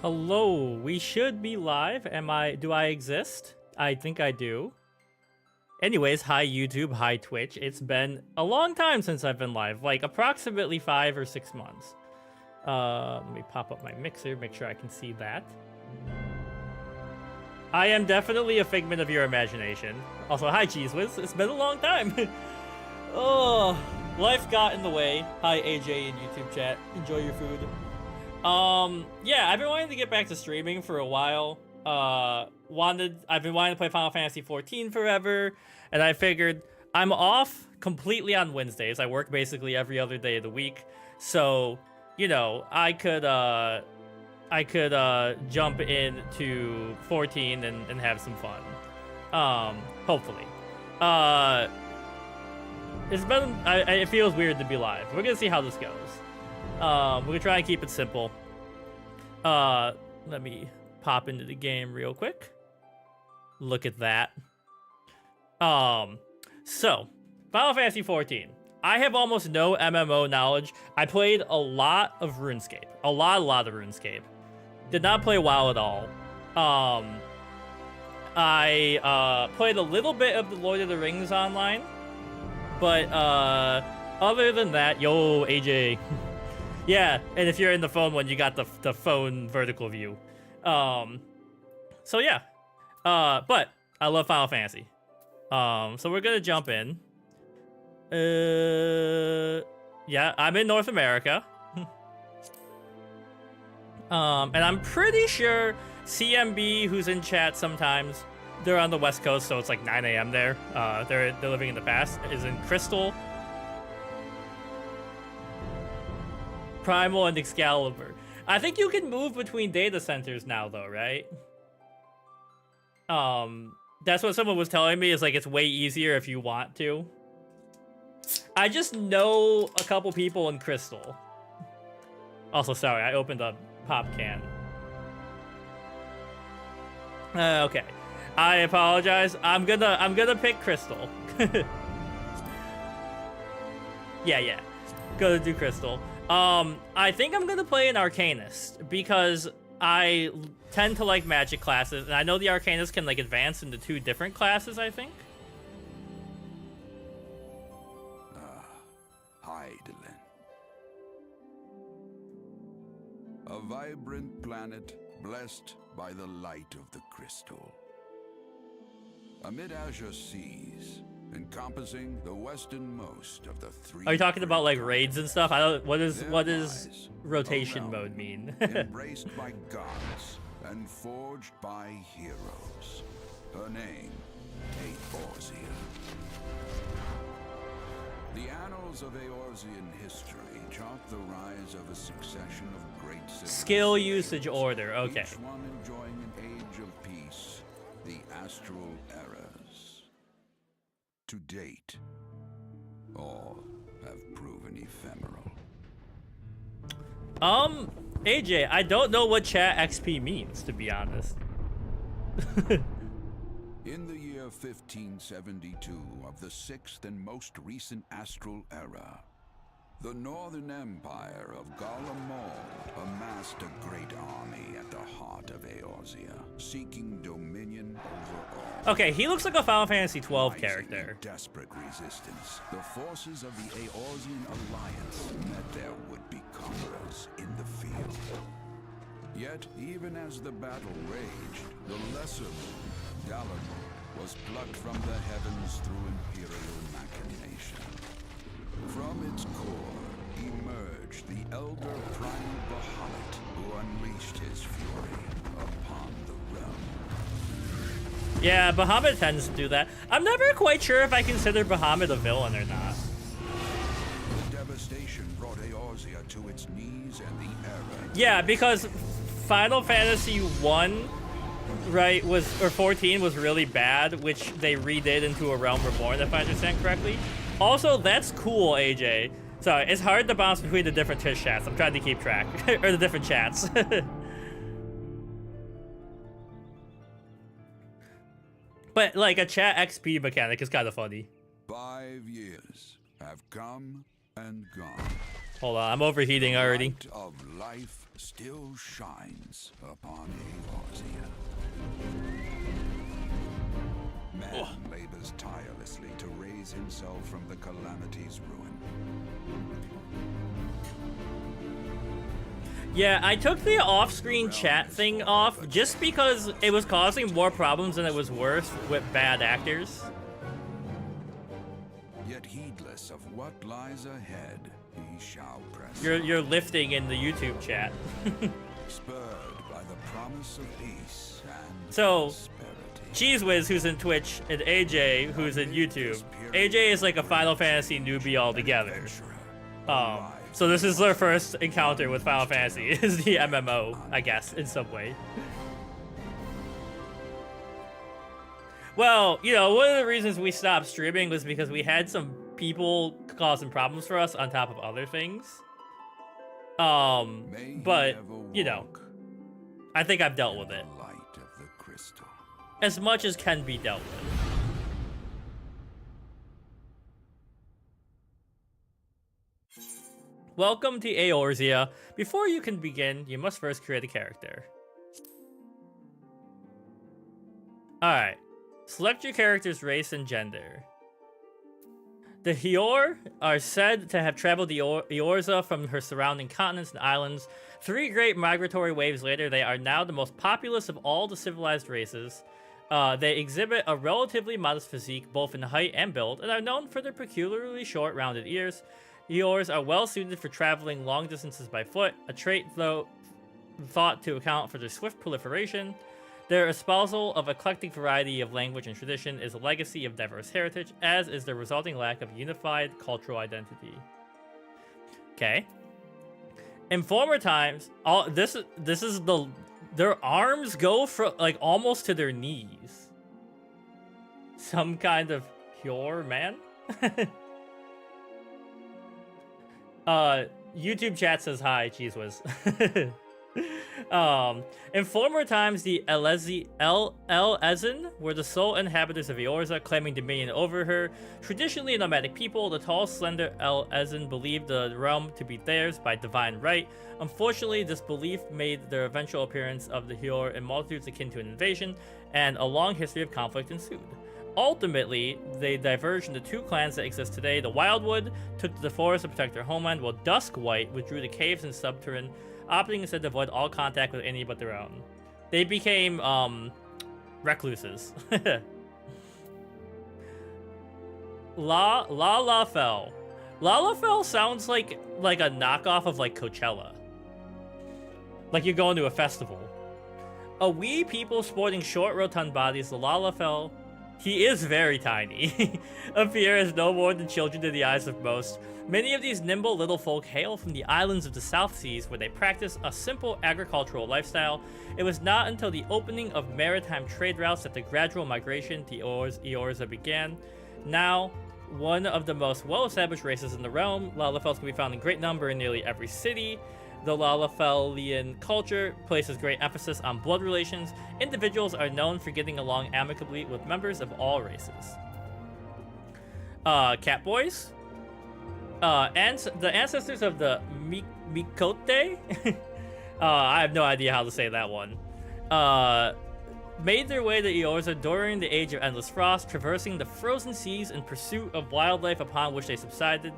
Hello, we should be live. Do I exist? I think I do. Anyways, hi YouTube, hi Twitch. It's been a long time since I've been live, like approximately 5 or 6 months. Let me pop up my mixer, make sure I can see that. I am definitely a figment of your imagination. Also, hi Cheese Whiz, it's been a long time. Oh, life got in the way. Hi AJ in YouTube chat, enjoy your food. Yeah, I've been wanting to get back to streaming for a while. I've been wanting to play Final Fantasy XIV forever, and I figured I'm off completely on Wednesdays. I work basically every other day of the week, so you know I could jump into 14 and have some fun. Hopefully. It feels weird to be live. We're gonna see how this goes. We're gonna try and keep it simple. Let me pop into the game real quick. Look at that. So Final Fantasy XIV. I have almost no MMO knowledge. I played a lot of RuneScape. A lot of RuneScape. Did not play WoW at all. I played a little bit of the Lord of the Rings online. But other than that, yo, AJ. Yeah, and if you're in the phone one, you got the phone vertical view. So yeah. But I love Final Fantasy. So we're gonna jump in. Yeah, I'm in North America. And I'm pretty sure CMB, who's in chat sometimes, they're on the West Coast, so it's like 9 a.m. there. They're living in the past. Is in Crystal, Primal, and Excalibur. I think you can move between data centers now, though, right? That's what someone was telling me, is like it's way easier if you want to. I just know a couple people in Crystal. Also, sorry, I opened a pop can. Okay. I apologize. I'm gonna pick Crystal. Yeah. Gonna do Crystal. I think I'm gonna play an Arcanist because I tend to like magic classes, and I know the Arcanist can like advance into 2 different classes, I think. Hydaelyn. A vibrant planet blessed by the light of the crystal. Amid azure seas, encompassing the westernmost of the 3. Are you talking about like raids and stuff? I don't. What does rotation mode mean? Embraced by gods and forged by heroes. Her name, Eorzea. The annals of Eorzean history chart the rise of a succession of great civilizations. Skill usage order. Okay. Each one enjoying an age of peace, the astral eras. To date, all have proven ephemeral. AJ, I don't know what chat XP means, to be honest. In the year 1572 of the 6th and most recent astral era, the Northern Empire of Garlemald amassed a great army at the heart of Eorzea, seeking dominion over all. Okay, he looks like a Final Fantasy XII character. In desperate resistance, the forces of the Eorzean alliance met their would-be conquerors in the field. Yet, even as the battle raged, the lesser moon, Garlemald, was plucked from the heavens through imperial machination. From its core emerged the elder primal Bahamut, who unleashed his fury upon the realm. Yeah, Bahamut tends to do that. I'm never quite sure if I consider Bahamut a villain or not. The devastation brought Eorzea to its knees, and the era. Yeah, because Final Fantasy 1, right, or 14 was really bad, which they redid into a Realm Reborn, if I understand correctly. Also, that's cool, AJ. Sorry, it's hard to bounce between the different Twitch chats. I'm trying to keep track. Or the different chats. But, like, a chat XP mechanic is kind of funny. 5 years have come and gone. Hold on, I'm overheating already. The light of life still shines upon Eorzea. Man labors tirelessly to raise himself from the calamity's ruin. Yeah, I took the off-screen chat thing off just because it was causing more problems than it was worse with bad actors. Yet heedless of what lies ahead, he shall press. You're lifting in the YouTube chat. Spurred by the promise of peace and So, prosperity. Cheese Whiz, who's in Twitch, and AJ, who's in YouTube. AJ is like a Final Fantasy newbie altogether. So this is their first encounter with Final Fantasy, is the MMO, I guess, in some way. Well, you know, one of the reasons we stopped streaming was because we had some people causing problems for us on top of other things. But, you know, I think I've dealt with it. Light of the crystal. As much as can be dealt with. Welcome to Eorzea. Before you can begin, you must first create a character. Alright. Select your character's race and gender. The Eor are said to have traveled to Eorzea from her surrounding continents and islands. 3 great migratory waves later, they are now the most populous of all the civilized races. They exhibit a relatively modest physique, both in height and build, and are known for their peculiarly short, rounded ears. Eors are well suited for traveling long distances by foot, a trait though thought to account for their swift proliferation. Their espousal of eclectic variety of language and tradition is a legacy of diverse heritage, as is their resulting lack of unified cultural identity. Okay. In former times, this is their arms go for like almost to their knees. Some kind of pure man. YouTube chat says hi, Cheese Whiz. In former times, the Elezen were the sole inhabitants of Eorzea, claiming dominion over her. Traditionally a nomadic people, the tall, slender Elezen believed the realm to be theirs by divine right. Unfortunately, this belief made the eventual appearance of the Eor in multitudes akin to an invasion, and a long history of conflict ensued. Ultimately, they diverged into 2 clans that exist today. The Wildwood took to the forest to protect their homeland, while Duskwhite withdrew to caves and subterranean, opting instead to avoid all contact with any but their own. They became, recluses. Lalafell. Lalafell sounds like a knockoff of, like, Coachella. Like you're going to a festival. A wee people sporting short, rotund bodies, the Lalafell. He is very tiny. Appear as no more than children to the eyes of most. Many of these nimble little folk hail from the islands of the South Seas, where they practice a simple agricultural lifestyle. It was not until the opening of maritime trade routes that the gradual migration to Eorzea began. Now, one of the most well-established races in the realm, Lalafells can be found in great number in nearly every city. The Lalafellian culture places great emphasis on blood relations. Individuals are known for getting along amicably with members of all races. Catboys. And the ancestors of the Mikote. I have no idea how to say that one. Made their way to Eorzea during the Age of Endless Frost, traversing the frozen seas in pursuit of wildlife upon which they subsisted.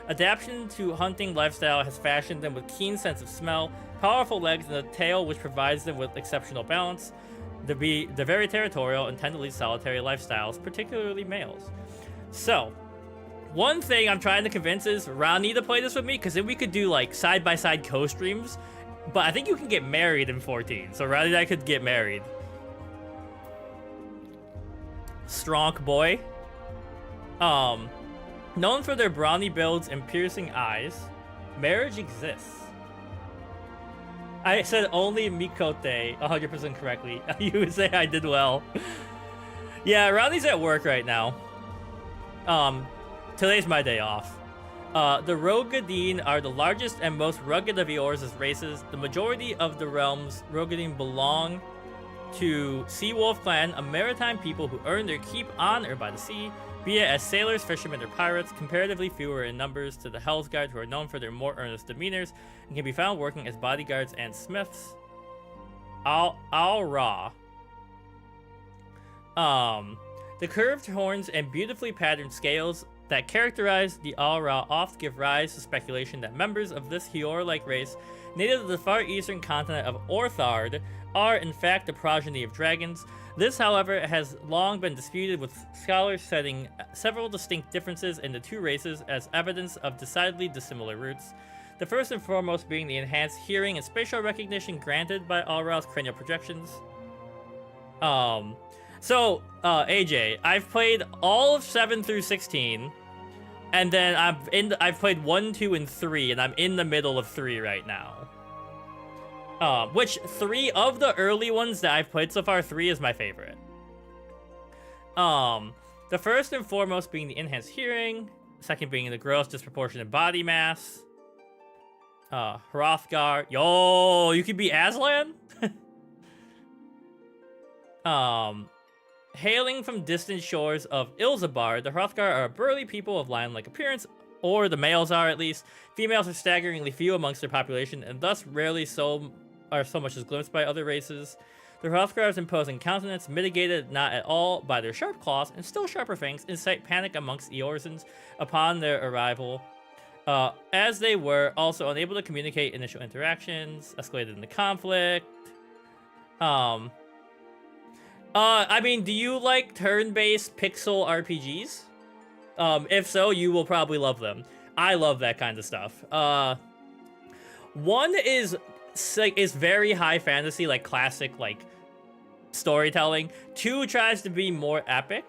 Adaptation to hunting lifestyle has fashioned them with keen sense of smell, powerful legs, and a tail which provides them with exceptional balance. They're very territorial and tend to lead solitary lifestyles, particularly males. So, one thing I'm trying to convince is Rani to play this with me, because then we could do like side-by-side co-streams. But I think you can get married in 14, so Rani and I could get married. Stronk boy. Known for their brawny builds and piercing eyes, marriage exists. I said only Mikote 100% correctly. You would say I did well. Yeah, Rani's at work right now. Today's my day off. The Rogadine are the largest and most rugged of Eorzea's races. The majority of the realm's Rogadine belong to Sea Wolf Clan, a maritime people who earn their keep on or by the sea, be it as sailors, fishermen, or pirates, comparatively fewer in numbers to the Hell's Guard, who are known for their more earnest demeanors and can be found working as bodyguards and smiths. Al-Ra. The curved horns and beautifully patterned scales that characterize the Al-Ra oft give rise to speculation that members of this Heor-like race, native to the far eastern continent of Orthard, are in fact the progeny of dragons. This, however, has long been disputed, with scholars citing several distinct differences in the two races as evidence of decidedly dissimilar roots. The first and foremost being the enhanced hearing and spatial recognition granted by Al-Ra's cranial projections. AJ, I've played all of 7 through 16, and then I've played 1, 2, and 3, and I'm in the middle of 3 right now. Which 3 of the early ones that I've played so far, 3 is my favorite. The first and foremost being the enhanced hearing, second being the gross disproportionate body mass. Hrothgar, yo, you could be Aslan? Hailing from distant shores of Ilzabar, the Hrothgar are a burly people of lion-like appearance, or the males are at least. Females are staggeringly few amongst their population, and thus rarely so much as glimpsed by other races. The Hrothgar's imposing countenance, mitigated not at all by their sharp claws and still sharper fangs, incite panic amongst Eorzans upon their arrival, as they were also unable to communicate initial interactions, escalated into conflict. I mean, do you like turn-based pixel RPGs? If so, you will probably love them. I love that kind of stuff. One is very high fantasy, like classic, like storytelling. 2 tries to be more epic.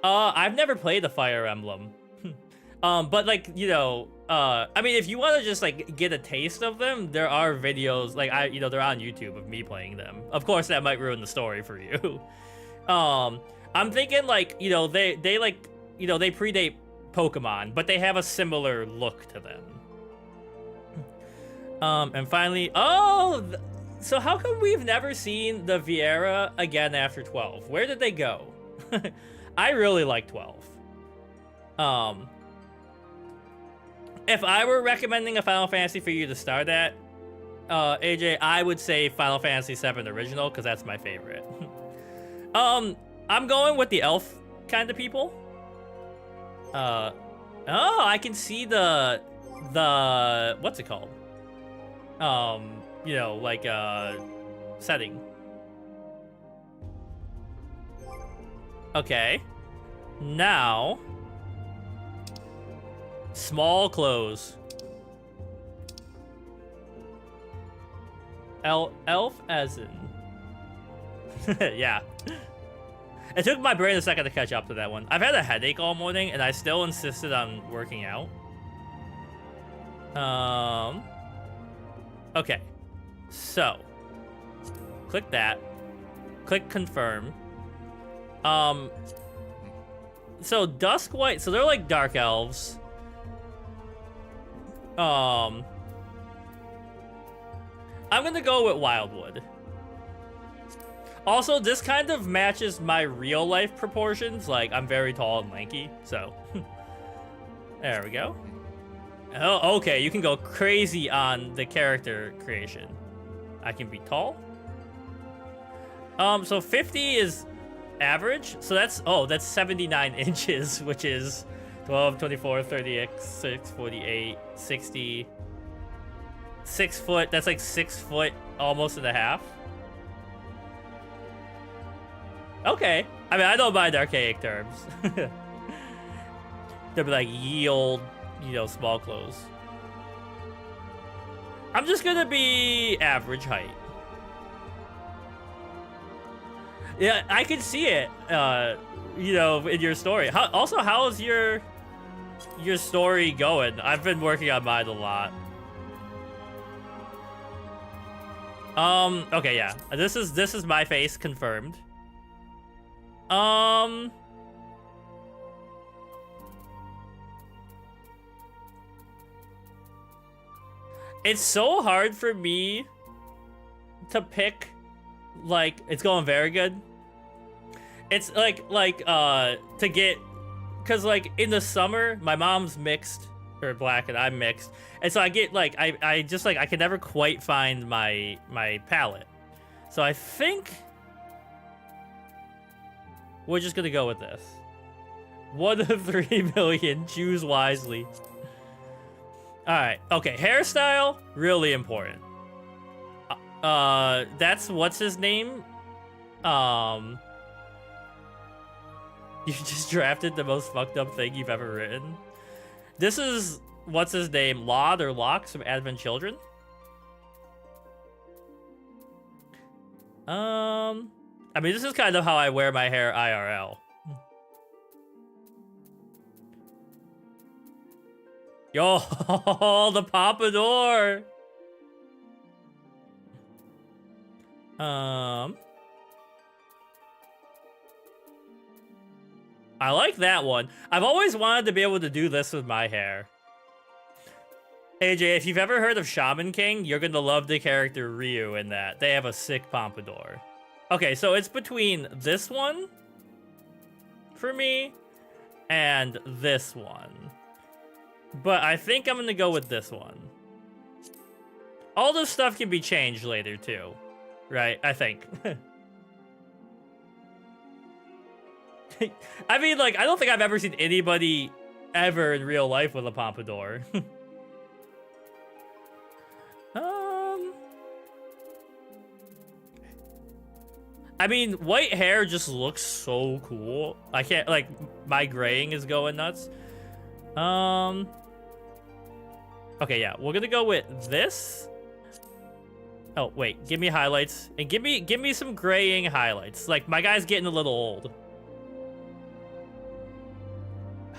I've never played a Fire Emblem. But like, you know, I mean, if you want to just like get a taste of them, there are videos, like they're on YouTube of me playing them. Of course, that might ruin the story for you. I'm thinking like, they like, they predate Pokemon, but they have a similar look to them. And finally, so how come we've never seen the Viera again after 12? Where did they go? I really like 12. If I were recommending a Final Fantasy for you to start at, AJ, I would say Final Fantasy VII Original, because that's my favorite. I'm going with the elf kind of people. Oh, I can see the what's it called? Setting. Okay. Now, small clothes. Elf as in. Yeah. It took my brain a second to catch up to that one. I've had a headache all morning, and I still insisted on working out. Okay. So, click that. Click confirm. So Dusk White, so they're like dark elves. I'm gonna go with Wildwood. Also, this kind of matches my real life proportions. Like, I'm very tall and lanky, so. There we go. Oh, okay, you can go crazy on the character creation. I can be tall. So 50 is average. So that's 79 inches, which is 12, 24, 36, 48, 60. 6 foot, that's like 6 foot, almost and a half. Okay. I mean, I don't mind archaic terms. They'll be like ye old, small clothes. I'm just gonna be average height. Yeah, I can see it, in your story. How is your story going? I've been working on mine a lot. Okay, yeah. This is my face confirmed. It's so hard for me to pick Like, it's going very good. It's to get, cause like in the summer, my mom's mixed or black and I'm mixed, and so I get like I just like I can never quite find my palette. So I think we're just gonna go with this. 1 of 3 million. Choose wisely. All right. Okay. Hairstyle, really important. That's what's his name. You just drafted the most fucked up thing you've ever written. This is what's his name, Laud or Locks from Advent Children. I mean, this is kind of how I wear my hair IRL. Yo, the pompadour. I like that one. I've always wanted to be able to do this with my hair. AJ, if you've ever heard of Shaman King, you're gonna love the character Ryu in that. They have a sick pompadour. Okay, so it's between this one for me and this one. But I think I'm gonna go with this one. All this stuff can be changed later too, right? I think. I mean, like, I don't think I've ever seen anybody ever in real life with a pompadour. I mean, white hair just looks so cool. I can't, like, my graying is going nuts. Okay, yeah, we're gonna go with this. Oh, wait, give me highlights. And give me some graying highlights. Like, my guy's getting a little old.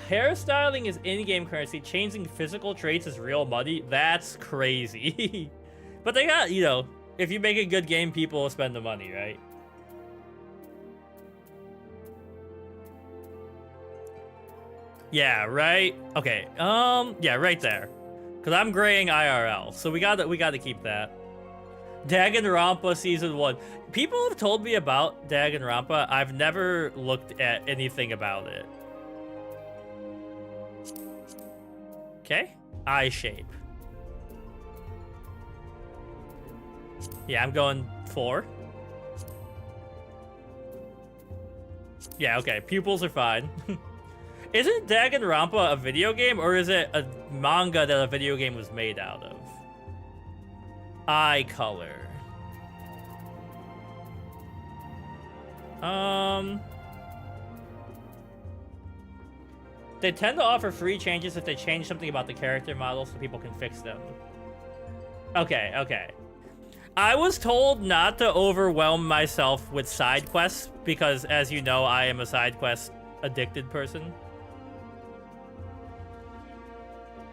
Hairstyling is in-game currency. Changing physical traits is real money. That's crazy. But they got, you know, if you make a good game, people will spend the money, right? Yeah, right? Okay, yeah, right there. Because I'm graying IRL, so we gotta keep that. Danganronpa Season 1. People have told me about Danganronpa. I've never looked at anything about it. Okay, eye shape. Yeah, I'm going 4. Yeah, okay, pupils are fine. Isn't Danganronpa a video game, or is it a manga that a video game was made out of? Eye color. They tend to offer free changes if they change something about the character model so people can fix them. Okay, okay. I was told not to overwhelm myself with side quests because, as you know, I am a side quest addicted person.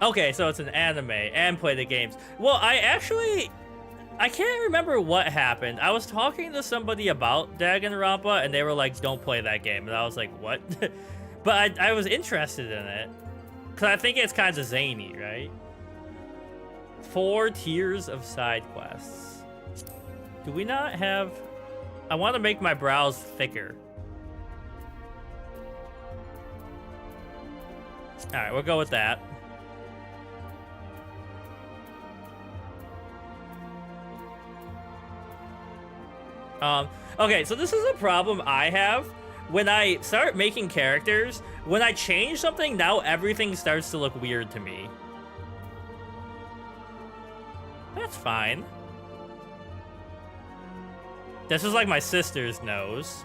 Okay, so it's an anime and play the games. Well, I can't remember what happened. I was talking to somebody about Danganronpa and they were like, don't play that game. And I was like, what? But I was interested in it. Because I think it's kind of zany, right? 4 tiers of side quests. Do we not have... I want to make my brows thicker. Alright, we'll go with that. Okay, so this is a problem I have. When I start making characters, when I change something, now everything starts to look weird to me. That's fine. This is like my sister's nose.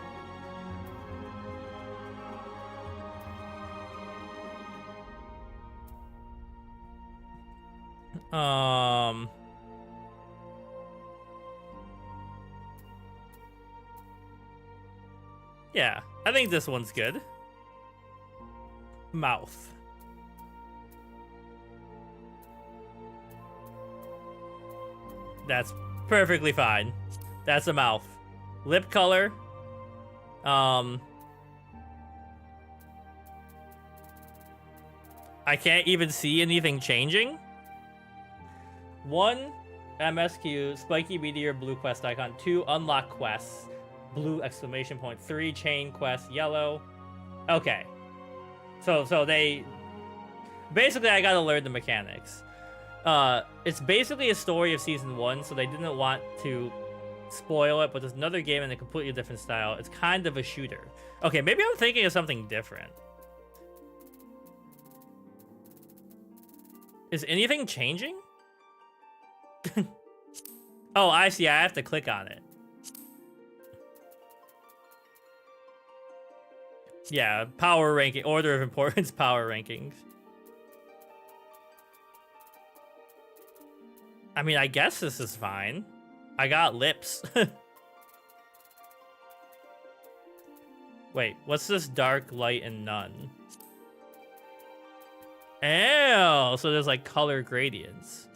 Yeah, I think this one's good. Mouth. That's perfectly fine. That's a mouth. Lip color. I can't even see anything changing. 1, MSQ, spiky meteor, blue quest icon. 2 unlock quests, blue exclamation point. 3 chain quest, yellow. Okay. So they basically, I gotta learn the mechanics. It's basically a story of season 1, so they didn't want to spoil it, but there's another game in a completely different style. It's kind of a shooter. Okay, maybe I'm thinking of something different. Is anything changing? Oh, I see. I have to click on it. Yeah, power ranking, order of importance, power rankings. I mean, I guess this is fine. I got lips. Wait, what's this dark, light, and none? Oh, so there's like color gradients.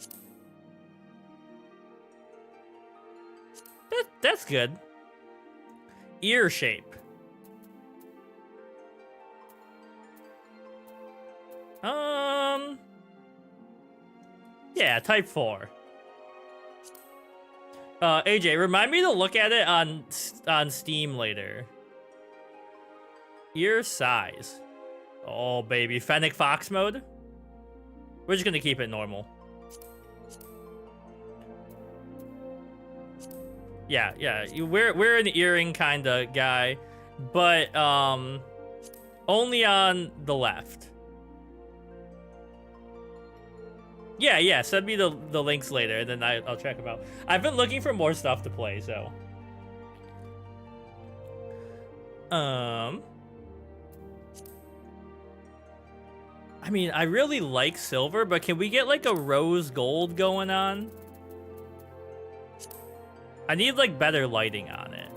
That's good. Ear shape. Yeah, type 4. AJ, remind me to look at it on Steam later. Ear size. Oh, baby. Fennec Fox mode? We're just gonna keep it normal. Yeah. We're an earring kind of guy, but only on the left. Yeah. Send me the links later, and then I'll check them out. I've been looking for more stuff to play, so. I mean, I really like silver, but can we get like a rose gold going on? I need like better lighting on it.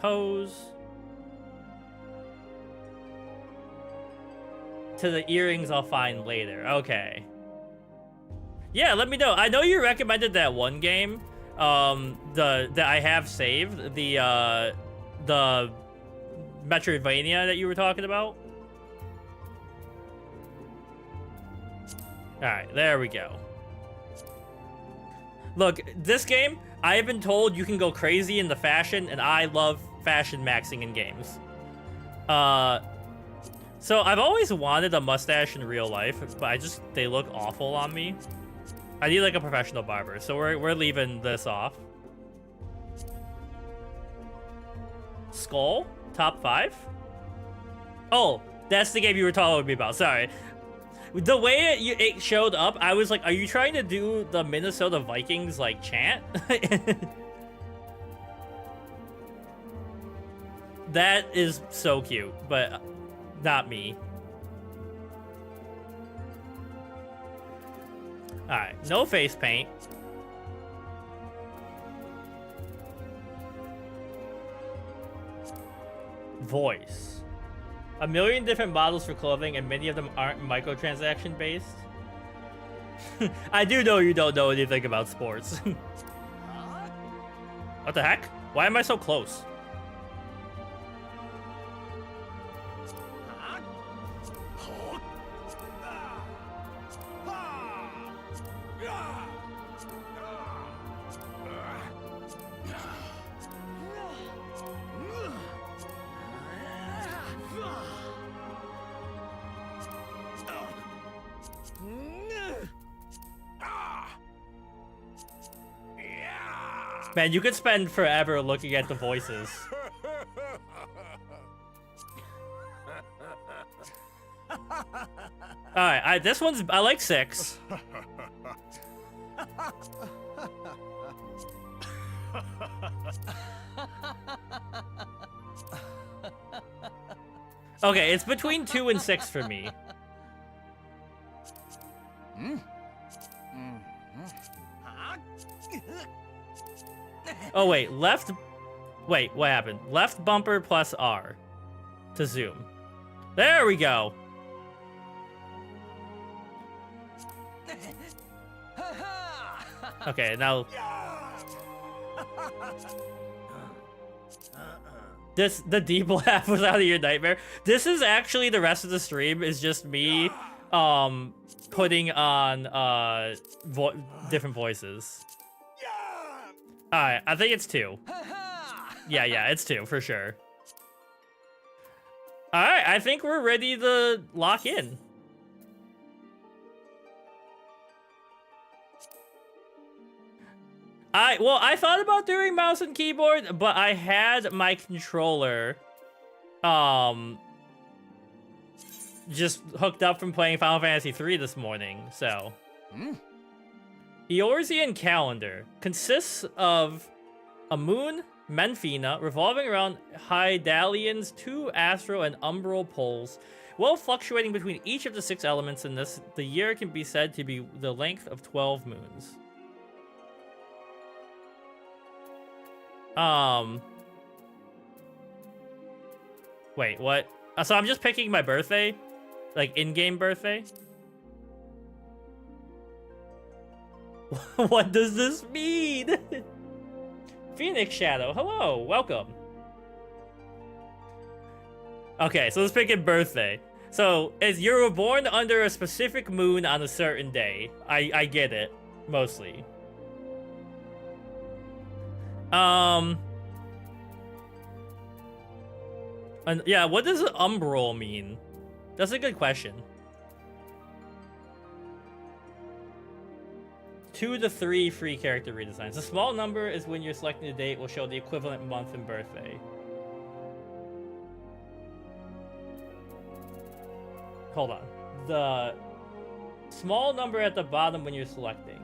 Pose. To the earrings I'll find later. Okay. Yeah, let me know. I know you recommended that one game. That I have saved. The Metroidvania that you were talking about. Alright, there we go. Look, this game, I have been told you can go crazy in the fashion, and I love fashion maxing in games. So I've always wanted a mustache in real life, but they look awful on me. I need like a professional barber, so we're leaving this off. Skull? Top 5? Oh, that's the game you were talking to me about, sorry. The way it showed up, I was like, are you trying to do the Minnesota Vikings, like, chant? That is so cute, but not me. Alright, no face paint. Voice. 1 million different models for clothing, and many of them aren't microtransaction based. I do know you don't know anything about sports. What the heck? Why am I so close? Man, you could spend forever looking at the voices. Alright, this one's... I like 6. Okay, it's between 2 and 6 for me. Oh, wait, left... Wait, what happened? Left bumper plus R to zoom. There we go. Okay, now... the deep laugh was out of your nightmare. This is actually the rest of the stream is just me putting on different voices. Alright, I think it's 2. Yeah, it's 2 for sure. Alright, I think we're ready to lock in. I thought about doing mouse and keyboard, but I had my controller just hooked up from playing Final Fantasy XIII this morning, so. Eorzean calendar consists of a moon, Menfina, revolving around Hydalian's 2 astral and umbral poles. While fluctuating between each of the 6 elements in this, the year can be said to be the length of 12 moons. Wait, what? So I'm just picking my birthday? Like, in-game birthday? What does this mean? Phoenix Shadow, hello, welcome. Okay, so let's pick a birthday. So, you were born under a specific moon on a certain day. I get it, mostly. And yeah, what does umbral mean? That's a good question. 2 to 3 free character redesigns. A small number is when you're selecting a date will show the equivalent month and birthday. Hold on. The small number at the bottom when you're selecting.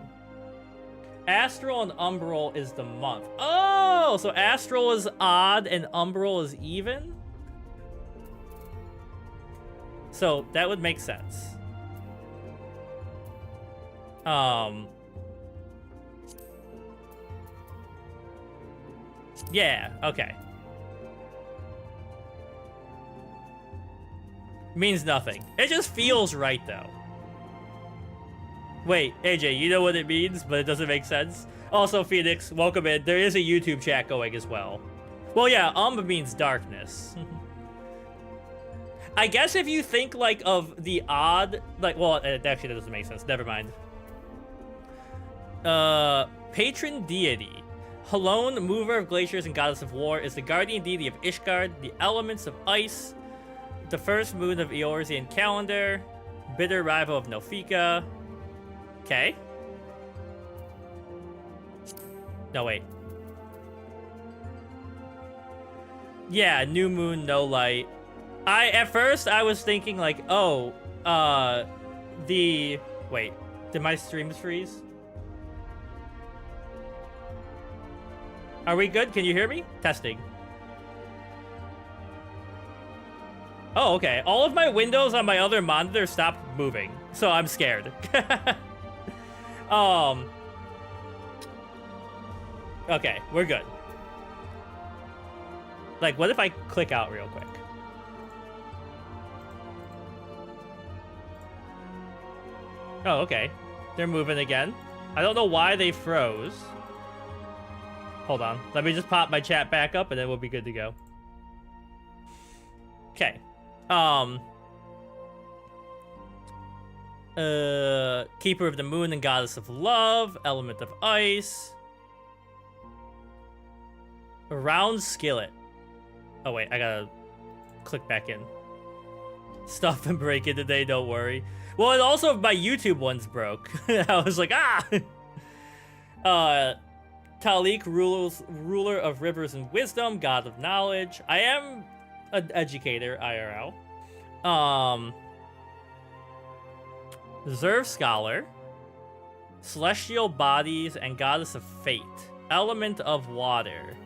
Astral and umbral is the month. Oh, so astral is odd and umbral is even? So that would make sense. Yeah, okay. Means nothing. It just feels right, though. Wait, AJ, you know what it means, but it doesn't make sense? Also, Phoenix, welcome in. There is a YouTube chat going as well. Well, yeah, means darkness. I guess if you think, like, of the odd... Like, well, it actually doesn't make sense. Never mind. Patron deity. Halone, mover of glaciers and goddess of war, is the guardian deity of Ishgard, the elements of ice, the first moon of Eorzean calendar, bitter rival of Nofika. Okay. No, wait. Yeah, new moon, no light. At first, I was thinking, like, oh, wait, did my streams freeze? Are we good? Can you hear me? Testing. Oh, okay. All of my windows on my other monitor stopped moving, so I'm scared. Okay, we're good. Like, what if I click out real quick? Oh, okay. They're moving again. I don't know why they froze. Hold on. Let me just pop my chat back up, and then we'll be good to go. Okay. Keeper of the Moon and Goddess of Love. Element of Ice. A round skillet. Oh, wait. I gotta click back in. Stuff and break it today, don't worry. Well, and also my YouTube ones broke. I was like, ah! Talik, ruler of rivers and wisdom, god of knowledge. I am an educator, IRL. Zerv scholar. Celestial bodies and goddess of fate. Element of water.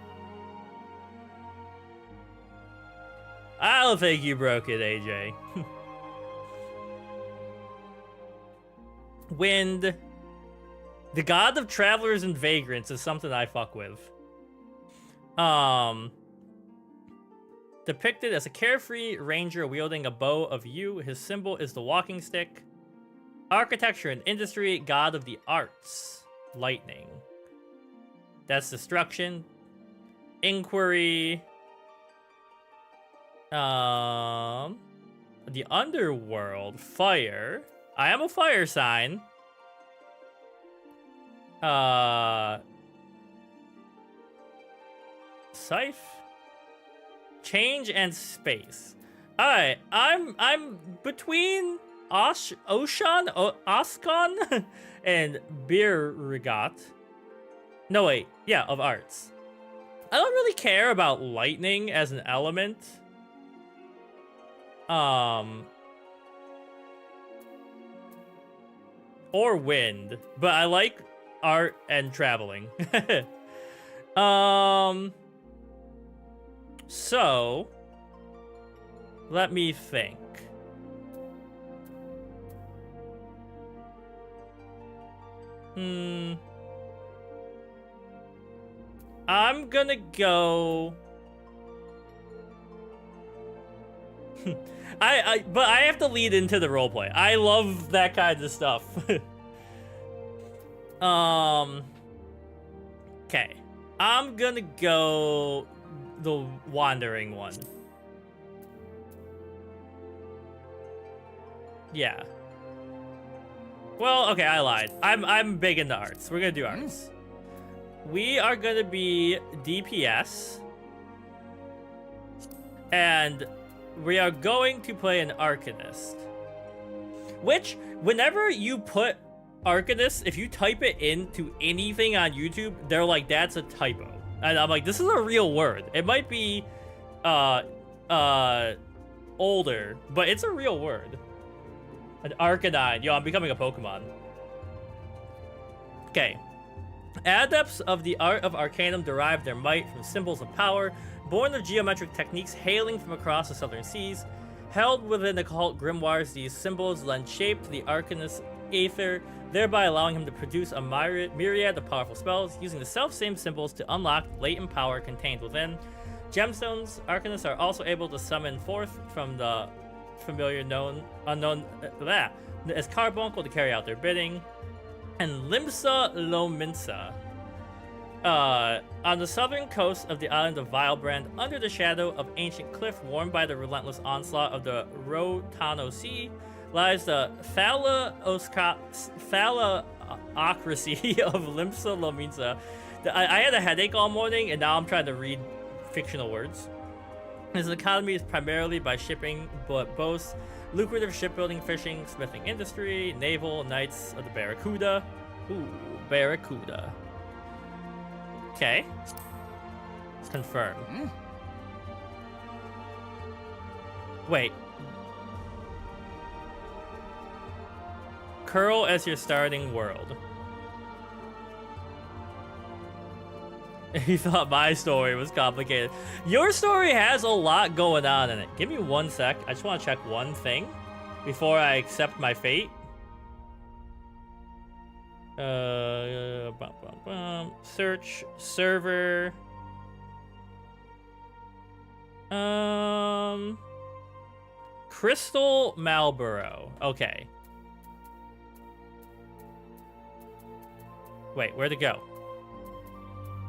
I don't think you broke it, AJ. Wind. The god of travelers and vagrants is something I fuck with. Depicted as a carefree ranger wielding a bow of yew. His symbol is the walking stick. Architecture and industry, god of the arts. Lightning. That's destruction. Inquiry. The underworld, fire. I am a fire sign. Scythe. Change and space. Alright, I'm between Oskon and Birrigot. No wait, yeah, of arts. I don't really care about lightning as an element. Or wind, but I like art and traveling. So let me think. I'm gonna go. But I have to lead into the roleplay. I love that kind of stuff. Okay. I'm gonna go the wandering one. Yeah. Well, okay, I lied. I'm big into arts. We're gonna do arts. We are gonna be DPS. And we are going to play an Arcanist. Which, whenever you put Arcanist, if you type it into anything on YouTube, they're like, that's a typo. And I'm like, this is a real word. It might be older, but it's a real word. An Arcanine. Yo, I'm becoming a Pokemon. Okay. Adepts of the art of Arcanum derive their might from symbols of power, born of geometric techniques hailing from across the southern seas. Held within occult grimoires, these symbols lend shape to the Arcanist's aether, thereby allowing him to produce a myriad of powerful spells, using the self-same symbols to unlock latent power contained within. Gemstones, Arcanists are also able to summon forth from the familiar unknown as Carbuncle to carry out their bidding. And Limsa Lominsa. On the southern coast of the island of Vilebrand, under the shadow of ancient cliff warmed by the relentless onslaught of the Rotano Sea, lies the phallocracy of Limsa Lominsa. I had a headache all morning, and now I'm trying to read fictional words. His economy is primarily by shipping, but boasts lucrative shipbuilding, fishing, smithing industry, naval, Knights of the Barracuda. Ooh, Barracuda. Okay. Let's confirm. Wait. Curl as your starting world. You thought my story was complicated. Your story has a lot going on in it. Give me 1 sec. I just want to check one thing before I accept my fate. Search server. Crystal Marlborough. Okay. Wait, where'd it go?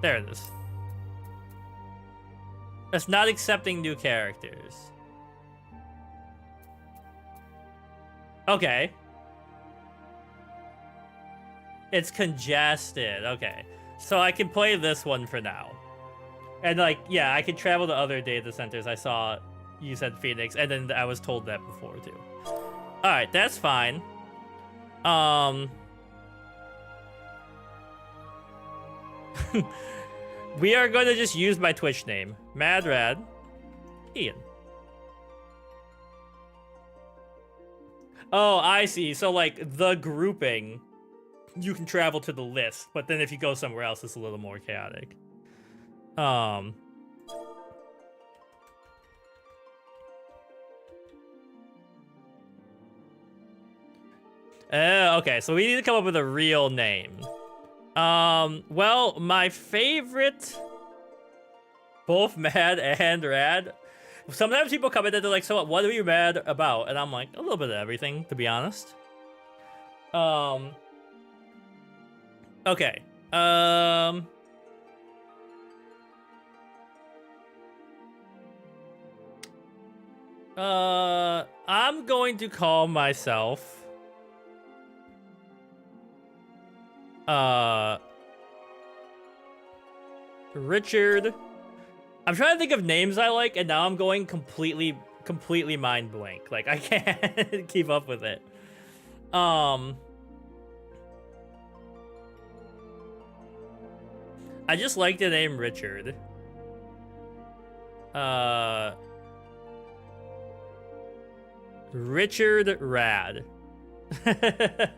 There it is. That's not accepting new characters. Okay. It's congested. Okay. So I can play this one for now. And like, yeah, I can travel to other data centers. I saw you said Phoenix, and then I was told that before too. Alright, that's fine. We are going to just use my Twitch name. Madrad Ian. Oh, I see. So like the grouping, you can travel to the list, but then if you go somewhere else, it's a little more chaotic. Okay, so we need to come up with a real name. Well, my favorite, both mad and rad. Sometimes people come in and they're like, so what are you mad about? And I'm like, a little bit of everything, to be honest. Okay. I'm going to call myself Richard. I'm trying to think of names I like, and now I'm going completely mind blank. Like, I can't keep up with it. I just like the name Richard. Richard Rad. Alright,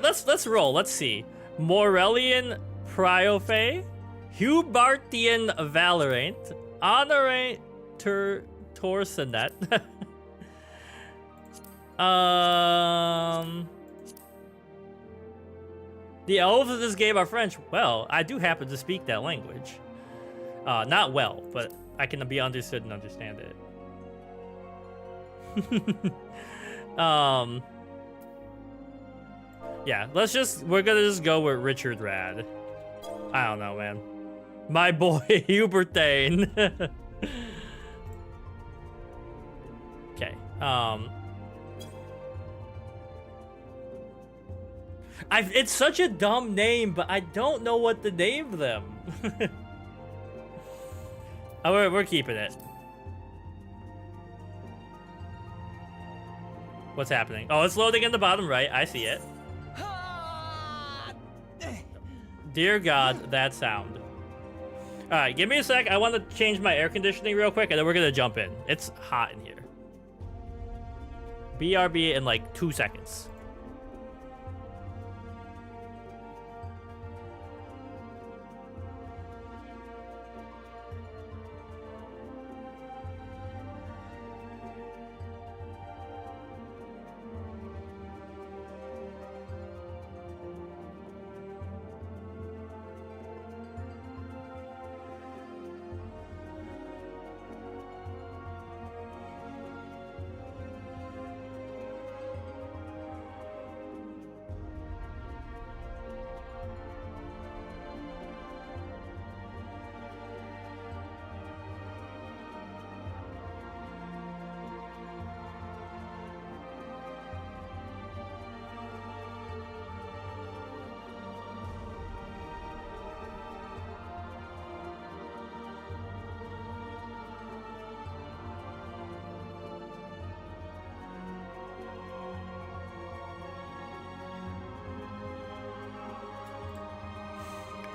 let's roll. Let's see. Morellian Priofe, Hubartian Valorant, Honorant Torsenet. The elves of this game are French. Well, I do happen to speak that language. Not well, but I can be understood and understand it. Yeah, we're gonna just go with Richard Rad. I don't know, man. My boy, Hubertane. Okay, it's such a dumb name, but I don't know what to name them. Oh, we're keeping it. What's happening? Oh, it's loading in the bottom right. I see it. Dear God, that sound. Alright, give me a sec. I want to change my air conditioning real quick, and then we're going to jump in. It's hot in here. BRB in like 2 seconds.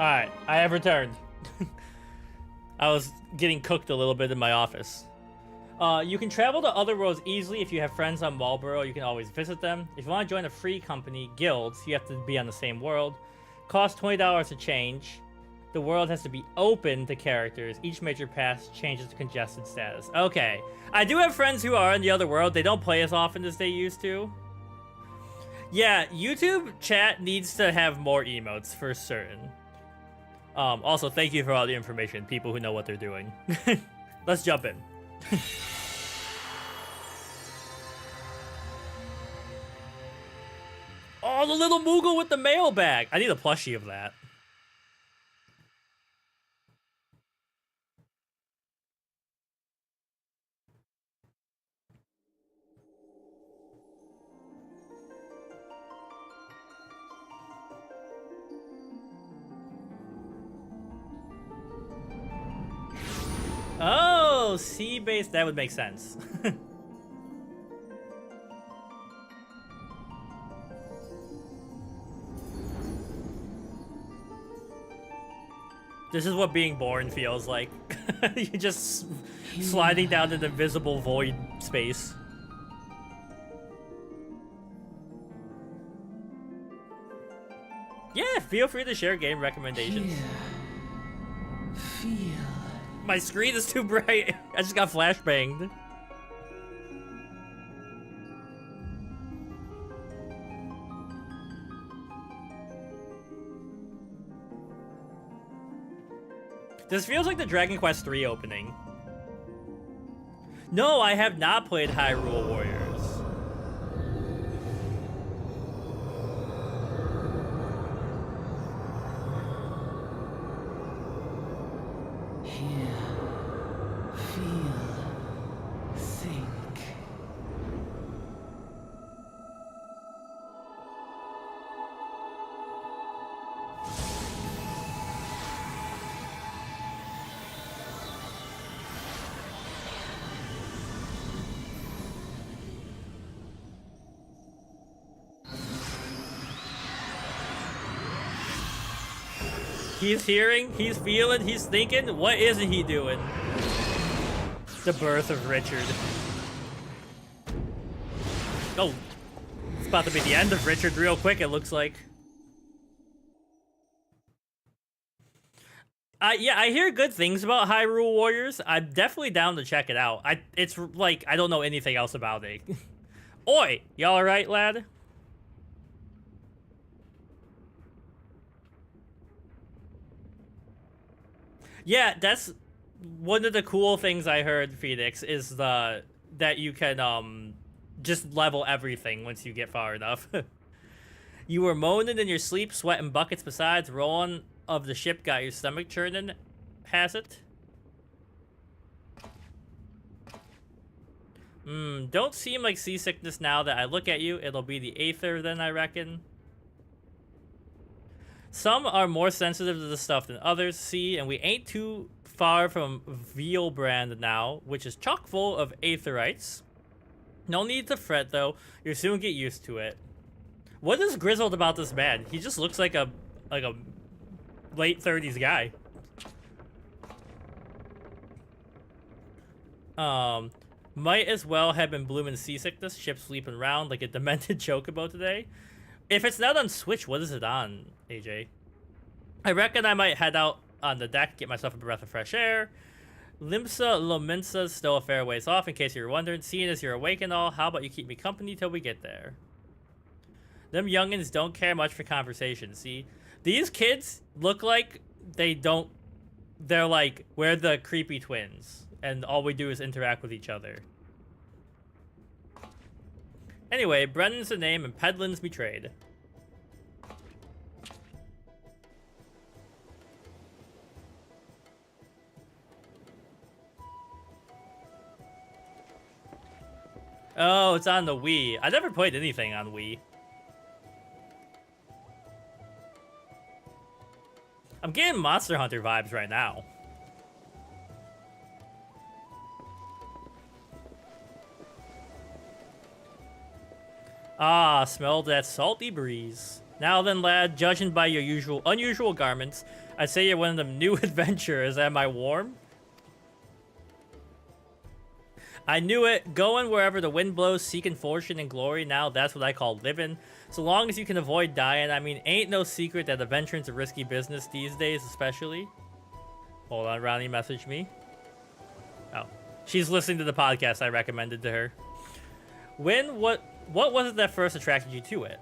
Alright, I have returned. I was getting cooked a little bit in my office. You can travel to other worlds easily if you have friends on Marlborough. You can always visit them. If you want to join a free company, guilds, you have to be on the same world. Costs $20 to change. The world has to be open to characters. Each major pass changes to congested status. Okay. I do have friends who are in the other world. They don't play as often as they used to. Yeah, YouTube chat needs to have more emotes for certain. Also, thank you for all the information, people who know what they're doing. Let's jump in. Oh, the little Moogle with the mail bag. I need a plushie of that. Oh, sea-based, that would make sense. This is what being born feels like. You're just sliding down an invisible void space. Yeah, feel free to share game recommendations. Feel. My screen is too bright. I just got flashbanged. This feels like the Dragon Quest III opening. No, I have not played Hyrule Warriors. He's hearing, he's feeling, he's thinking. What isn't he doing? The birth of Richard. Oh, it's about to be the end of Richard real quick, it looks like. Yeah, I hear good things about Hyrule Warriors. I'm definitely down to check it out. It's like, I don't know anything else about it. Oi! Y'all alright, lad? Yeah, that's one of the cool things I heard, Phoenix, is that you can just level everything once you get far enough. You were moaning in your sleep, sweating buckets besides, rolling of the ship got your stomach churning, has it? Don't seem like seasickness now that I look at you. It'll be the Aether then, I reckon. Some are more sensitive to this stuff than others, see, and we ain't too far from Veilbrand now, which is chock full of Aetherites. No need to fret, though. You'll soon get used to it. What is grizzled about this man? He just looks like a late 30s guy. Might as well have been blooming seasickness, ship sleeping around like a demented chocobo today. If it's not on Switch, what is it on, AJ? I reckon I might head out on the deck, get myself a breath of fresh air. Limsa Lominsa's still a fair ways off, in case you're wondering. Seeing as you're awake and all, how about you keep me company till we get there? Them youngins don't care much for conversation, see? These kids look like they don't... They're like, we're the creepy twins, and all we do is interact with each other. Anyway, Brennan's the name, and Pedlin's betrayed. Oh, it's on the Wii. I never played anything on Wii. I'm getting Monster Hunter vibes right now. Ah, smell that salty breeze. Now then, lad, judging by your unusual garments, I'd say you're one of them new adventurers. Am I warm? I knew it. Going wherever the wind blows, seeking fortune and glory. Now that's what I call living. So long as you can avoid dying. I mean, ain't no secret that adventuring's a risky business these days, especially. Hold on, Ronnie messaged me. Oh, she's listening to the podcast I recommended to her. What was it that first attracted you to it?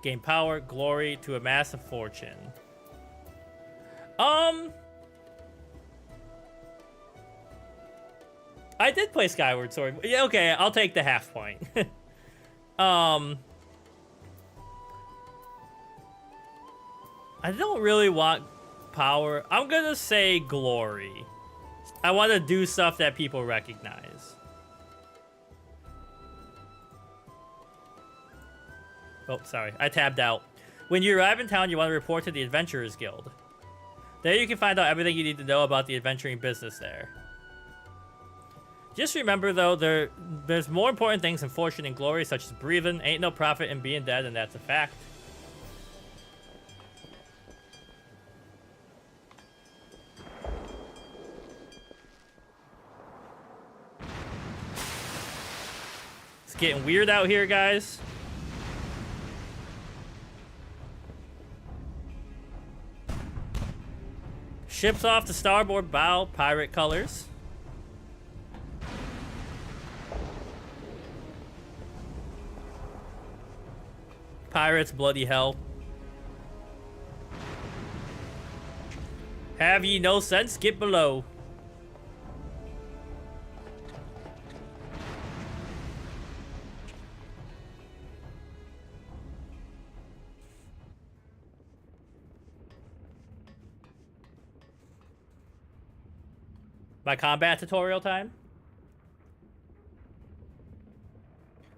Gain power, glory, to amass a fortune. I did play Skyward Sword. Yeah, okay, I'll take the half point. I don't really want power. I'm gonna say glory. I want to do stuff that people recognize. Oh, sorry. I tabbed out. When you arrive in town, you want to report to the Adventurers Guild. There you can find out everything you need to know about the adventuring business there. Just remember, though, there's more important things than fortune and glory, such as breathing. Ain't no profit in being dead, and that's a fact. It's getting weird out here, guys. Ship's off the starboard bow, pirate colors. Pirates, bloody hell. Have ye no sense? Get below. My combat tutorial time?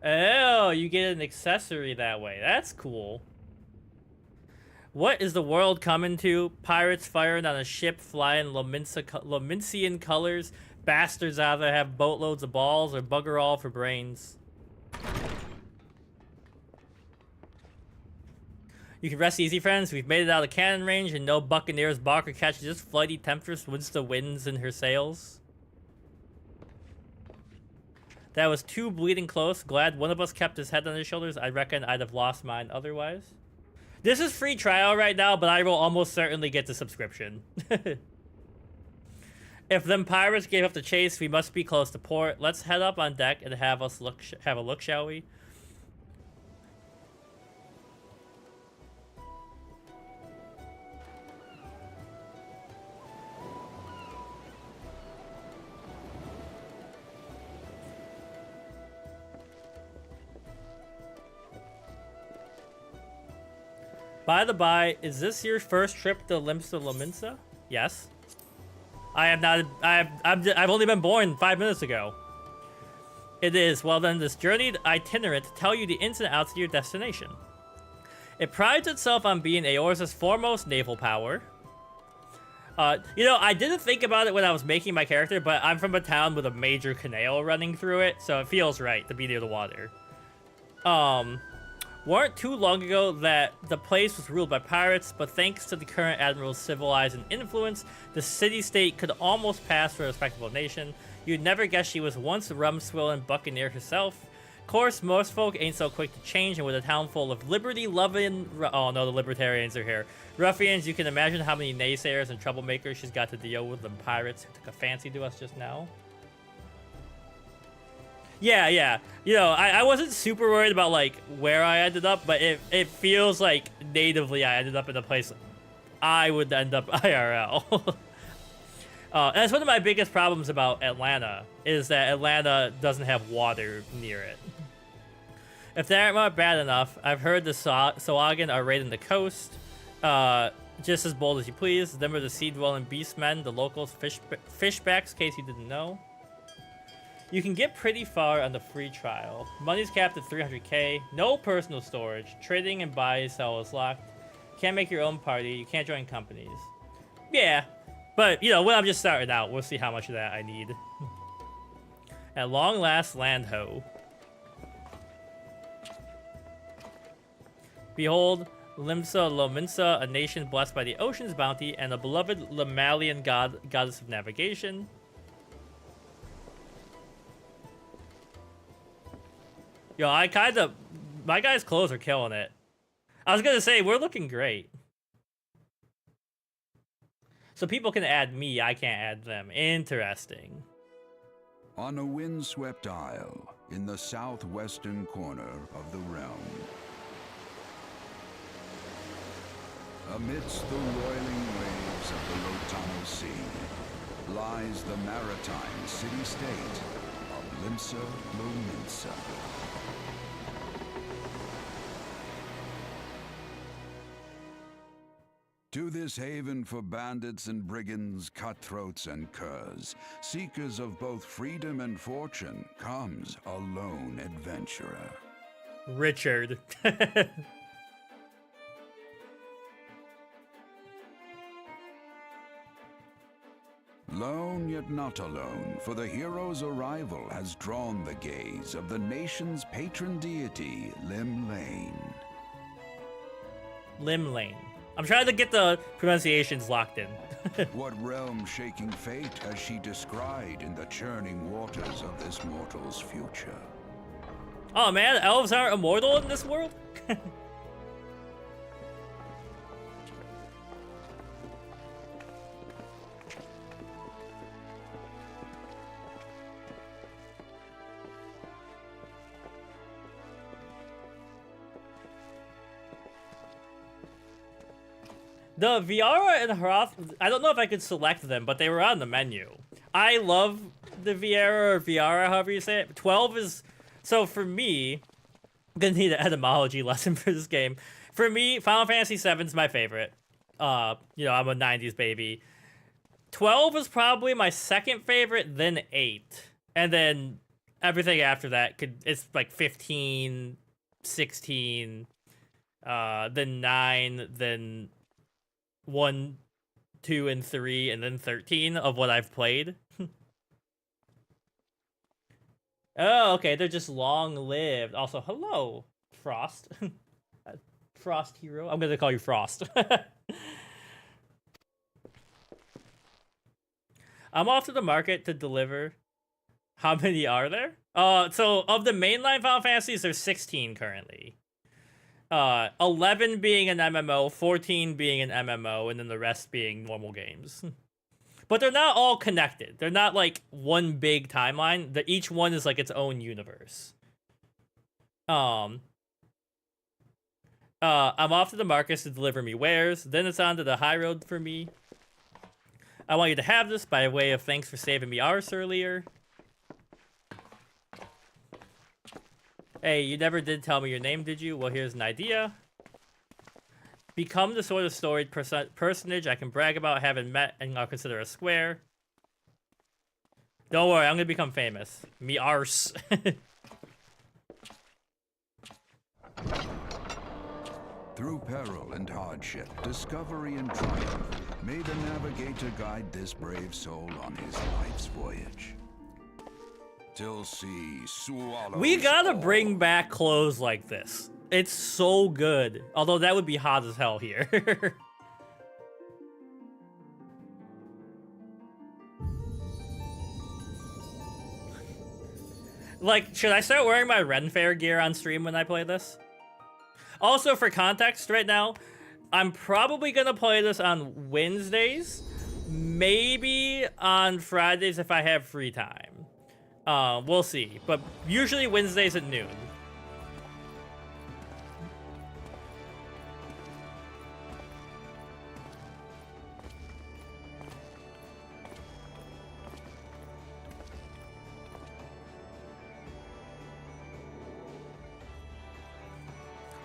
Oh, you get an accessory that way. That's cool. What is the world coming to? Pirates firing on a ship flying Lominsian colors. Bastards either have boatloads of balls or bugger all for brains. You can rest easy, friends. We've made it out of cannon range, and no buccaneers balk or catch this flighty temptress wins the winds in her sails. That was too bleeding close. Glad one of us kept his head on his shoulders. I reckon I'd have lost mine otherwise. This is free trial right now, but I will almost certainly get the subscription. If them pirates gave up the chase, we must be close to port. Let's head up on deck and have a look, shall we? By the by, is this your first trip to Limsa Lominsa? Yes. I have not. I've only been born 5 minutes ago. It is. Well then, this journeyed itinerant to tell you the ins and outs of your destination. It prides itself on being Eorzea's foremost naval power. You know, I didn't think about it when I was making my character, but I'm from a town with a major canal running through it, so it feels right to be near the water. Weren't too long ago that the place was ruled by pirates, but thanks to the current admiral's civilizing influence, the city-state could almost pass for a respectable nation. You'd never guess she was once a rum-swilling buccaneer herself. Of course, most folk ain't so quick to change, and with a town full of liberty-loving... Oh no, the libertarians are here. Ruffians, you can imagine how many naysayers and troublemakers she's got to deal with, them pirates who took a fancy to us just now. Yeah. You know, I wasn't super worried about, like, where I ended up, but it feels like natively I ended up in a place I would end up IRL. And that's one of my biggest problems about Atlanta, is that Atlanta doesn't have water near it. If that weren't bad enough, I've heard the Soagan are raiding the coast. Just as bold as you please. Them are the sea-dwelling beastmen, the locals fishbacks, in case you didn't know. You can get pretty far on the free trial. Money's capped at 300k. No personal storage. Trading and buy sell is locked. Can't make your own party. You can't join companies. Yeah, but you know, when I'm just starting out, we'll see how much of that I need. At long last, land ho. Behold, Limsa Lominsa, a nation blessed by the ocean's bounty, and a beloved Lemalian goddess of navigation. Yo, my guy's clothes are killing it. I was gonna say, we're looking great. So people can add me, I can't add them. Interesting. On a windswept isle in the southwestern corner of the realm, amidst the roiling waves of the Lotano Sea, lies the maritime city-state of Limsa Lominsa. To this haven for bandits and brigands, cutthroats and curs, seekers of both freedom and fortune, comes a lone adventurer. Richard. Lone yet not alone, for the hero's arrival has drawn the gaze of the nation's patron deity, Limlane. Limlane. I'm trying to get the pronunciations locked in. What realm-shaking fate has she descried in the churning waters of this mortal's future? Oh man, elves aren't immortal in this world? The Viara and Hroth, I don't know if I could select them, but they were on the menu. I love the Viera or Viara, however you say it. 12 is... So for me, I'm gonna need an etymology lesson for this game. For me, Final Fantasy VII is my favorite. You know, I'm a 90s baby. 12 is probably my second favorite, then 8. And then everything after that, it's like 15, 16, then 9, then... 1, 2, and 3, and then 13 of what I've played. Oh, okay, they're just long-lived. Also, hello, Frost. Frost Hero. I'm gonna call you Frost. I'm off to the market to deliver. How many are there? So of the mainline Final Fantasies, there's 16 currently. 11 being an MMO, 14 being an MMO, and then the rest being normal games. But they're not all connected. They're not like one big timeline. Each one is like its own universe. I'm off to the markets to deliver me wares. Then it's on to the high road for me. I want you to have this by way of thanks for saving me ours earlier. Hey, you never did tell me your name, did you? Well, here's an idea. Become the sort of storied personage I can brag about having met and I'll consider a square. Don't worry, I'm gonna become famous. Me arse. Through peril and hardship, discovery and triumph, may the navigator guide this brave soul on his life's voyage. Till sea swallows We gotta all. bring back clothes like this. It's so good. Although that would be hot as hell here. Like, should I start wearing my Ren Fair gear on stream when I play this? Also, for context right now, I'm probably gonna play this on Wednesdays. Maybe on Fridays if I have free time. We'll see. But usually Wednesdays at noon.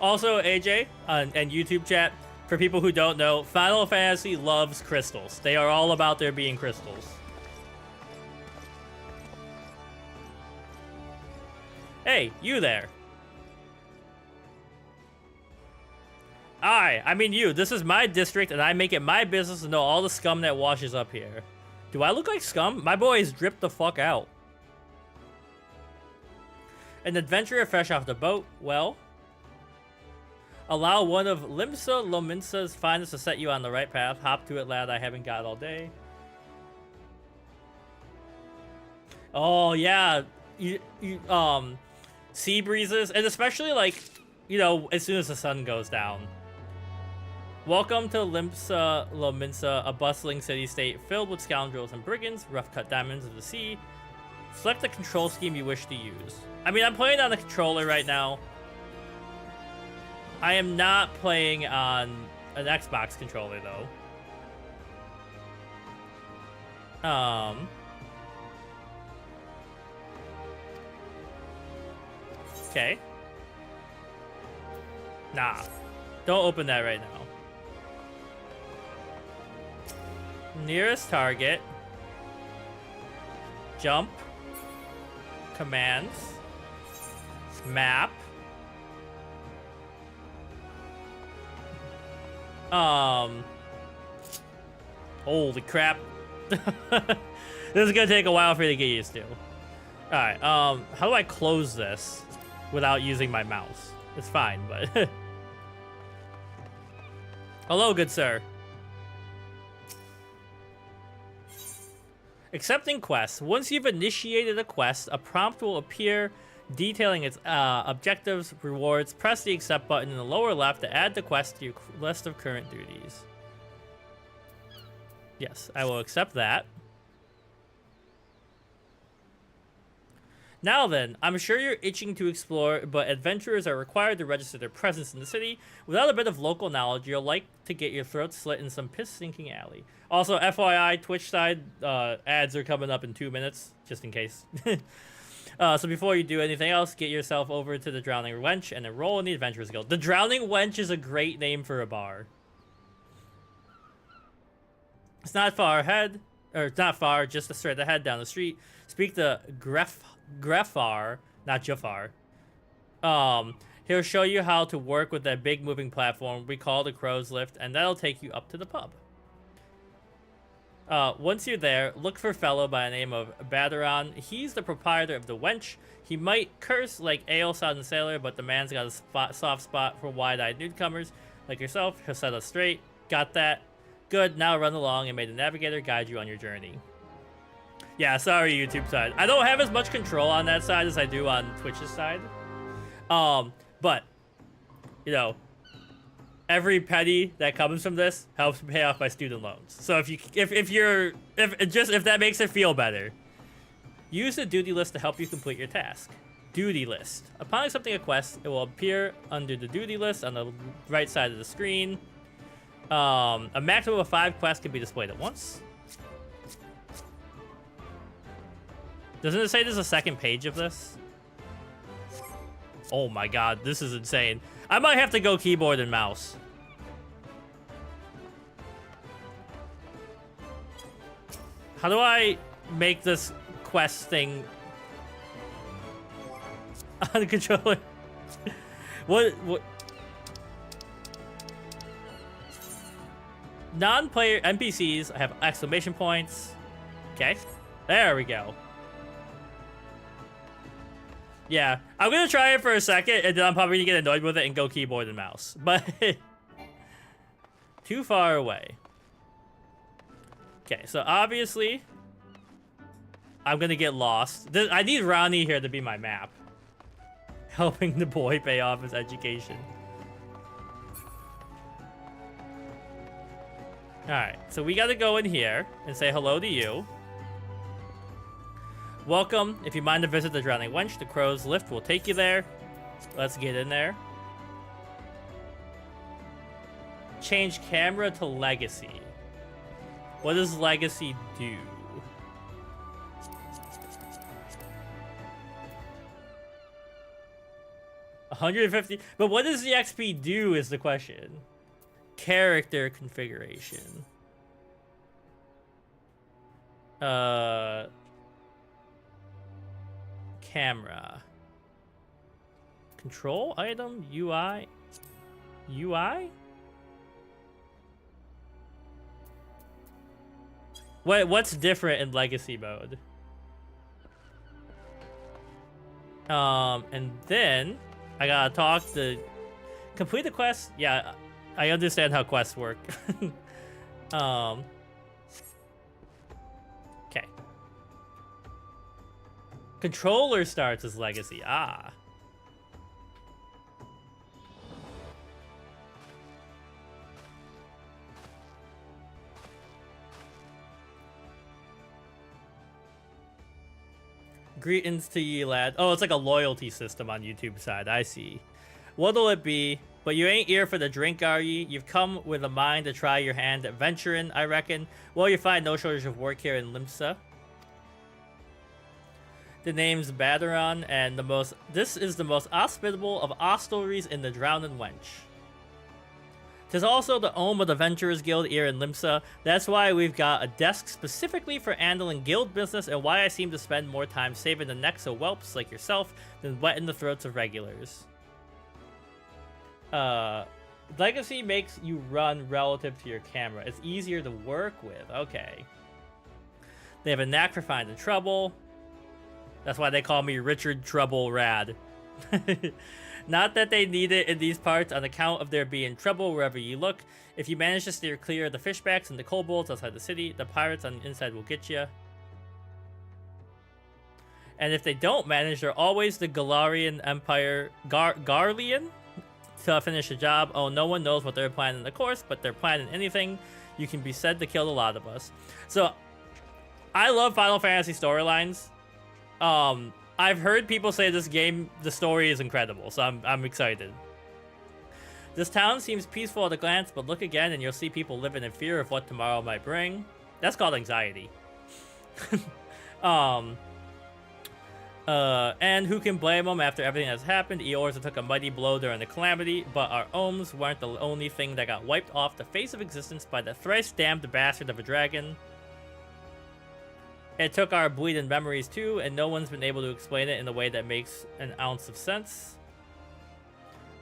Also, AJ, and YouTube chat, for people who don't know, Final Fantasy loves crystals. They are all about there being crystals. Hey, you there. I mean you. This is my district, and I make it my business to know all the scum that washes up here. Do I look like scum? My boys dripped the fuck out. An adventurer fresh off the boat. Well, allow one of Limsa Lominsa's finest to set you on the right path. Hop to it, lad. I haven't got all day. Oh, yeah. Sea breezes, and especially, like, you know, as soon as the sun goes down. Welcome to Limsa Lominsa, a bustling city-state filled with scoundrels and brigands, rough-cut diamonds of the sea. Select the control scheme you wish to use. I mean, I'm playing on the controller right now. I am not playing on an Xbox controller, though. Okay. Nah. Don't open that right now. Nearest target. Jump. Commands. Map. Holy crap. This is gonna take a while for you to get used to. Alright, how do I close this without using my mouse? It's fine, but... Hello, good sir. Accepting quests. Once you've initiated a quest, a prompt will appear detailing its objectives, rewards. Press the accept button in the lower left to add the quest to your list of current duties. Yes, I will accept that. Now then, I'm sure you're itching to explore, but adventurers are required to register their presence in the city. Without a bit of local knowledge, you'll like to get your throat slit in some piss-stinking alley. Also, FYI, Twitch side ads are coming up in 2 minutes, just in case. So before you do anything else, get yourself over to the Drowning Wench and enroll in the Adventurers Guild. The Drowning Wench is a great name for a bar. It's not far ahead, or it's not far, just straight ahead down the street. Speak to Greffar, not Jafar. He'll show you how to work with that big moving platform we call the Crow's Lift, and that'll take you up to the pub. Once you're there, look for a fellow by the name of Baderon. He's the proprietor of the Wench. He might curse like Eorzea and Sailor, but the man's got a soft spot for wide-eyed newcomers like yourself. He'll set us straight. Got that? Good, now run along and may the navigator guide you on your journey. Yeah, sorry, YouTube side. I don't have as much control on that side as I do on Twitch's side. But, you know, every penny that comes from this helps pay off my student loans. So if that makes it feel better, use the duty list to help you complete your task. Duty list. Upon accepting a quest, it will appear under the duty list on the right side of the screen. A maximum of 5 quests can be displayed at once. Doesn't it say there's a second page of this? Oh my god, this is insane. I might have to go keyboard and mouse. How do I make this quest thing on the controller? What? Non-player NPCs have exclamation points. Okay, there we go. Yeah, I'm gonna try it for a second, and then I'm probably gonna get annoyed with it and go keyboard and mouse. But too far away. Okay, so obviously I'm gonna get lost. I need Ronnie here to be my map, helping the boy pay off his education. All right, so we gotta go in here and say hello to you. Welcome. If you mind to visit the Drowning Wench, the Crow's lift will take you there. Let's get in there. Change camera to Legacy. What does Legacy do? $150. But what does the XP do is the question. Character configuration. Camera. Control item UI. UI? What's different in Legacy mode? And then I gotta talk to complete the quest. Yeah, I understand how quests work. Okay. Controller starts as Legacy. Ah. Greetings to ye, lad. Oh, it's like a loyalty system on YouTube side. I see. What'll it be? But you ain't here for the drink, are ye? You've come with a mind to try your hand at venturing, I reckon. Well, you find no shortage of work here in Limsa. The name's Baderon, and this is the most hospitable of hostelries in the Drowning Wench. 'Tis also the home of the Venturers Guild here in Limsa. That's why we've got a desk specifically for handling guild business, and why I seem to spend more time saving the necks of whelps like yourself than wetting the throats of regulars. Legacy makes you run relative to your camera. It's easier to work with. Okay. They have a knack for finding trouble. That's why they call me Richard Trouble Rad. Not that they need it in these parts on account of there being trouble wherever you look. If you manage to steer clear of the fishbacks and the kobolds outside the city, the pirates on the inside will get you. And if they don't manage, they're always the Galarian Empire, Garlean, to finish the job. Oh, no one knows what they're planning, of course, but they're planning anything. You can be said to kill a lot of us. So, I love Final Fantasy storylines. I've heard people say this game, the story is incredible, so I'm excited. This town seems peaceful at a glance, but look again and you'll see people living in fear of what tomorrow might bring. That's called anxiety. And who can blame them after everything that's happened? Eorzea took a mighty blow during the calamity, but our ohms weren't the only thing that got wiped off the face of existence by the thrice-damned bastard of a dragon. It took our bleeding memories too, and no one's been able to explain it in a way that makes an ounce of sense.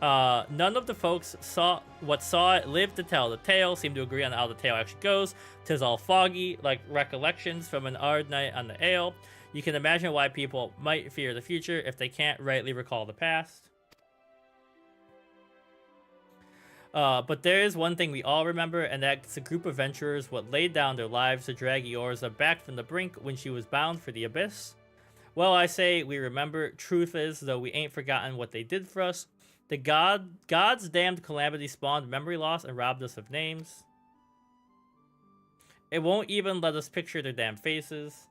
None of the folks saw it lived to tell the tale, seem to agree on how the tale actually goes. 'Tis all foggy, like recollections from an hard night on the ale. You can imagine why people might fear the future if they can't rightly recall the past. But there is one thing we all remember, and that's a group of venturers what laid down their lives to drag Eorzea back from the brink when she was bound for the abyss. Well, I say we remember. Truth is, though, we ain't forgotten what they did for us. The God's damned calamity spawned memory loss and robbed us of names. It won't even let us picture their damn faces.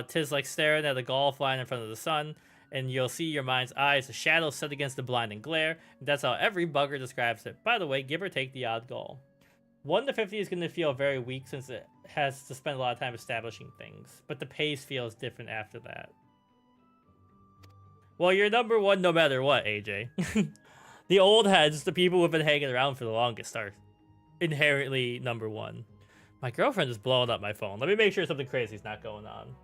'Tis like staring at a gull flying in front of the sun, and you'll see your mind's eye as a shadow set against the blinding glare. And that's how every bugger describes it. By the way, give or take the odd gull. 1 to 50 is going to feel very weak since it has to spend a lot of time establishing things, but the pace feels different after that. Well, you're number 1 no matter what, AJ. The old heads, the people who've been hanging around for the longest, are inherently number 1. My girlfriend is blowing up my phone. Let me make sure something crazy is not going on.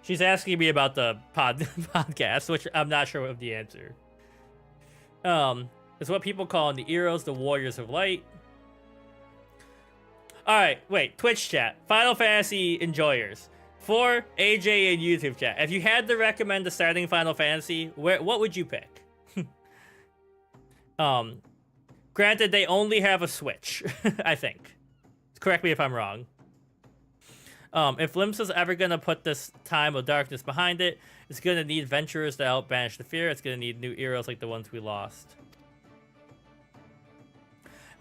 She's asking me about the podcast, which I'm not sure of the answer. It's what people call in the Eros the Warriors of Light. Alright, wait, Twitch chat. Final Fantasy enjoyers. For AJ and YouTube chat, if you had to recommend a starting Final Fantasy, what would you pick? Granted, they only have a Switch, I think. Correct me if I'm wrong. If Limps is ever going to put this time of darkness behind it, it's going to need venturers to help banish the fear. It's going to need new heroes like the ones we lost.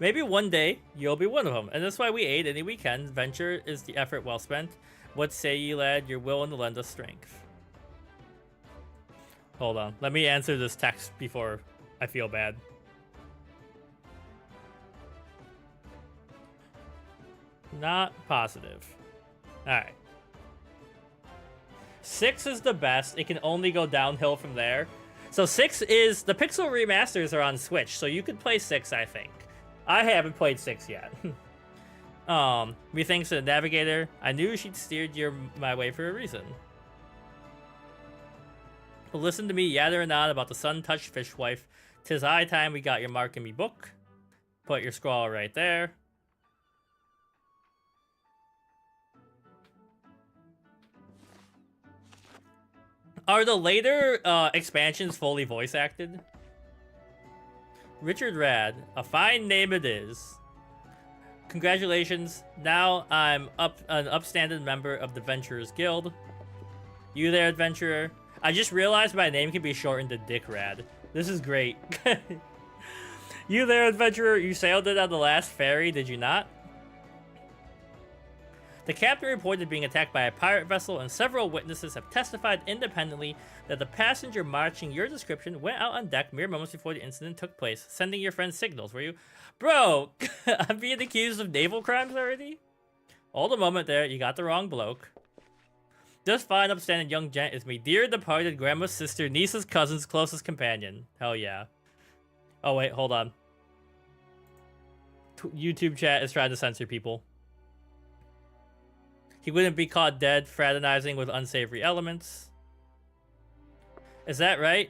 Maybe one day, you'll be one of them. And that's why we aid any we can. Venture is the effort well spent. What say ye, lad? You're willing to lend us strength. Hold on. Let me answer this text before I feel bad. Not positive. Alright. 6 is the best. It can only go downhill from there. So 6 is... The Pixel remasters are on Switch, so you could play 6, I think. I haven't played 6 yet. Methinks to the Navigator. I knew she'd steered my way for a reason. But listen to me yatter and on about the sun-touched fishwife. 'Tis high time we got your mark in me book. Put your scrawl right there. Are the later expansions fully voice acted? Richard Rad, a fine name it is. Congratulations, now I'm an upstanding member of the Venturers Guild. You there, adventurer? I just realized my name can be shortened to Dick Rad. This is great. You there, adventurer? You sailed it on the last ferry, did you not? The captain reported being attacked by a pirate vessel, and several witnesses have testified independently that the passenger matching your description went out on deck mere moments before the incident took place, sending your friend signals. Were you... Bro, I'm being accused of naval crimes already? Hold a moment there, you got the wrong bloke. This fine, upstanding young gent is me dear departed grandma's sister, niece's cousin's closest companion. Hell yeah. Oh wait, hold on. YouTube chat is trying to censor people. He wouldn't be caught dead fraternizing with unsavory elements. Is that right?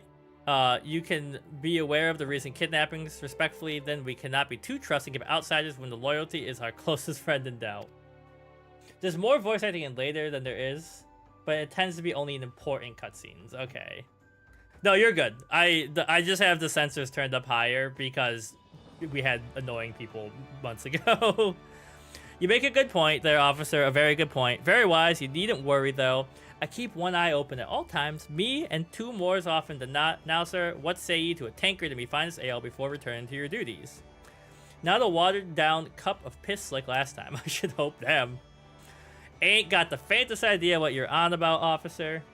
You can be aware of the recent kidnappings. Respectfully, then we cannot be too trusting of outsiders when the loyalty is our closest friend in doubt. There's more voice acting in later than there is, but it tends to be only in important cutscenes. Okay. No, you're good. I just have the sensors turned up higher because we had annoying people months ago. You make a good point there, officer. A very good point. Very wise. You needn't worry, though. I keep one eye open at all times. Me and 2 more as often than not. Now, sir, what say ye to a tankard and me finest ale before returning to your duties? Not a watered-down cup of piss like last time. I should hope them. Ain't got the faintest idea what you're on about, officer.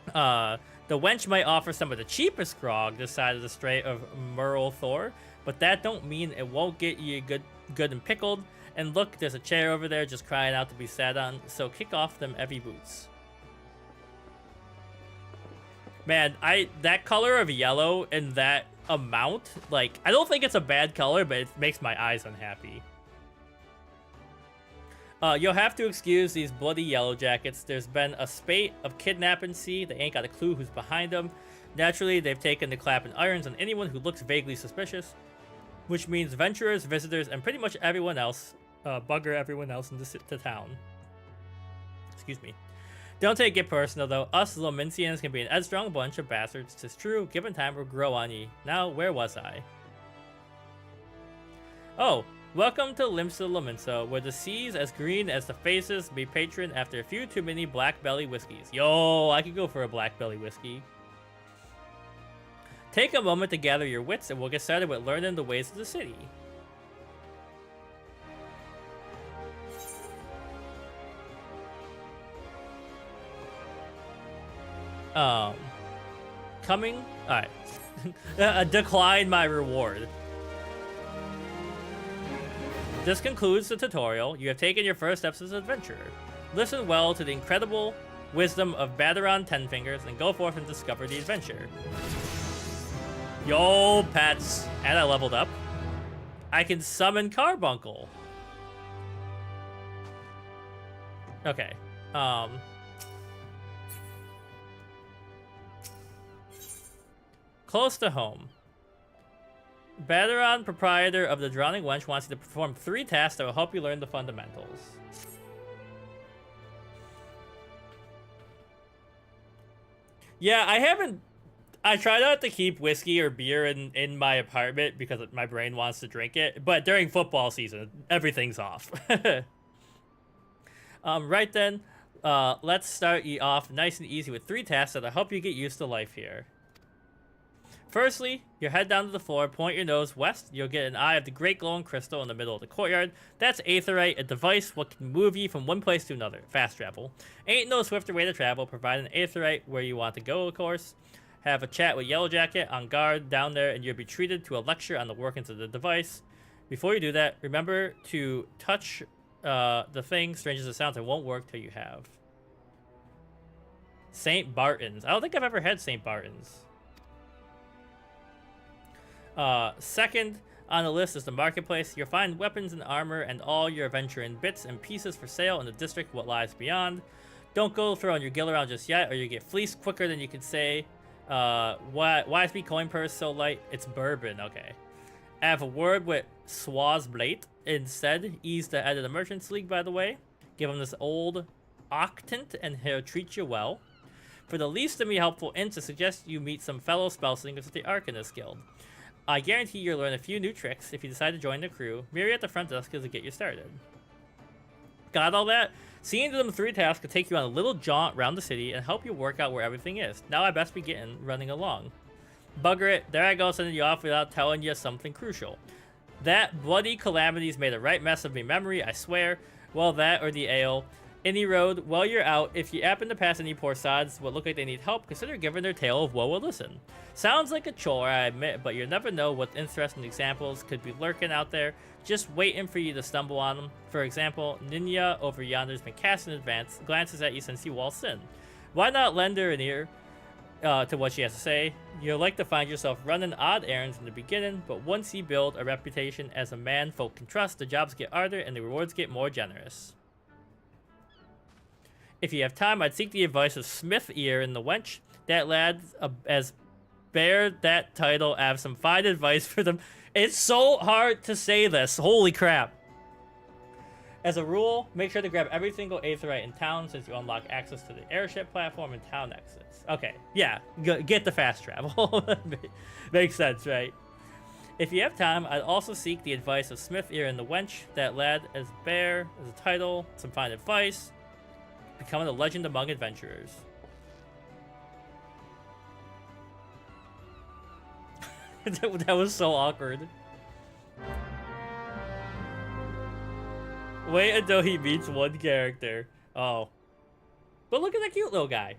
The wench might offer some of the cheapest grog this side of the Strait of Merle Thor, but that don't mean it won't get you good and pickled. And look, there's a chair over there just crying out to be sat on, so kick off them heavy boots. Man, that color of yellow and that amount, like, I don't think it's a bad color, but it makes my eyes unhappy. You'll have to excuse these bloody yellow jackets. There's been a spate of kidnapping. See, they ain't got a clue who's behind them. Naturally, they've taken the clapping irons on anyone who looks vaguely suspicious, which means venturers, visitors, and pretty much everyone else, bugger everyone else in the town. Excuse me. Don't take it personal, though. Us Lomincians can be an headstrong bunch of bastards. 'Tis true. Given time, will grow on ye. Now, where was I? Oh, welcome to Limsa Lominso, where the sea's as green as the faces. Be patron after a few too many black belly whiskeys. Yo, I could go for a black belly whiskey. Take a moment to gather your wits, and we'll get started with learning the ways of the city. Coming? Alright. Decline my reward. This concludes the tutorial. You have taken your first steps as an adventurer. Listen well to the incredible wisdom of Badaron Tenfingers and go forth and discover the adventure. Yo, pets. And I leveled up. I can summon Carbuncle. Okay. Close to home. Badaron, proprietor of the Drowning Wench, wants you to perform 3 tasks that will help you learn the fundamentals. Yeah, I try not to keep whiskey or beer in my apartment because my brain wants to drink it, but during football season, everything's off. Right then, let's start you off nice and easy with 3 tasks that'll help you get used to life here. Firstly, you head down to the floor, point your nose west. You'll get an eye of the great glowing crystal in the middle of the courtyard. That's Aetheryte, a device what can move you from one place to another. Fast travel. Ain't no swifter way to travel. Provide an Aetheryte where you want to go, of course. Have a chat with Yellow Jacket on guard down there, and you'll be treated to a lecture on the workings of the device. Before you do that, remember to touch the thing, strange as it sounds, it won't work till you have. St. Barton's. I don't think I've ever had St. Barton's. Second on the list is the marketplace. You'll find weapons and armor and all your adventuring bits and pieces for sale in the district what lies beyond. Don't go throwing your gil around just yet, or you get fleeced quicker than you can say. Why is me coin purse so light? It's bourbon. Okay. I have a word with Swazblade. Instead, he's the head of the Merchants League, by the way. Give him this old octant, and he'll treat you well. For the least of me helpful hints, I suggest you meet some fellow spellslingers at the Arcanist Guild. I guarantee you'll learn a few new tricks if you decide to join the crew. Miri at the front desk to get you started. Got all that? Seeing them 3 tasks could take you on a little jaunt around the city and help you work out where everything is. Now I best be getting running along. Bugger it, there I go sending you off without telling you something crucial. That bloody calamity's made a right mess of me memory, I swear. Well, that or the ale. Any road, while you're out, if you happen to pass any poor sods what look like they need help, consider giving their tale of woe a listen. Sounds like a chore, I admit, but you never know what interesting examples could be lurking out there, just waiting for you to stumble on them. For example, Ninya over yonder's been casting advance, glances at you since you waltzed in. Why not lend her an ear to what she has to say? You'll like to find yourself running odd errands in the beginning, but once you build a reputation as a man folk can trust, the jobs get harder and the rewards get more generous. If you have time, I'd seek the advice of Smith Ear in the Wench. That lad as bear that title. I have some fine advice for them. It's so hard to say this. Holy crap. As a rule, make sure to grab every single Aetheryte in town since you unlock access to the airship platform and town exits. Okay, yeah, get the fast travel. Makes sense, right? If you have time, I'd also seek the advice of Smith Ear in the Wench. That lad as bear as a title. Some fine advice. Becoming a legend among adventurers. That was so awkward. Wait until he meets one character. Oh. But look at that cute little guy.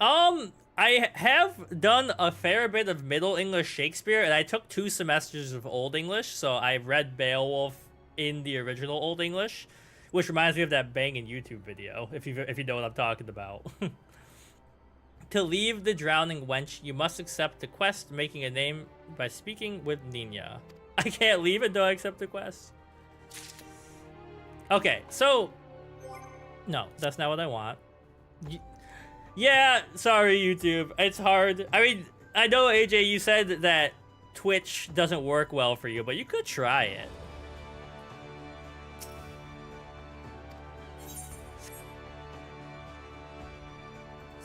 I have done a fair bit of Middle English Shakespeare, and I took 2 semesters of Old English, so I've read Beowulf in the original Old English, which reminds me of that banging YouTube video, if you know what I'm talking about. To leave the Drowning Wench, you must accept the quest, making a name by speaking with Ninya. can't leave until I accept the quest. Okay, so... No, that's not what I want. Yeah, sorry, YouTube. It's hard. I mean, I know, AJ, you said that Twitch doesn't work well for you, but you could try it.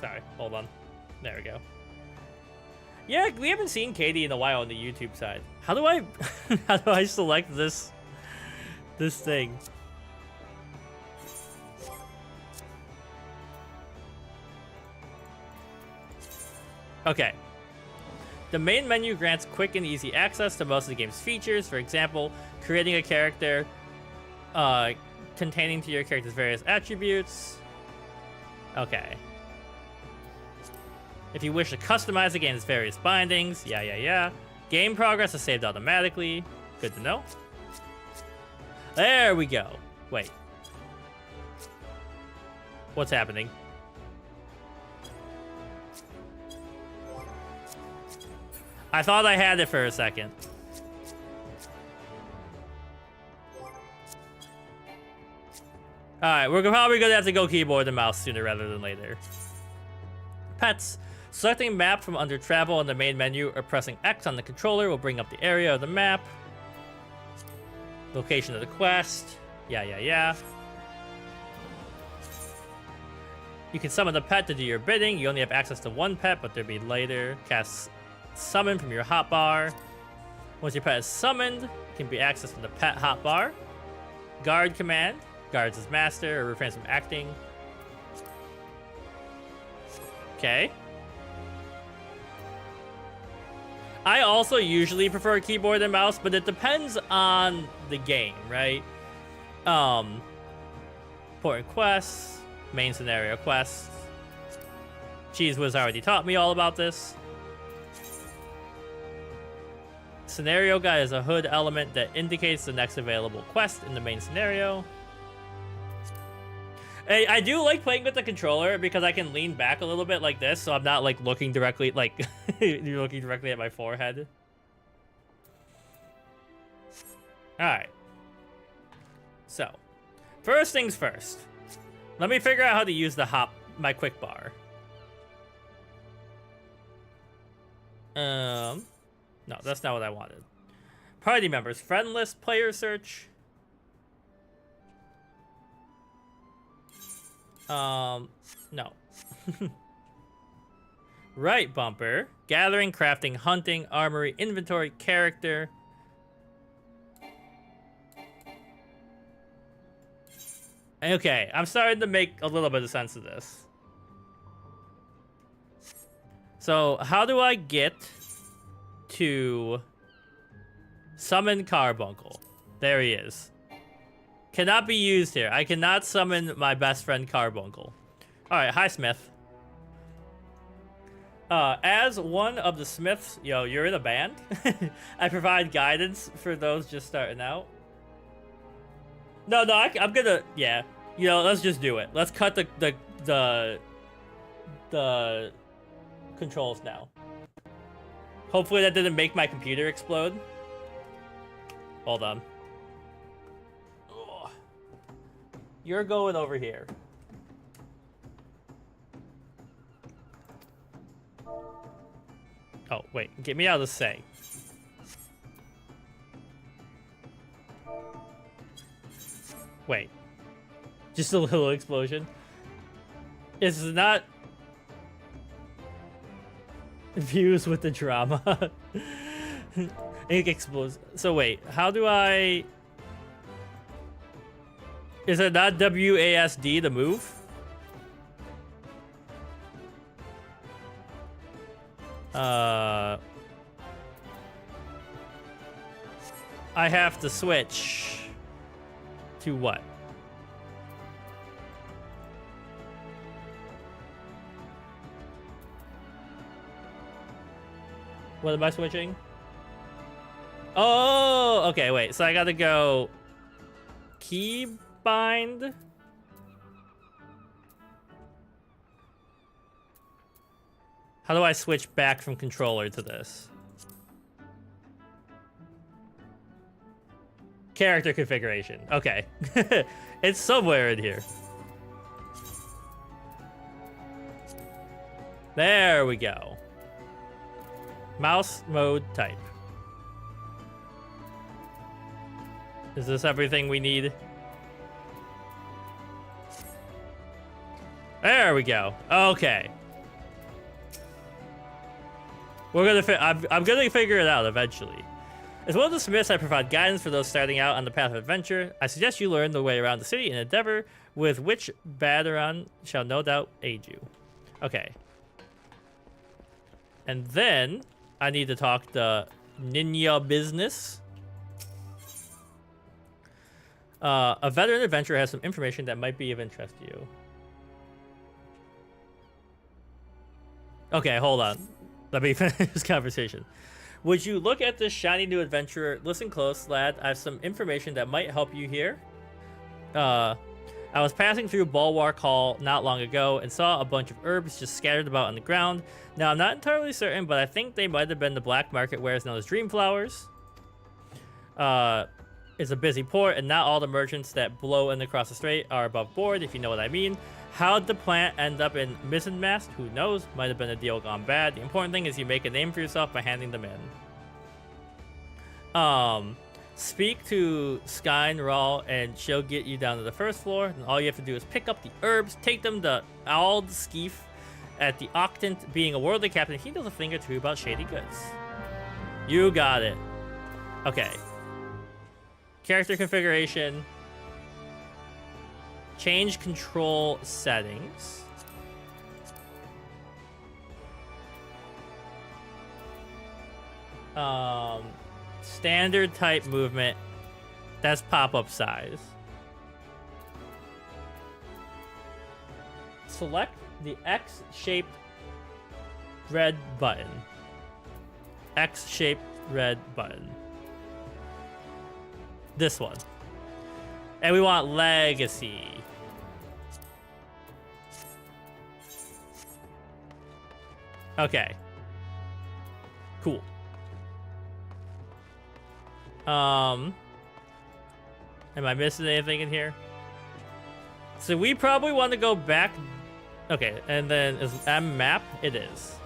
Sorry, hold on. There we go. Yeah, we haven't seen Katie in a while on the YouTube side. How do I how do I select this thing? Okay. The main menu grants quick and easy access to most of the game's features. For example, creating a character containing to your character's various attributes. Okay. If you wish to customize the game's various bindings, yeah. Game progress is saved automatically. Good to know. There we go. Wait. What's happening? I thought I had it for a second. Alright, we're probably gonna have to go keyboard and mouse sooner rather than later. Pets. Selecting map from under travel in the main menu or pressing X on the controller will bring up the area of the map. Location of the quest. Yeah. You can summon the pet to do your bidding. You only have access to one pet, but there'll be later. Cast summon from your hotbar. Once your pet is summoned, it can be accessed from the pet hotbar. Guard command. Guards as master or refrains from acting. Okay. I also usually prefer keyboard and mouse, but it depends on the game, right? Important quests, main scenario quests. Cheese Whiz already taught me all about this. Scenario guide is a HUD element that indicates the next available quest in the main scenario. I do like playing with the controller because I can lean back a little bit like this, so I'm not like looking directly you're looking directly at my forehead. All right. So, first things first. Let me figure out how to use my quick bar. No, that's not what I wanted. Party members, friend list, player search. No. Right bumper. Gathering, crafting, hunting, armory, inventory, character. Okay, I'm starting to make a little bit of sense of this. So, how do I get to summon Carbuncle? There he is. Cannot be used here. I cannot summon my best friend Carbuncle. Alright, hi Smith. As one of the Smiths, yo, you're in a band? I provide guidance for those just starting out. No, I'm gonna, yeah. You know, let's just do it. Let's cut the controls now. Hopefully that didn't make my computer explode. Hold on. Ugh. You're going over here. Oh, wait. Get me out of the say. Wait. Just a little explosion. It's not views with the drama. It explodes. So wait, how do I... Is it not WASD to move? I have to switch to what? What am I switching? Oh, okay, wait. So I gotta go keybind. How do I switch back from controller to this? character configuration. Okay. It's somewhere in here. There we go. Mouse mode type. Is this everything we need? There we go. Okay. We're gonna. I'm gonna figure it out eventually. As one of the Smiths, I provide guidance for those starting out on the path of adventure. I suggest you learn the way around the city in endeavor, with which Baderon shall no doubt aid you. Okay. And then I need to talk to Ninja Business. A veteran adventurer has some information that might be of interest to you. Okay, hold on. Let me finish this conversation. Would you look at this shiny new adventurer? Listen close, lad. I have some information that might help you here. I was passing through Bulwark Hall not long ago and saw a bunch of herbs just scattered about on the ground. Now, I'm not entirely certain, but I think they might have been the black market wares known as dream flowers. It's a busy port, and not all the merchants that blow in across the strait are above board, if you know what I mean. How'd the plant end up in Mist? Who knows? Might have been a deal gone bad. The important thing is you make a name for yourself by handing them in. Speak to Skyn Rawl, and she'll get you down to the first floor. And all you have to do is pick up the herbs, take them to Ald Skeef at the Octant. Being a worldly captain, he knows a thing or two about shady goods. You got it. Okay. Character configuration. Change control settings. Standard type movement. That's pop-up size. Select the X-shaped red button. X-shaped red button. This one. And we want legacy. Okay. Cool. Am I missing anything in here? So we probably want to go back. Okay, and then is M map? It is.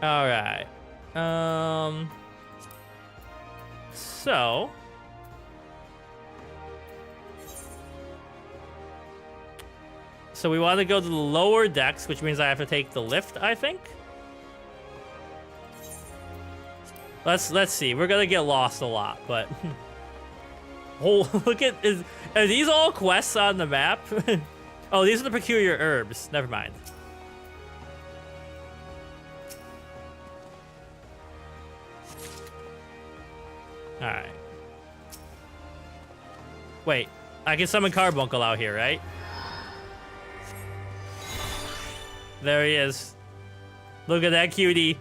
All right. So we want to go to the lower decks, which means I have to take the lift, I think. Let's see. We're gonna get lost a lot, but oh, look at are these all quests on the map? Oh, these are the peculiar herbs. Never mind. All right. Wait, I can summon Carbuncle out here, right? There he is. Look at that cutie.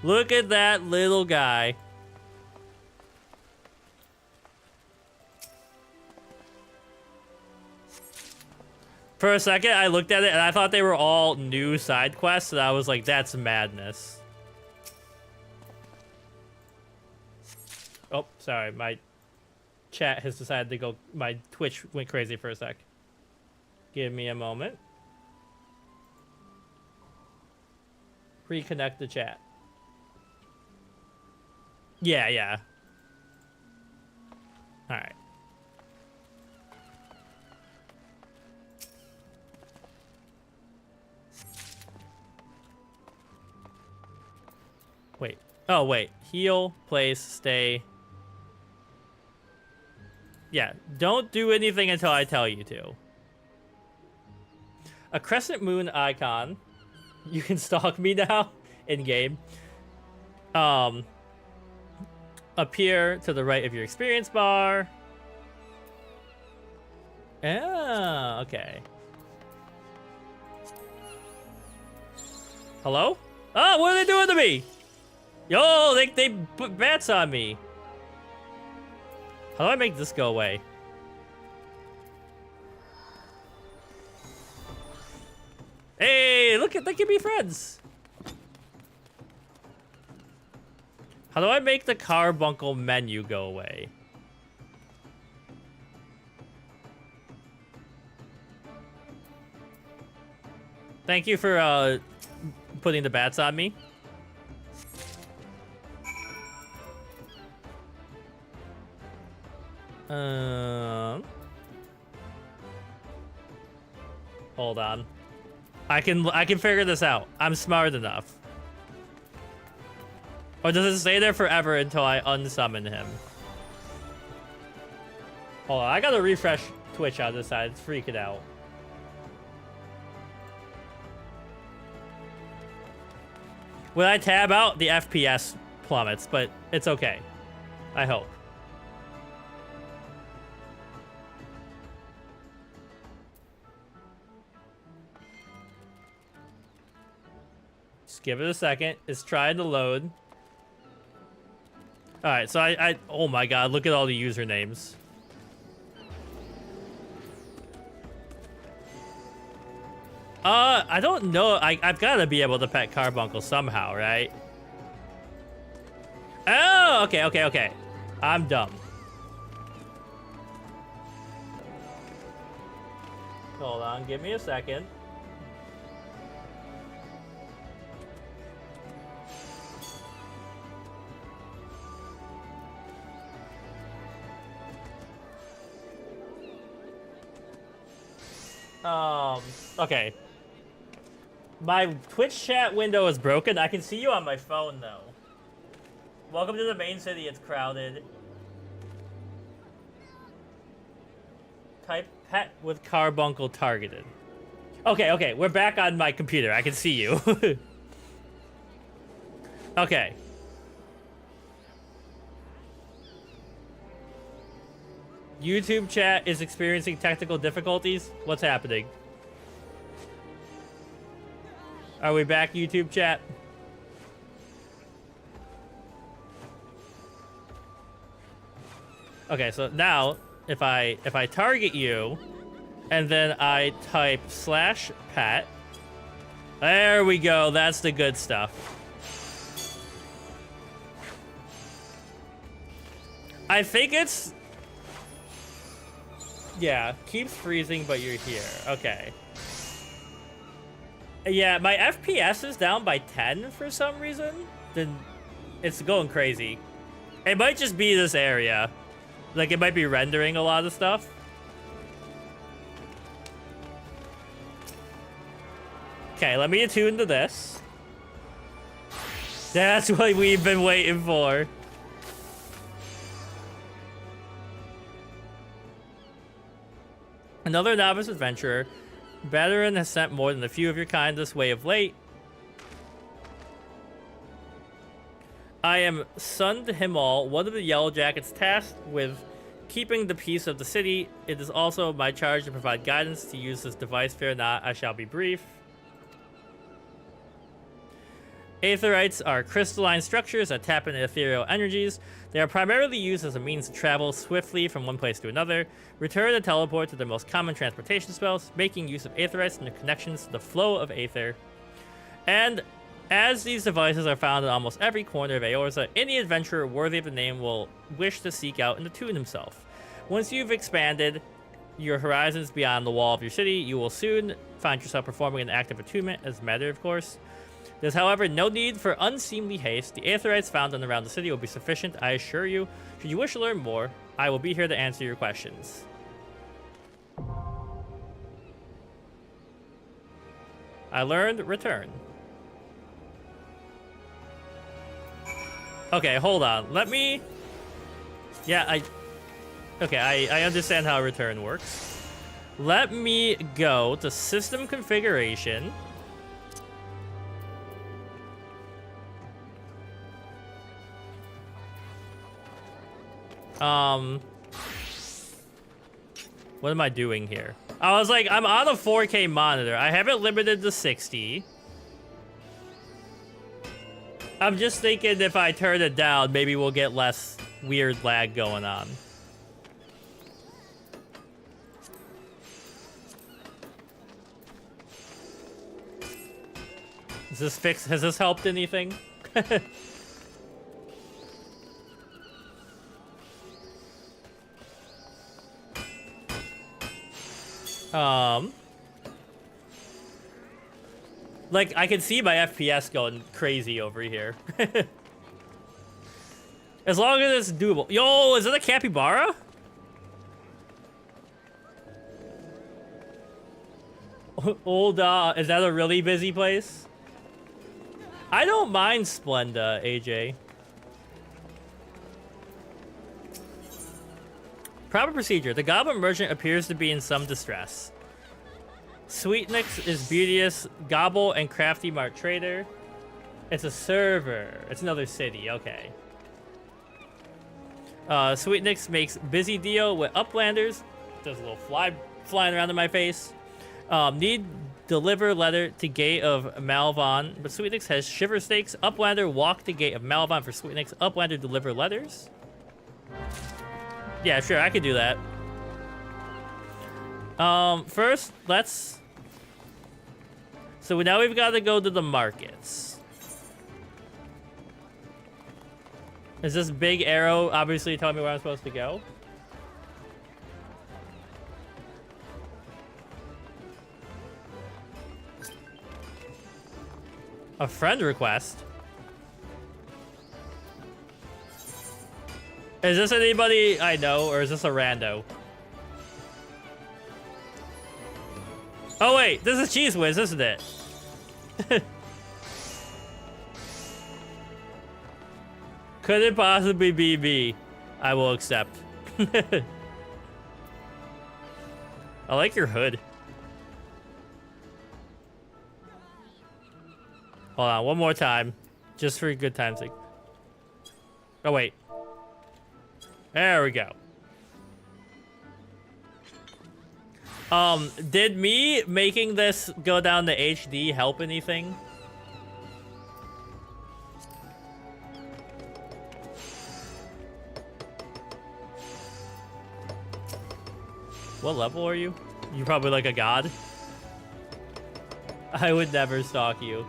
Look at that little guy. For a second, I looked at it and I thought they were all new side quests, and I was like, that's madness. Oh, sorry. My chat has decided to go... My Twitch went crazy for a sec. Give me a moment. Reconnect the chat. Yeah. All right. Wait. Oh, wait. Heal, place, stay. Yeah, don't do anything until I tell you to. A crescent moon icon. You can stalk me now in game. Appear to the right of your experience bar. Ah, okay. Hello? Oh, what are they doing to me? Yo, they put bats on me. How do I make this go away? Hey, look at they can be friends. How do I make the carbuncle menu go away? Thank you for putting the bats on me. Hold on. I can figure this out. I'm smart enough. Or does it stay there forever until I unsummon him? Hold on, I gotta refresh Twitch on this side. It's freaking out. When I tab out, the FPS plummets, but it's okay. I hope. Just give it a second. It's trying to load. Alright, so oh my god, look at all the usernames. I don't know. I've got to be able to pet Carbuncle somehow, right? Oh, okay. I'm dumb. Hold on, give me a second. Okay. My Twitch chat window is broken. I can see you on my phone, though. Welcome to the main city. It's crowded. Type pet with carbuncle targeted. Okay. We're back on my computer. I can see you. Okay. YouTube chat is experiencing technical difficulties. What's happening? Are we back, YouTube chat? Okay, so now if I target you and then I type /pet, there we go. That's the good stuff. I think it's, yeah, keeps freezing, but you're here. Okay. Yeah, my FPS is down by 10 for some reason. Then it's going crazy. It might just be this area. Like, it might be rendering a lot of stuff. Okay, let me attune to this. That's what we've been waiting for. Another novice adventurer. Veteran has sent more than a few of your kind this way of late. I am son to him all, one of the Yellow Jackets tasked with keeping the peace of the city. It is also my charge to provide guidance to use this device. Fear not, I shall be brief. Aetherites are crystalline structures that tap into ethereal energies. They are primarily used as a means to travel swiftly from one place to another, return and teleport to their most common transportation spells, making use of Aetherites and their connections to the flow of Aether. And as these devices are found in almost every corner of Eorzea, any adventurer worthy of the name will wish to seek out and attune himself. Once you've expanded your horizons beyond the wall of your city, you will soon find yourself performing an active attunement as a matter, of course. There's, however, no need for unseemly haste. The Aetherites found and around the city will be sufficient, I assure you. Should you wish to learn more, I will be here to answer your questions. I learned return. Okay, hold on. Let me... Yeah, Okay, I understand how return works. Let me go to system configuration. What am I doing here? I was like, I'm on a 4K monitor. I have it limited to 60. I'm just thinking if I turn it down, maybe we'll get less weird lag going on. Has this helped anything? Like, I can see my FPS going crazy over here. As long as it's doable. Yo, is it a capybara? Old, is that a really busy place? I don't mind Splenda, AJ. Proper procedure. The goblin merchant appears to be in some distress. Sweetnix is beauteous, gobble, and crafty mart trader. It's a server. It's another city. Okay. Sweetnix makes busy deal with uplanders. There's a little fly flying around in my face. Need deliver letter to gate of Malvon, but Sweetnix has shiver stakes. Uplander walk to gate of Malvon for Sweetnix. Uplander deliver letters. Yeah, sure, I could do that. First, let's... So now we've got to go to the markets. Is this big arrow obviously telling me where I'm supposed to go? A friend request? Is this anybody I know, or is this a rando? Oh wait, this is Cheese Whiz, isn't it? Could it possibly be me? I will accept. I like your hood. Hold on, one more time. Just for good time's sake. Oh, wait. There we go. Did me making this go down to HD help anything? What level are you? You're probably like a god. I would never stalk you.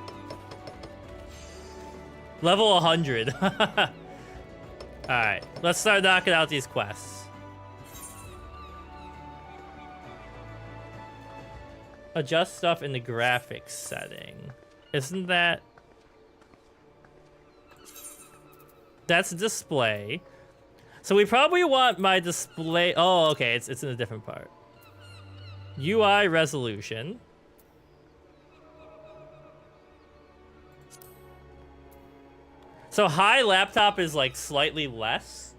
Level 100. Alright, let's start knocking out these quests. Adjust stuff in the graphics setting. Isn't that... That's display. So we probably want my display... Oh, okay, it's in a different part. UI resolution. So high laptop is like slightly less.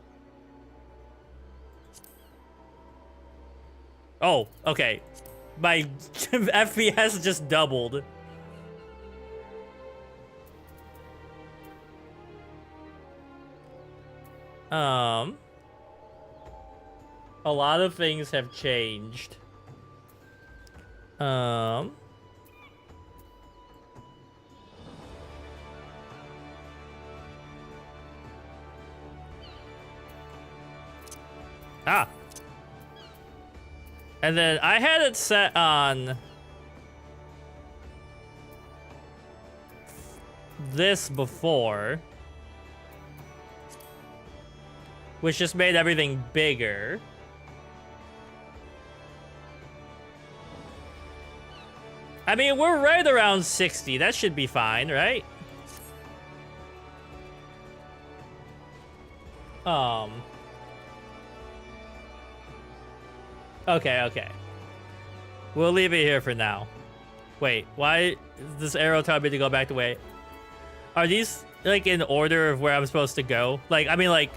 Oh, okay. My FPS just doubled. A lot of things have changed. And then I had it set on this before, which just made everything bigger. I mean, we're right around 60. That should be fine, right? Okay. We'll leave it here for now. Wait, why is this arrow telling me to go back the way? Are these, like, in order of where I'm supposed to go? Like, I mean, like,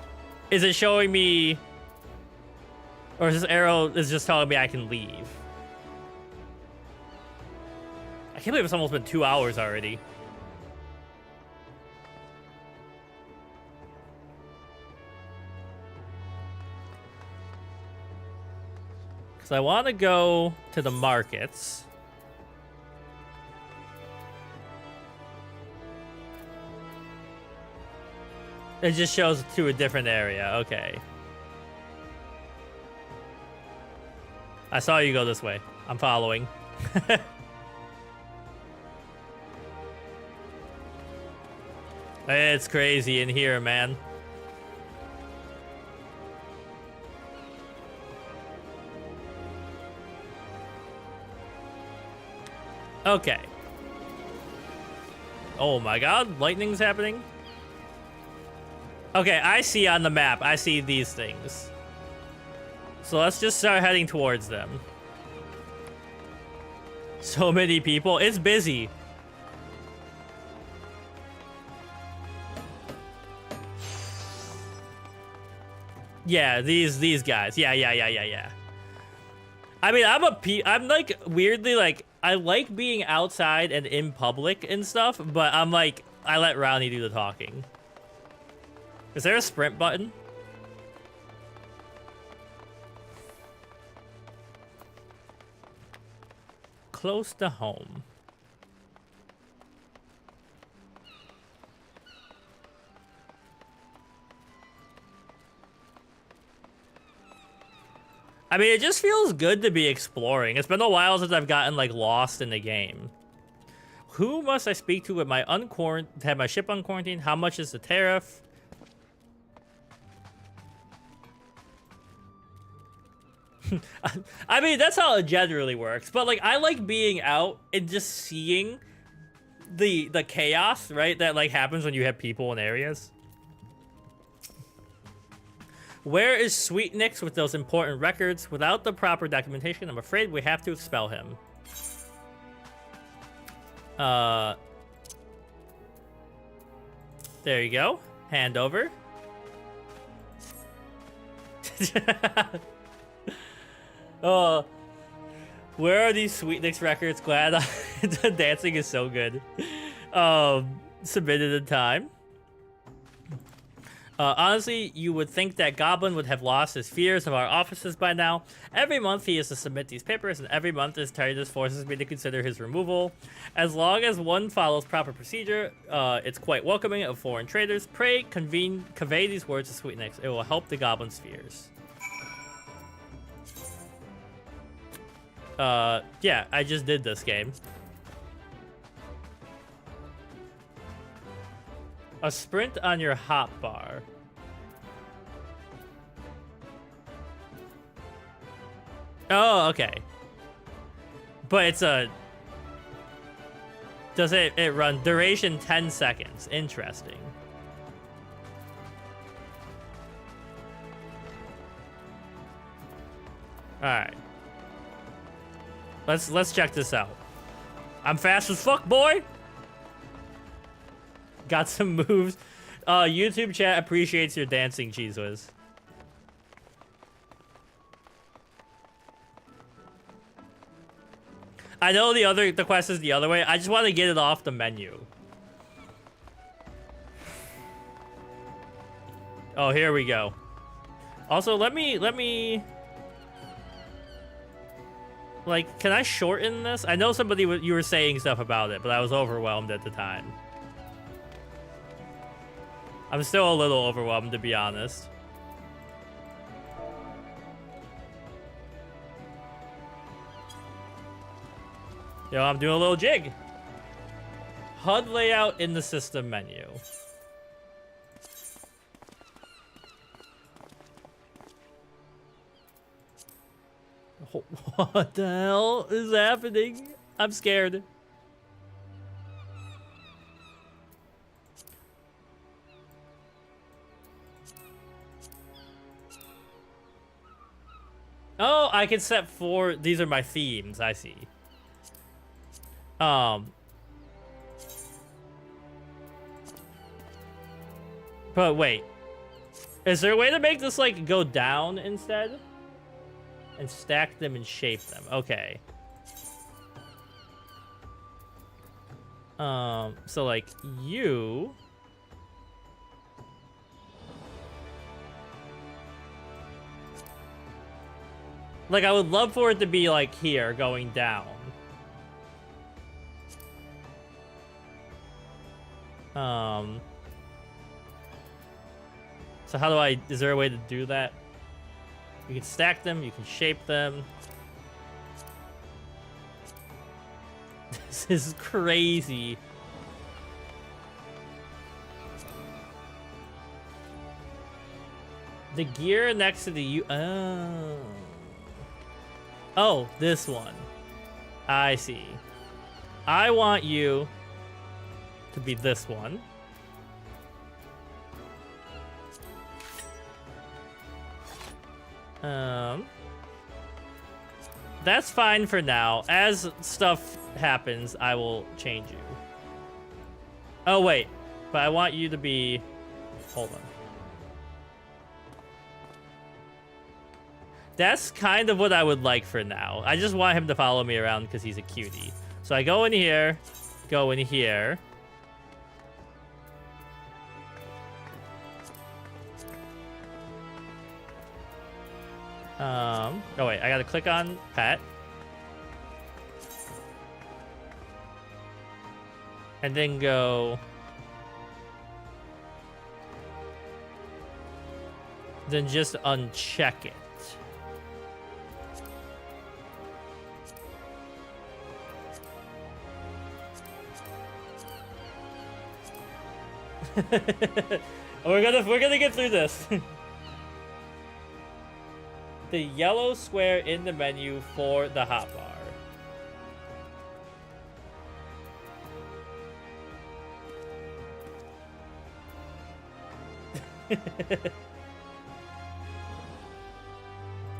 is it showing me... Or is this arrow is just telling me I can leave? I can't believe it's almost been 2 hours already. So I want to go to the markets. It just shows to a different area. Okay. I saw you go this way. I'm following. It's crazy in here, man. Okay. Oh my god, lightning's happening. Okay, I see on the map. I see these things. So let's just start heading towards them. So many people. It's busy. Yeah, these guys. Yeah. I mean, I'm like weirdly like I like being outside and in public and stuff, but I'm like I let Rowney do the talking. Is there a sprint button? Close to home. I mean, it just feels good to be exploring. It's been a while since I've gotten, like, lost in the game. Who must I speak to with my to have my ship unquarantined? How much is the tariff? I mean, that's how it generally works. But, like, I like being out and just seeing the chaos, right? That, like, happens when you have people in areas. Where is Sweet Nix with those important records? Without the proper documentation, I'm afraid we have to expel him. There you go. Hand over. Where are these Sweet Nix records? Glad the dancing is so good. Submitted in time. Honestly, you would think that Goblin would have lost his fears of our offices by now. Every month he has to submit these papers, and every month his tardiness forces me to consider his removal. As long as one follows proper procedure, it's quite welcoming of foreign traders. Pray, convey these words to Sweet Nix. It will help the Goblin's fears. Yeah, I just did this game. A sprint on your hotbar. Oh, okay. But it's a... Does it run? Duration 10 seconds. Interesting. Alright. Let's check this out. I'm fast as fuck, boy! Got some moves. YouTube chat appreciates your dancing, Cheese Whiz. I know the quest is the other way. I just want to get it off the menu. Oh, here we go. Also, let me like, can I shorten this? I know you were saying stuff about it, but I was overwhelmed at the time. I'm still a little overwhelmed, to be honest. Yo, I'm doing a little jig. HUD layout in the system menu. What the hell is happening? I'm scared. Oh, I can set 4. These are my themes. I see. But wait. Is there a way to make this, like, go down instead? And stack them and shape them. Okay. So, like, you... Like, I would love for it to be, like, here, going down. So how do I... Is there a way to do that? You can stack them, you can shape them. This is crazy. The gear next to the... Oh, this one. I see. I want you to be this one. That's fine for now. As stuff happens, I will change you. Oh, wait. But I want you to be... Hold on. That's kind of what I would like for now. I just want him to follow me around because he's a cutie. So I go in here, go in here. Oh wait, I gotta click on pet. And then go... Then just uncheck it. We're gonna get through this. The yellow square in the menu for the hotbar.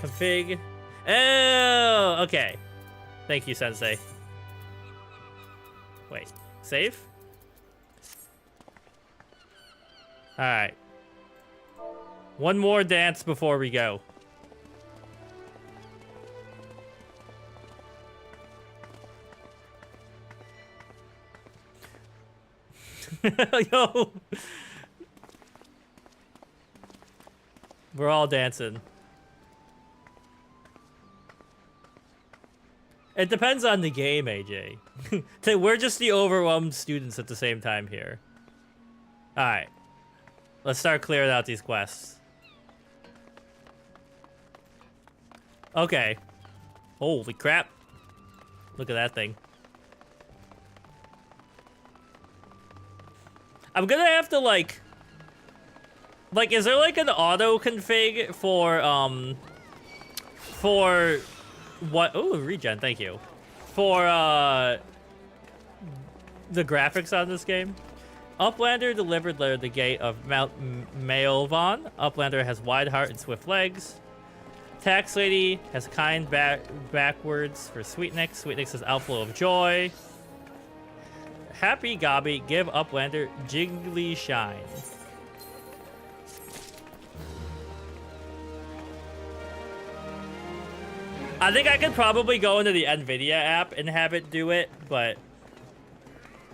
Config. Oh, okay. Thank you, Sensei. Wait, save? Alright. One more dance before we go. Yo! We're all dancing. It depends on the game, AJ. We're just the overwhelmed students at the same time here. Alright. Let's start clearing out these quests. Okay. Holy crap. Look at that thing. I'm gonna have to, like, is there, like, an auto config for what? Oh, regen, thank you. For, the graphics on this game? Uplander delivered letter at the gate of Mount Maelvon. Uplander has wide heart and swift legs. Tax Lady has kind backwards for Sweetnix. Sweetnix has outflow of joy. Happy Gobby, give Uplander jiggly shine. I think I could probably go into the NVIDIA app and have it do it, but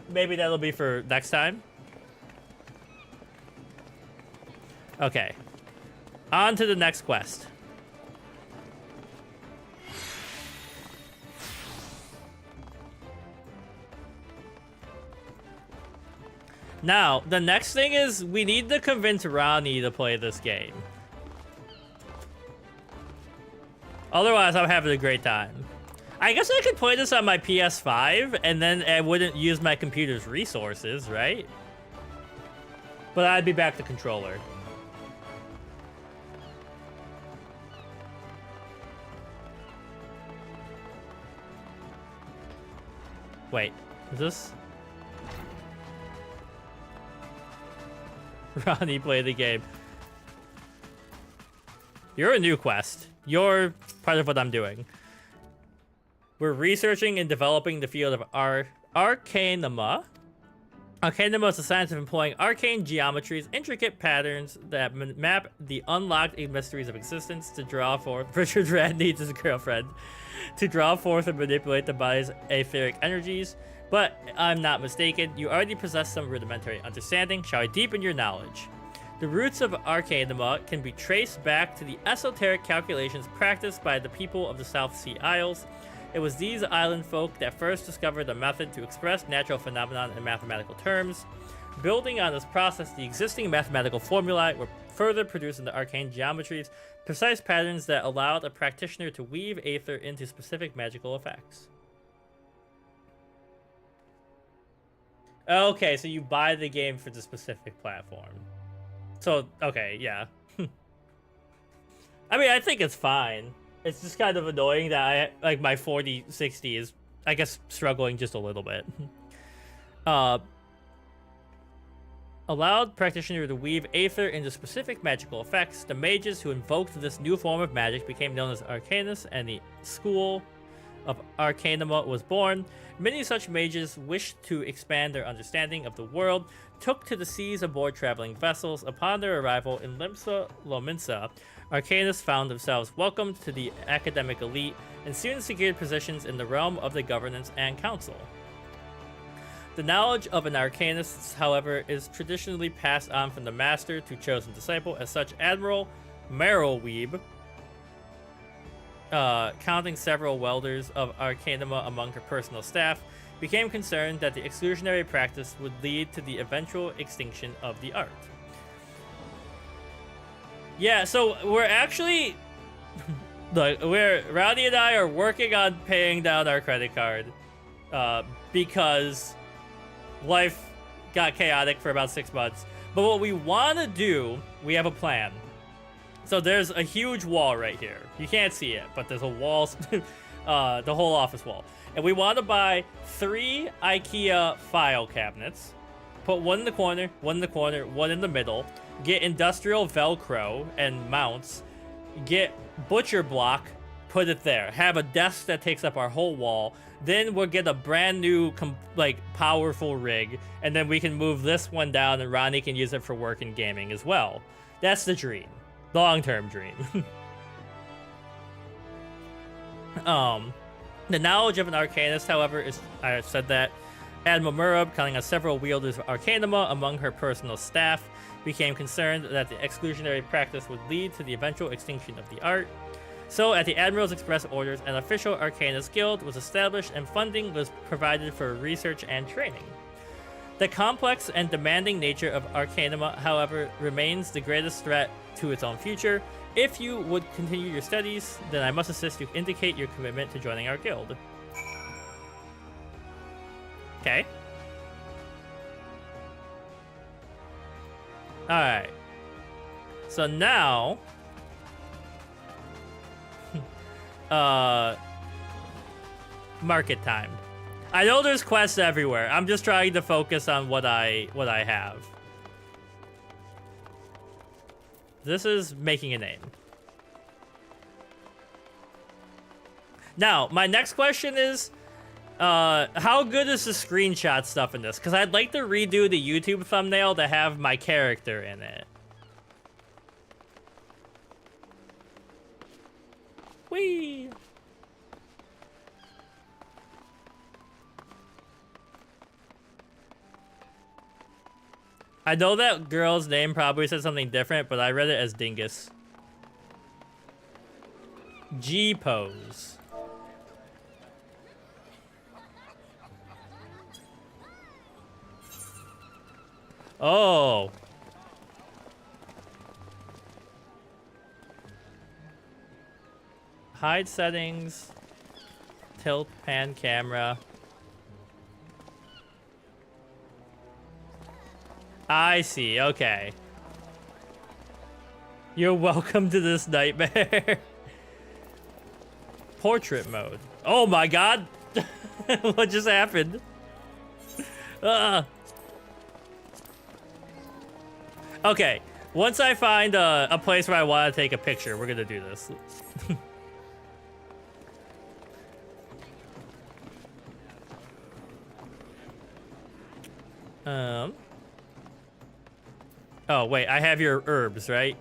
maybe that'll be for next time. Okay. On to the next quest. Now, the next thing is we need to convince Ronnie to play this game. Otherwise, I'm having a great time. I guess I could play this on my PS5, and then I wouldn't use my computer's resources, right? But I'd be back to controller. Wait, is this... Ronnie, play the game. You're a new quest. You're part of what I'm doing. We're researching and developing the field of Arcanima. Arcanima is a science of employing arcane geometries, intricate patterns that map the unlocked mysteries of existence to draw forth. Richard Rand needs his girlfriend to draw forth and manipulate the body's etheric energies. But I'm not mistaken, you already possess some rudimentary understanding. Shall I deepen your knowledge? The roots of Arcanima can be traced back to the esoteric calculations practiced by the people of the South Sea Isles. It was these island folk that first discovered a method to express natural phenomena in mathematical terms. Building on this process, the existing mathematical formulae were further produced into arcane geometries, precise patterns that allowed a practitioner to weave aether into specific magical effects. Okay, so you buy the game for the specific platform. So, okay, yeah. I mean, I think it's fine. It's just kind of annoying that my 4060 is I guess, struggling just a little bit. Allowed practitioner to weave aether into specific magical effects. The mages who invoked this new form of magic became known as Arcanists, and the school of Arcanima was born. Many such mages wished to expand their understanding of the world, took to the seas aboard traveling vessels. Upon their arrival in Limsa Lominsa, Arcanists found themselves welcomed to the academic elite and soon secured positions in the realm of the governance and council. The knowledge of an Arcanist, however, is traditionally passed on from the master to chosen disciple. As such, Admiral Merylweeb, counting several welders of Arcanima among her personal staff, became concerned that the exclusionary practice would lead to the eventual extinction of the art. Yeah, so we're actually... Look, Rowdy and I are working on paying down our credit card because life got chaotic for about 6 months. But what we want to do, we have a plan. So there's a huge wall right here. You can't see it, but there's a wall, the whole office wall. And we want to buy 3 IKEA file cabinets, put one in the corner, one in the corner, one in the middle, get industrial Velcro and mounts, get butcher block, put it there, have a desk that takes up our whole wall. Then we'll get a brand new, powerful rig, and then we can move this one down, and Ronnie can use it for work and gaming as well. That's the dream. Long-term dream. The knowledge of an Arcanist, however, is, I said that, Admiral Murab, counting on several wielders of Arcanima among her personal staff, became concerned that the exclusionary practice would lead to the eventual extinction of the art. So, at the Admiral's express orders, an official Arcanist guild was established and funding was provided for research and training. The complex and demanding nature of Arcanima, however, remains the greatest threat to its own future. If you would continue your studies, then I must assist you indicate your commitment to joining our guild. Okay. Alright. So now... market time. I know there's quests everywhere. I'm just trying to focus on what I have. This is making a name. Now, my next question is, how good is the screenshot stuff in this? Because I'd like to redo the YouTube thumbnail to have my character in it. Whee! I know that girl's name probably said something different, but I read it as Dingus. G-pose. Oh. Hide settings. Tilt pan camera. I see, okay. You're welcome to this nightmare. Portrait mode. Oh my god! What just happened? Okay, once I find a place where I want to take a picture, we're gonna do this. Oh, wait, I have your herbs, right?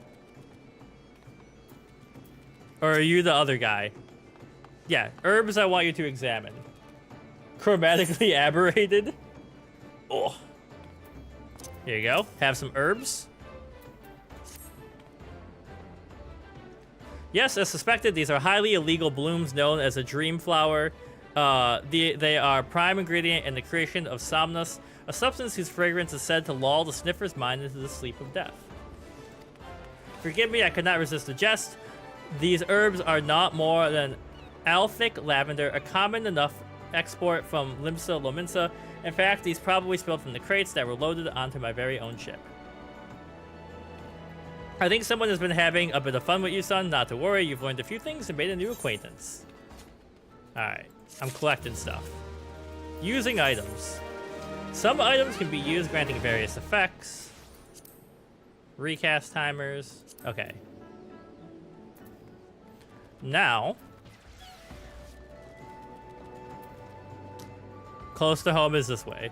Or are you the other guy? Yeah, herbs I want you to examine. Chromatically aberrated. Oh. Here you go. Have some herbs. Yes, as suspected, these are highly illegal blooms known as a dream flower. They are prime ingredient in the creation of somnus, a substance whose fragrance is said to lull the sniffer's mind into the sleep of death. Forgive me, I could not resist the jest. These herbs are not more than Althic lavender, a common enough export from Limsa Lominsa. In fact, these probably spilled from the crates that were loaded onto my very own ship. I think someone has been having a bit of fun with you, son. Not to worry, you've learned a few things and made a new acquaintance. Alright, I'm collecting stuff. Using items. Some items can be used granting various effects. Recast timers. Okay. Now, close to home is this way.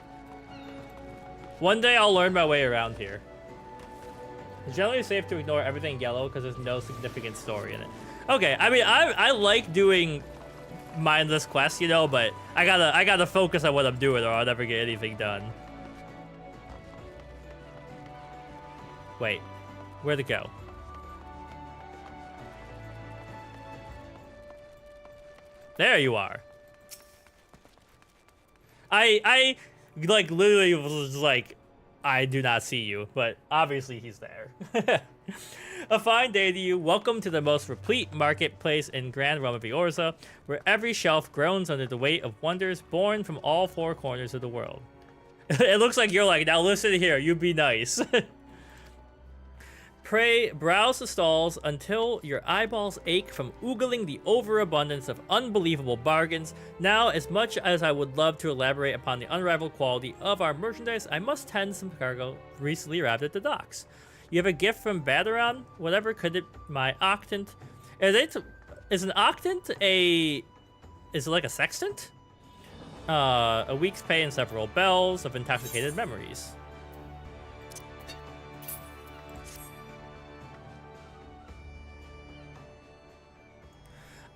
One day I'll learn my way around here. It's generally safe to ignore everything yellow because there's no significant story in it. Okay, I mean, I like doing mindless quests, you know, but I gotta focus on what I'm doing or I'll never get anything done. Wait, where'd it go? There you are. I like literally was just like, I do not see you, but obviously he's there. A fine day to you. Welcome to the most replete marketplace in Grand Realm of Eorzea, where every shelf groans under the weight of wonders born from all four corners of the world. It looks like you're like, now listen here, you be nice. Pray, browse the stalls until your eyeballs ache from oogling the overabundance of unbelievable bargains. Now, as much as I would love to elaborate upon the unrivaled quality of our merchandise, I must tend some cargo recently arrived at the docks. You have a gift from Badaron? Whatever could it, my octant? Is an octant is it like a sextant? A week's pay and several bells of intoxicated memories.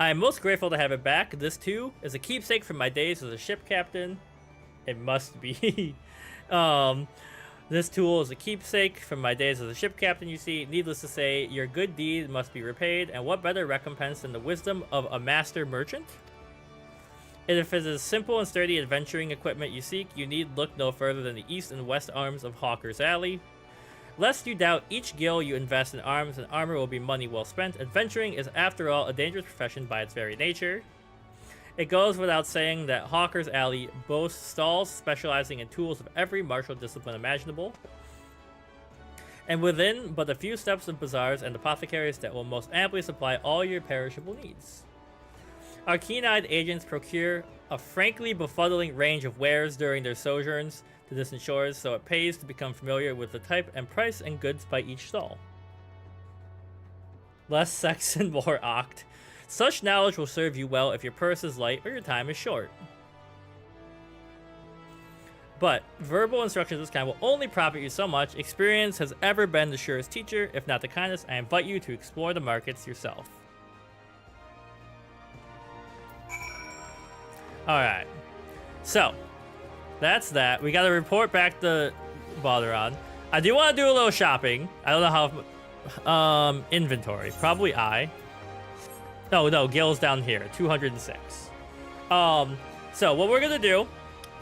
I am most grateful to have it back. This, too, is a keepsake from my days as a ship captain. It must be. This tool is a keepsake from my days as a ship captain, you see. Needless to say, your good deed must be repaid, and what better recompense than the wisdom of a master merchant? If it is simple and sturdy adventuring equipment you seek, you need look no further than the east and west arms of Hawker's Alley. Lest you doubt, each gil you invest in arms and armor will be money well spent. Adventuring is, after all, a dangerous profession by its very nature. It goes without saying that Hawker's Alley boasts stalls specializing in tools of every martial discipline imaginable. And within but a few steps of bazaars and apothecaries that will most amply supply all your perishable needs. Our keen-eyed agents procure a frankly befuddling range of wares during their sojourns to distant shores, so it pays to become familiar with the type and price and goods by each stall. Less sex and more oct. Such knowledge will serve you well if your purse is light or your time is short. But verbal instructions of this kind will only profit you so much. Experience has ever been the surest teacher, if not the kindest. I invite you to explore the markets yourself. Alright. So, that's that. We gotta report back to Badaron. I do want to do a little shopping. I don't know how... inventory. Probably I. No, Gil's down here. 206. So, what we're gonna do...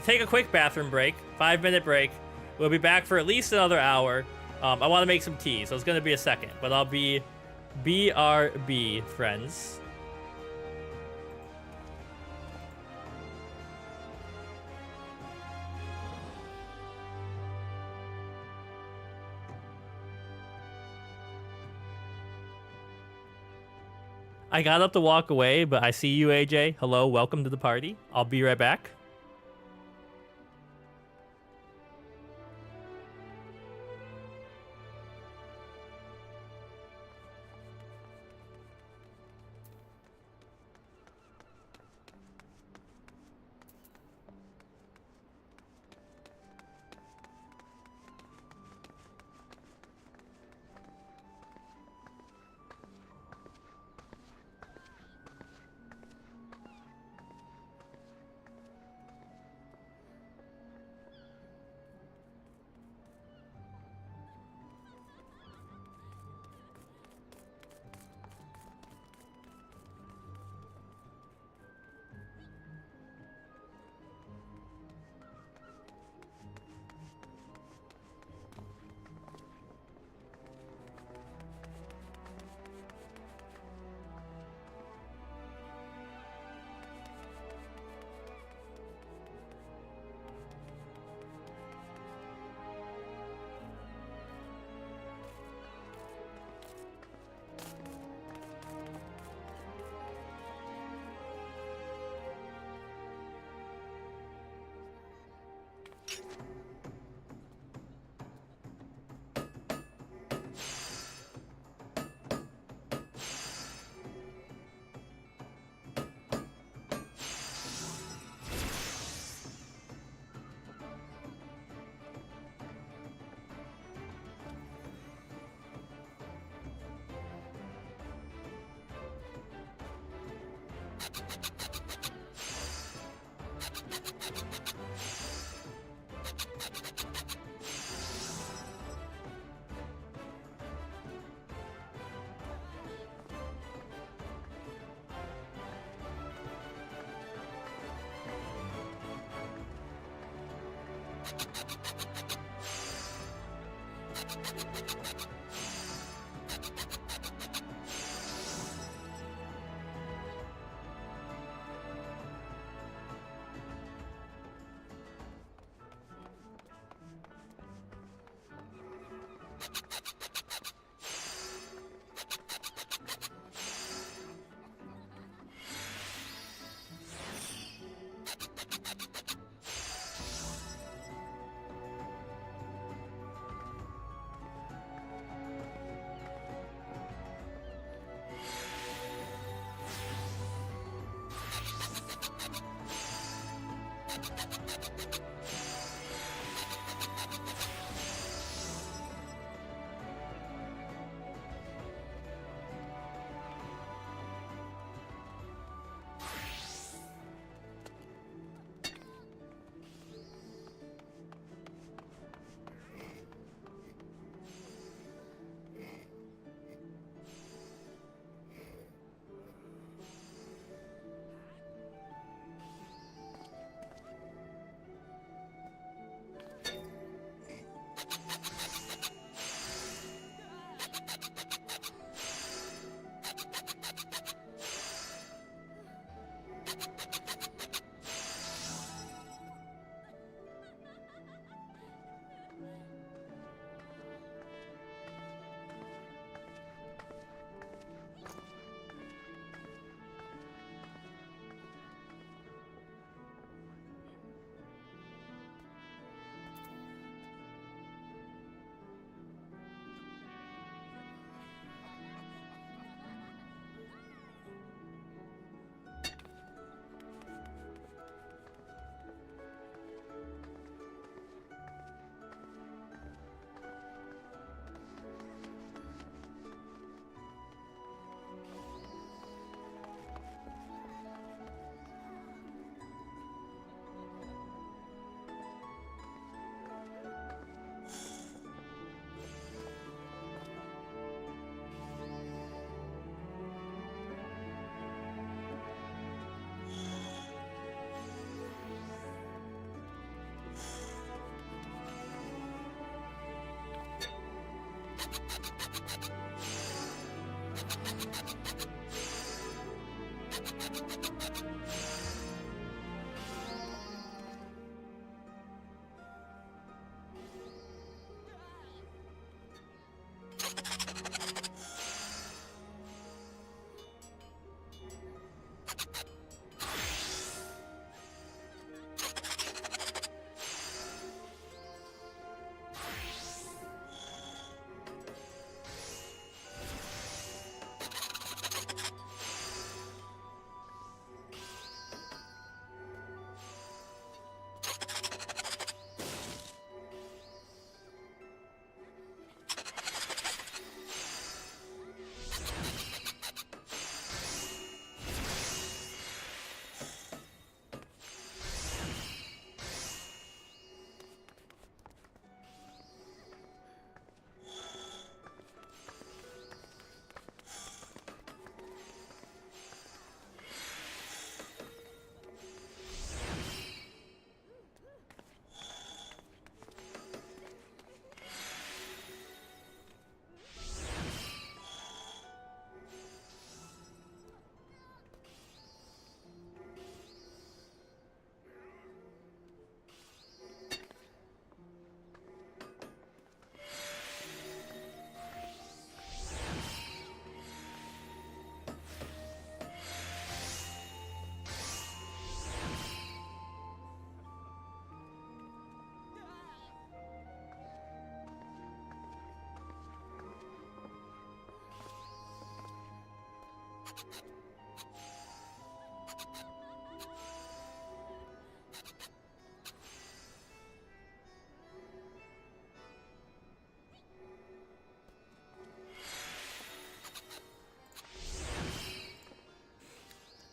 Take a quick bathroom break. 5-minute break. We'll be back for at least another hour. I want to make some tea, so it's gonna be a second. But I'll be... BRB, friends. I got up to walk away, but I see you, AJ. Hello, welcome to the party. I'll be right back.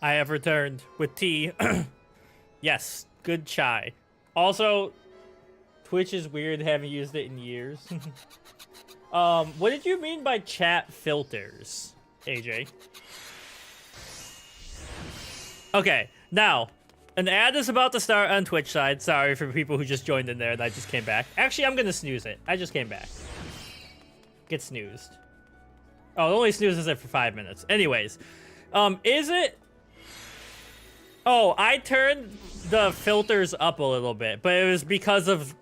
I have returned with tea. Yes, good chai. Also, Twitch is weird, haven't used it in years. What did you mean by chat filters, AJ? Okay, now, An ad is about to start on Twitch side. Sorry for people who just joined in there and I just came back. Actually, I'm gonna snooze it. I just came back. Get snoozed. Oh, it only snoozes it for 5 minutes. Anyways, is it? Oh, I turned the filters up a little bit, but it was because of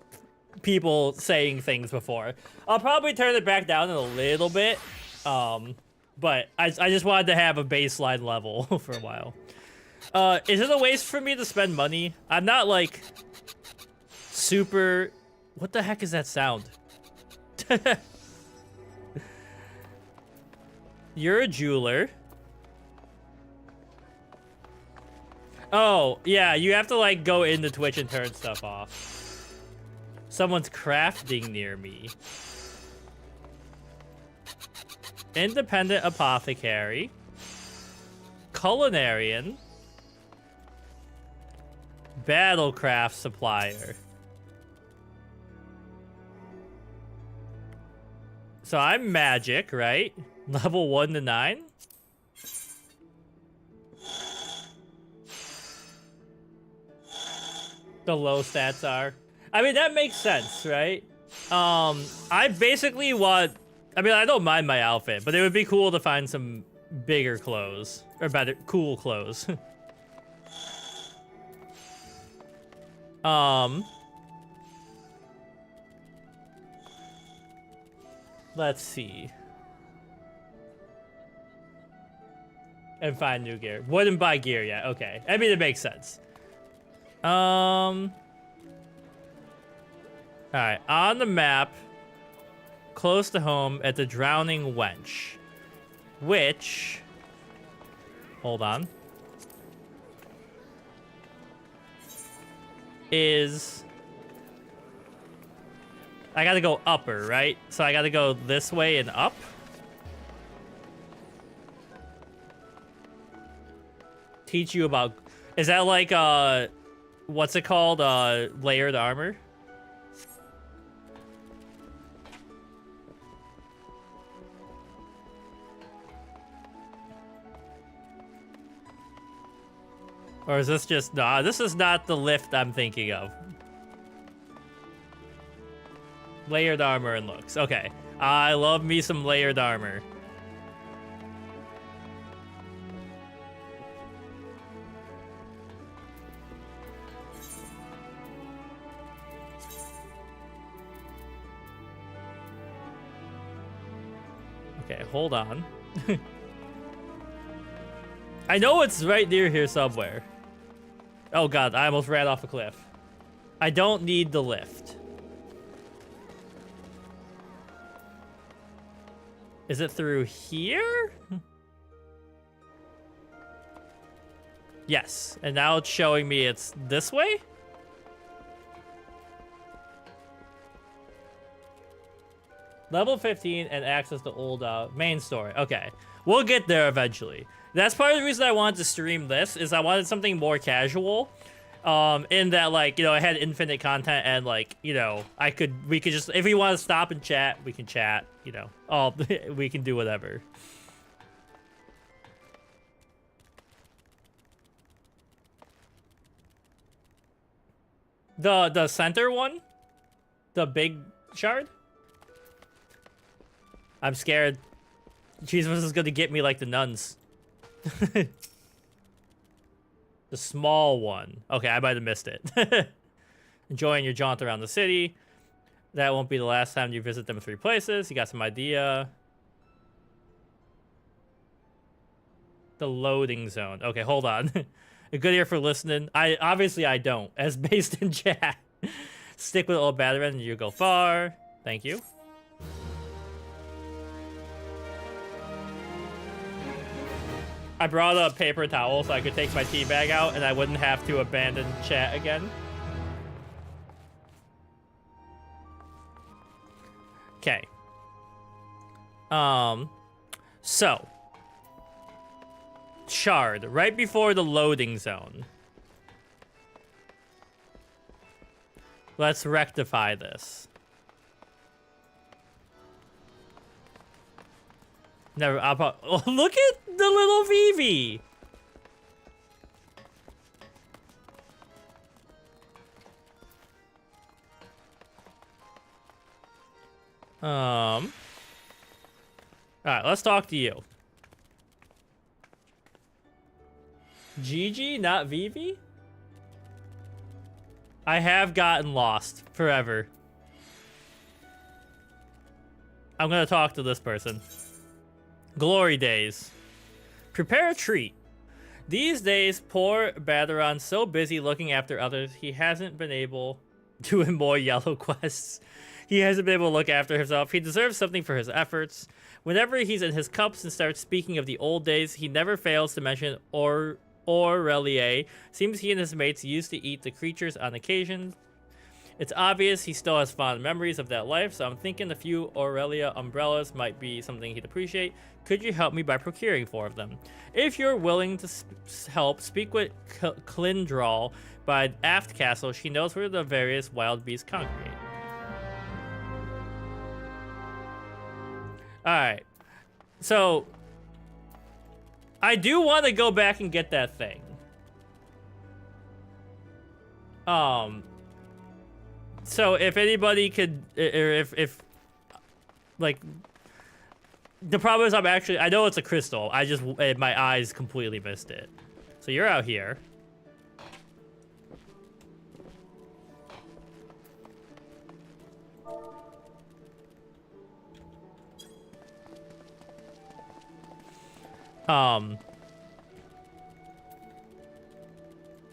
people saying things before. I'll probably turn it back down in a little bit, but I just wanted to have a baseline level for a while. Is it a waste for me to spend money? I'm not like super. What the heck is that sound? You're a jeweler. Oh, yeah, you have to like go into Twitch and turn stuff off. Someone's crafting near me. Independent apothecary. Culinarian. Battlecraft supplier. So I'm magic, right? Level 1 to 9? The low stats are. I mean, that makes sense, right? I basically want... I mean, I don't mind my outfit, but it would be cool to find some bigger clothes. Or better, cool clothes. Let's see. And find new gear. Wouldn't buy gear yet. Okay. I mean, it makes sense. Alright. On the map, close to home at the Drowning Wench. Which... Hold on. Is... I gotta go upper, right? So I gotta go this way and up? Teach you about... Is that like, what's it called? Layered armor? Or is this just... Nah, this is not the lift I'm thinking of. Layered armor and looks. Okay. I love me some layered armor. Okay, hold on. I know it's right near here somewhere. Oh god, I almost ran off a cliff. I don't need the lift. Is it through here? Yes, and now it's showing me it's this way? Level 15 and access to old main story. Okay, we'll get there eventually. That's part of the reason I wanted to stream this, is I wanted something more casual. In that, like, you know, I had infinite content and, like, you know, we could just, if we want to stop and chat, we can chat, you know. Oh, we can do whatever. The center one? The big shard? I'm scared. Jesus is gonna get me like the nuns. The small one. Okay, I might have missed it. Enjoying your jaunt around the city. That won't be the last time you visit them 3 places. You got some idea. The loading zone. Okay, hold on. A good ear for listening. Obviously I don't, as based in chat. Stick with old Battlefield and you go far. Thank you. I brought a paper towel so I could take my tea bag out and I wouldn't have to abandon chat again. Okay. So. Shard, right before the loading zone. Let's rectify this. Never. Oh, look at the little Vivi. All right, let's talk to you. Gigi, not Vivi? I have gotten lost forever. I'm gonna talk to this person. Glory days. Prepare a treat. These days, poor Badaron's so busy looking after others, he hasn't been able to do more yellow quests. He hasn't been able to look after himself. He deserves something for his efforts. Whenever he's in his cups and starts speaking of the old days, he never fails to mention Aurelie. Seems he and his mates used to eat the creatures on occasion. It's obvious he still has fond memories of that life, so I'm thinking a few Aurelia umbrellas might be something he'd appreciate. Could you help me by procuring 4 of them? If you're willing to help, speak with Clindral by Aft Castle. She knows where the various wild beasts congregate. Alright. So, I do want to go back and get that thing. So if anybody could, or if like, the problem is I know it's a crystal. My eyes completely missed it. So you're out here.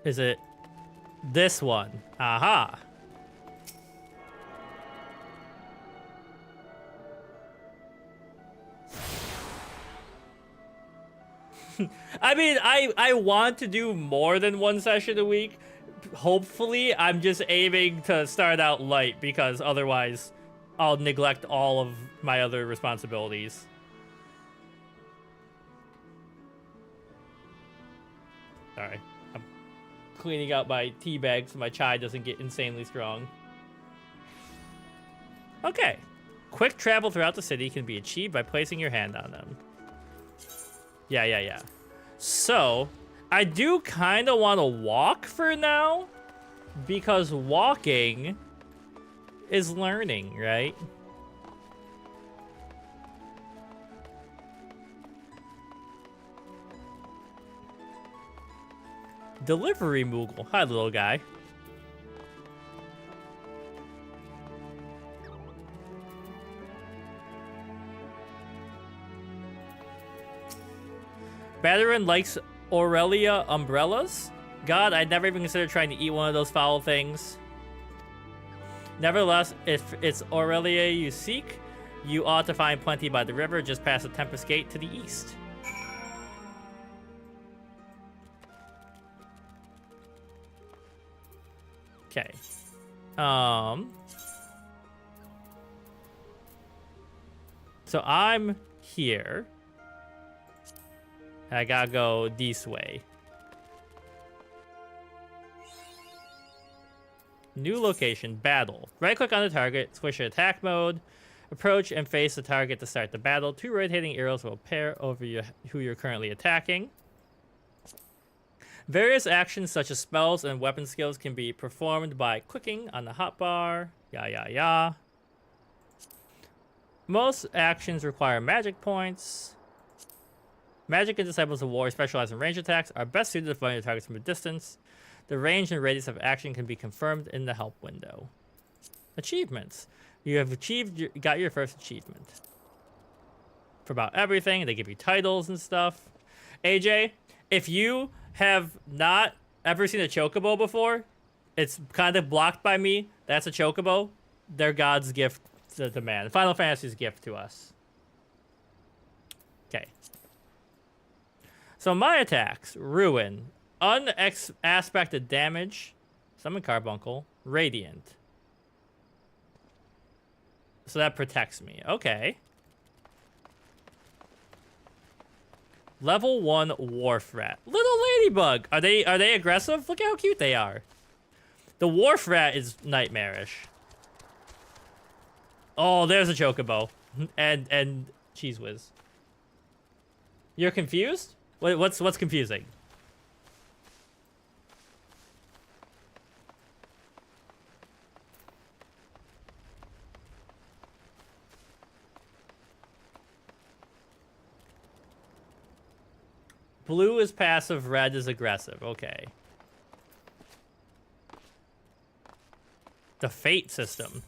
Is it this one? Aha. I mean, I want to do more than 1 session a week. Hopefully, I'm just aiming to start out light because otherwise I'll neglect all of my other responsibilities. Sorry. I'm cleaning out my tea bag so my chai doesn't get insanely strong. Okay. Quick travel throughout the city can be achieved by placing your hand on them. Yeah. So, I do kind of want to walk for now, because walking is learning, right? Delivery Moogle. Hi, little guy. Badaron likes Aurelia umbrellas? God, I'd never even considered trying to eat one of those foul things. Nevertheless, if it's Aurelia you seek, you ought to find plenty by the river just past the Tempest Gate to the east. Okay. So I'm here. I gotta go this way. New location, battle. Right-click on the target, switch to attack mode, approach and face the target to start the battle. 2 rotating arrows will pair over who you're currently attacking. Various actions such as spells and weapon skills can be performed by clicking on the hotbar. Yeah. Most actions require magic points. Magic and Disciples of War specialize in range attacks, are best suited to find targets from a distance. The range and radius of action can be confirmed in the help window. Achievements. You have got your first achievement. For about everything, they give you titles and stuff. AJ, if you have not ever seen a chocobo before, it's kind of blocked by me. That's a chocobo. They're God's gift to man. Final Fantasy's gift to us. Okay. So my attacks, Ruin, Unaspected Damage, Summon Carbuncle, Radiant. So that protects me. Okay. Level 1 Wharf Rat. Little Ladybug! Are they aggressive? Look how cute they are. The Wharf Rat is nightmarish. Oh, there's a Chocobo. and Cheese Whiz. You're confused? What's confusing? Blue is passive, red is aggressive. Okay. The Fate system.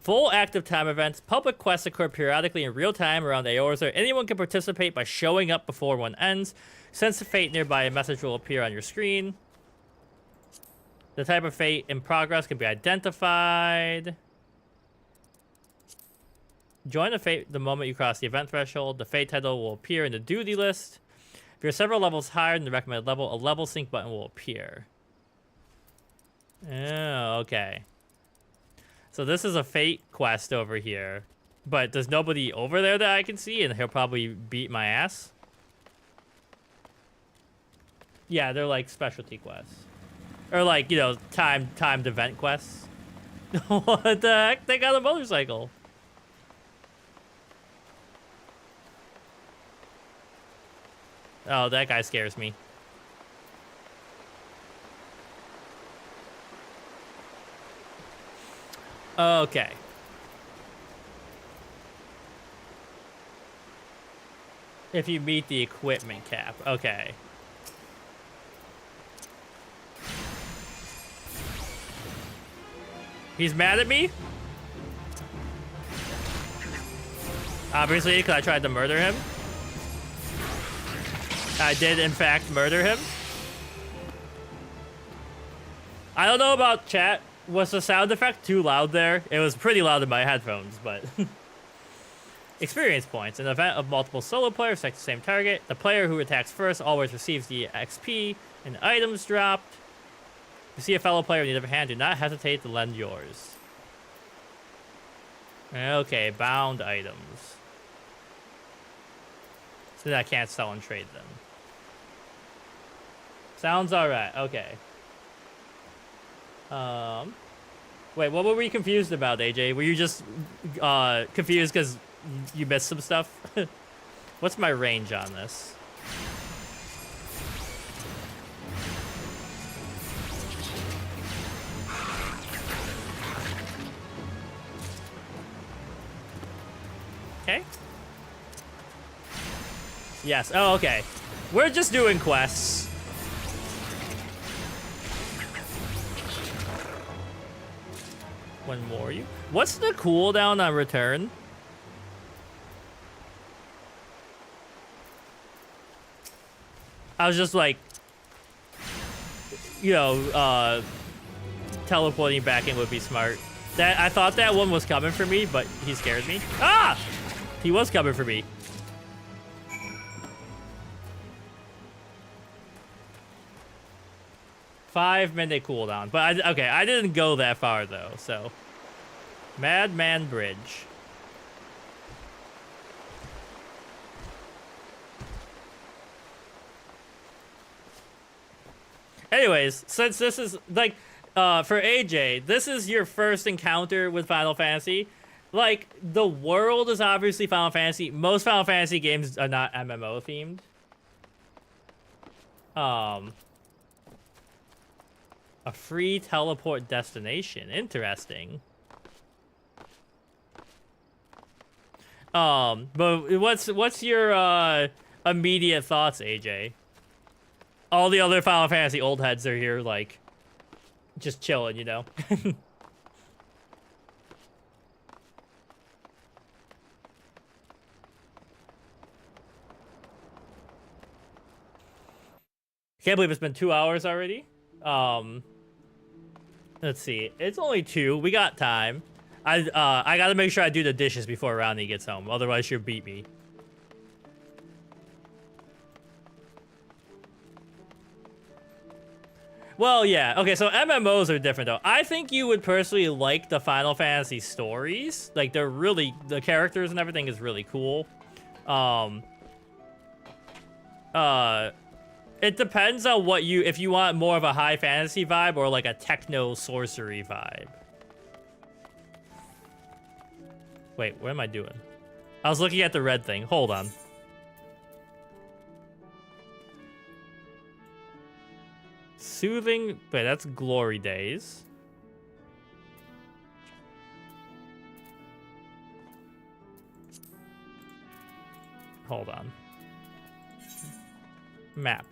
Full active time events. Public quests occur periodically in real time around Eorzea. Anyone can participate by showing up before one ends. Sense of fate nearby, a message will appear on your screen. The type of fate in progress can be identified. Join the fate the moment you cross the event threshold. The fate title will appear in the duty list. If you're several levels higher than the recommended level, a level sync button will appear. Oh, okay. So this is a fate quest over here. But there's nobody over there that I can see, and he'll probably beat my ass. Yeah, they're like specialty quests. Or like, you know, timed event quests. What the heck? They got a motorcycle. Oh, that guy scares me. Okay. If you meet the equipment cap. Okay. He's mad at me? Obviously, because I tried to murder him. I did, in fact, murder him. I don't know about chat. Was the sound effect too loud there? It was pretty loud in my headphones, but... Experience points. In the event of multiple solo players attack the same target, the player who attacks first always receives the XP and items dropped. If you see a fellow player in need of a hand, do not hesitate to lend yours. Okay, bound items. So that I can't sell and trade them. Sounds alright, okay. Wait, what were we confused about, AJ? Were you just confused because you missed some stuff? What's my range on this? Okay. Yes. Oh, okay. We're just doing quests. One more you. What's the cooldown on return? I was just like, you know, teleporting back in would be smart. That I thought that one was coming for me, but he scared me. Ah! He was coming for me. Five-minute cooldown. But, okay, I didn't go that far, though, so. Madman Bridge. Anyways, since this is, like, for AJ, this is your first encounter with Final Fantasy. Like, the world is obviously Final Fantasy. Most Final Fantasy games are not MMO-themed. A free teleport destination. Interesting. But what's your immediate thoughts, AJ? All the other Final Fantasy old heads are here, like, just chilling, you know? Can't believe it's been 2 hours already. Let's see. It's only 2. We got time. I gotta make sure I do the dishes before Ronnie gets home. Otherwise, she'll beat me. Well, yeah. Okay, so MMOs are different, though. I think you would personally like the Final Fantasy stories. Like, they're really... The characters and everything is really cool. It depends on what you... If you want more of a high fantasy vibe or, like, a techno-sorcery vibe. Wait, what am I doing? I was looking at the red thing. Hold on. Soothing... Wait, that's Glory Days. Hold on. Map.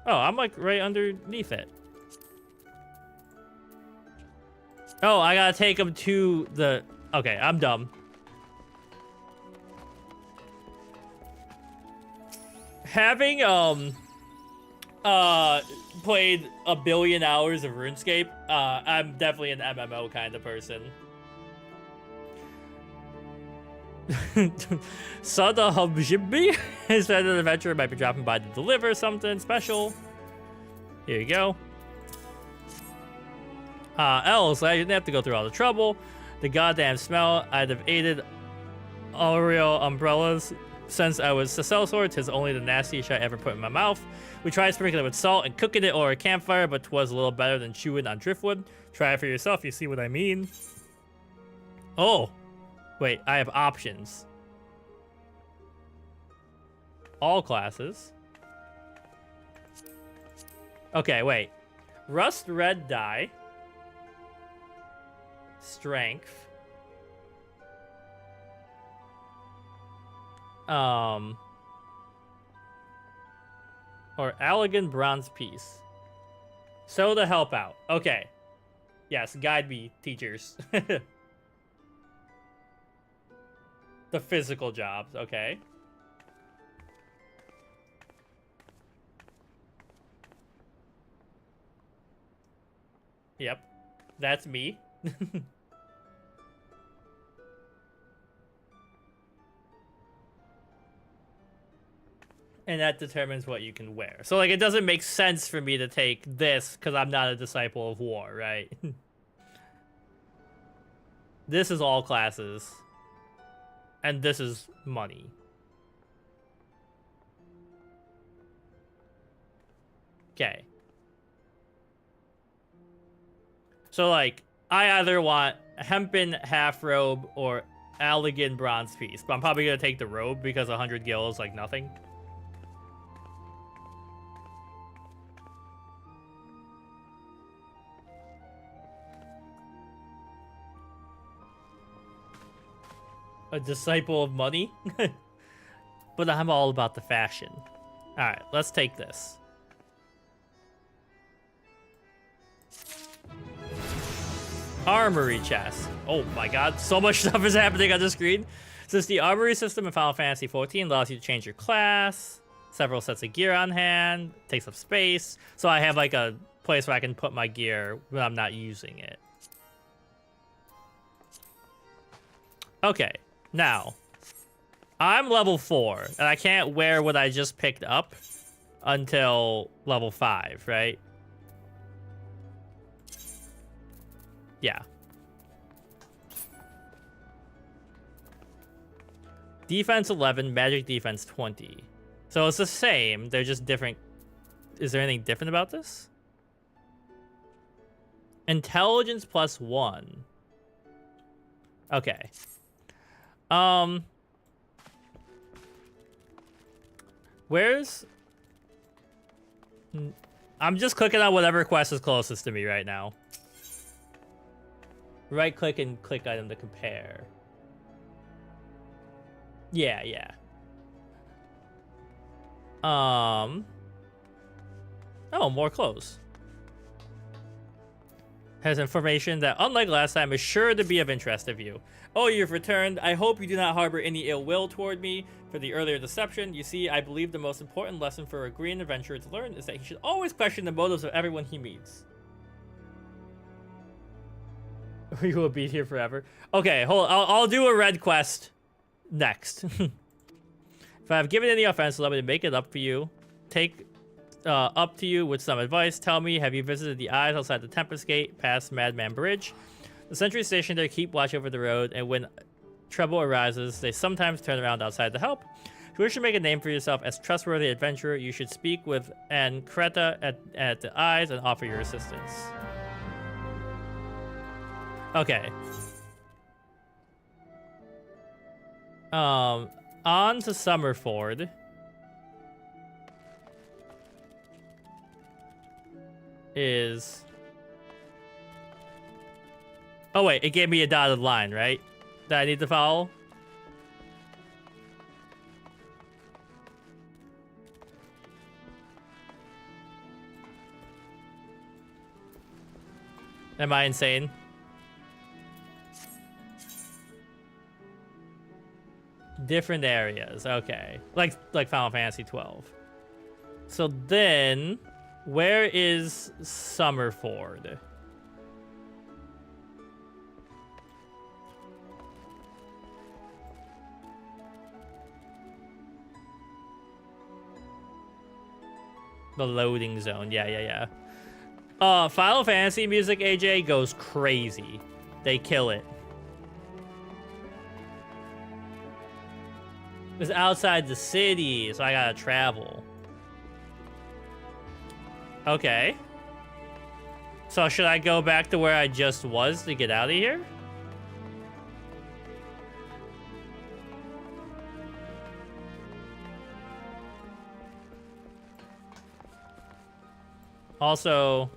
Oh, I'm like right underneath it. Oh, I gotta take him to the... Okay, I'm dumb. Having, played a billion hours of RuneScape, I'm definitely an MMO kind of person. Sada Hubjibbi is an adventurer might be dropping by to deliver something special. Here you go. Else, I didn't have to go through all the trouble. The goddamn smell. I'd have aided Aureo umbrellas since I was a sellsword. 'Tis only the nastiest I ever put in my mouth. We tried sprinkling it with salt and cooking it over a campfire, but 'twas a little better than chewing on driftwood. Try it for yourself, you see what I mean. Oh. Wait, I have options. All classes. Okay, wait. Rust red dye. Strength. Or elegant bronze piece. So to help out. Okay. Yes, guide me, teachers. The physical jobs, okay. Yep, that's me. And that determines what you can wear. So, like, it doesn't make sense for me to take this because I'm not a disciple of war, right? This is all classes. And this is money. Okay. So, like, I either want hempen half robe or elegant bronze piece. But I'm probably going to take the robe because 100 gil is, like, nothing. A disciple of money? But I'm all about the fashion. Alright, let's take this. Armory chest. Oh my god, so much stuff is happening on the screen. Since the armory system in Final Fantasy XIV allows you to change your class, several sets of gear on hand, takes up space. So I have like a place where I can put my gear when I'm not using it. Okay. Now, I'm level 4, and I can't wear what I just picked up until level 5, right? Yeah. Defense 11, magic defense 20. So it's the same, they're just different. Is there anything different about this? Intelligence plus 1. Okay. Where's... I'm just clicking on whatever quest is closest to me right now. Right click and click item to compare. Yeah, yeah. Oh, more clothes. Has information that, unlike last time, is sure to be of interest of you. Oh, you've returned. I hope you do not harbor any ill will toward me for the earlier deception. You see, I believe the most important lesson for a green adventurer to learn is that he should always question the motives of everyone he meets. You will be here forever. Okay, hold on. I'll do a red quest next. If I have given any offense, let me make it up for you. Take up to you with some advice. Tell me, have you visited the eyes outside the Tempest Gate past Madman Bridge? The sentry stationed there keep watch over the road, and when trouble arises, they sometimes turn around outside to help. If you wish to make a name for yourself as trustworthy adventurer, you should speak with An Kreta at the eyes and offer your assistance. Okay. On to Summerford. Is... Oh wait, it gave me a dotted line, right? That I need to follow? Am I insane? Different areas. Okay. Like Final Fantasy XII. So then, where is Summerford? The loading zone. Yeah. Final Fantasy music, AJ, goes crazy. They kill it. It's outside the city, so I gotta travel. Okay. So should I go back to where I just was to get out of here? Also,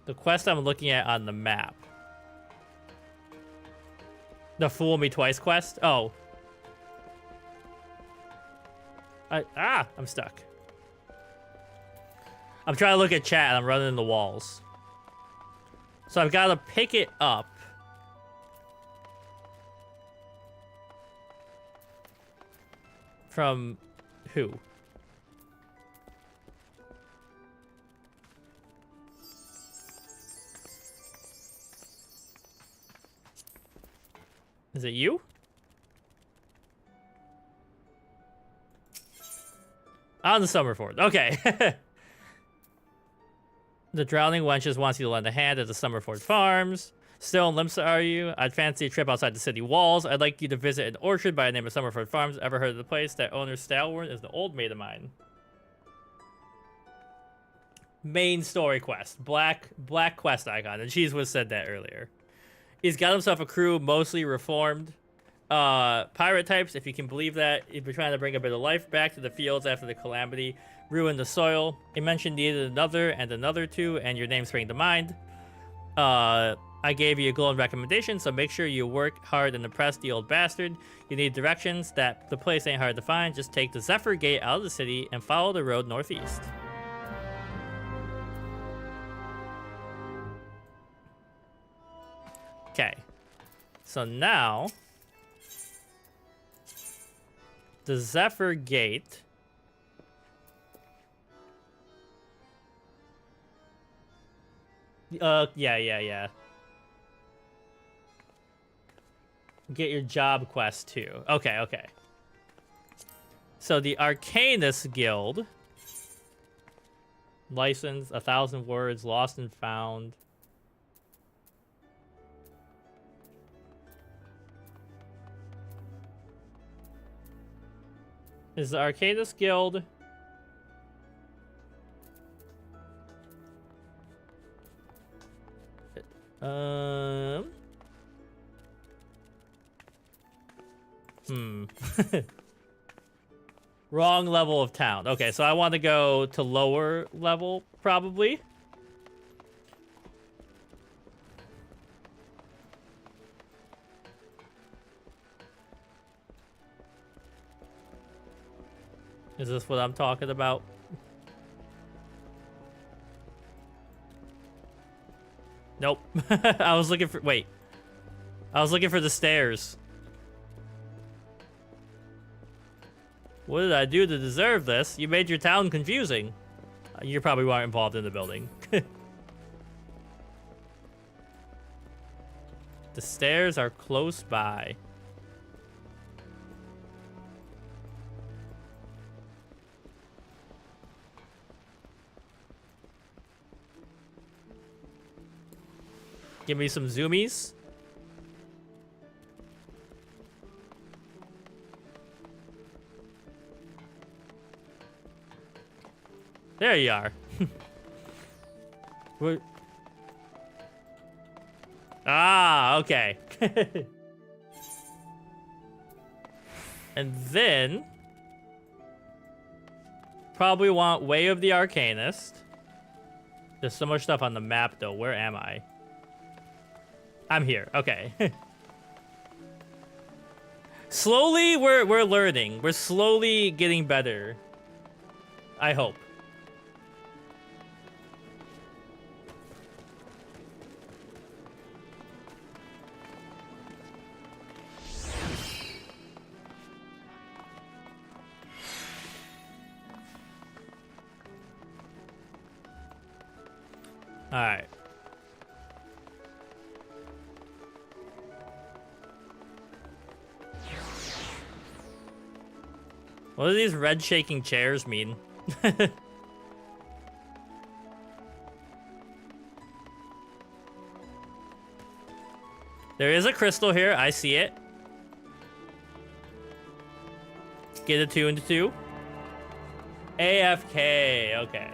the quest I'm looking at on the map. The Fool Me Twice quest? Oh. I'm stuck. I'm trying to look at chat and I'm running into walls. So I've got to pick it up. From who? Is it you? On the Summerford. Okay. The Drowning Wenches wants you to lend a hand at the Summerford Farms. Still in Limsa, are you? I'd fancy a trip outside the city walls. I'd like you to visit an orchard by the name of Summerford Farms. Ever heard of the place? That owner, Stalwart, is the old mate of mine. Main story quest. Black quest icon. And Cheese was said that earlier. He's got himself a crew, mostly reformed. Pirate types, if you can believe that. If you're trying to bring a bit of life back to the fields after the calamity ruined the soil. He mentioned needed another and another two, and your name sprang to mind. I gave you a glowing recommendation, so make sure you work hard and impress the old bastard. You need directions. That the place ain't hard to find. Just take the Zephyr Gate out of the city and follow the road northeast. Okay. So now, the Zephyr Gate. Yeah. Get your job quest too. Okay. So the Arcanist Guild. License, 1,000 words, lost and found. Is the Arcanist Guild... Wrong level of town. Okay, so I want to go to lower level, probably. Is this what I'm talking about? Nope. I was looking for... Wait. I was looking for the stairs. What did I do to deserve this? You made your town confusing. You probably weren't involved in the building. The stairs are close by. Give me some zoomies. There you are. What? Ah, okay. And then probably want Way of the Arcanist. There's so much stuff on the map though. Where am I? I'm here. Okay. Slowly we're learning. We're slowly getting better I hope. All right. What do these red shaking chairs mean? There is a crystal here. I see it. Get attuned to. AFK. Okay.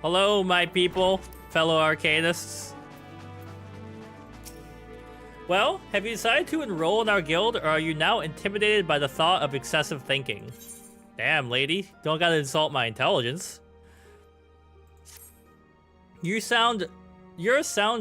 Hello, my people, fellow Arcanists. Well, have you decided to enroll in our guild, or are you now intimidated by the thought of excessive thinking? Damn, lady, don't gotta insult my intelligence. Your sound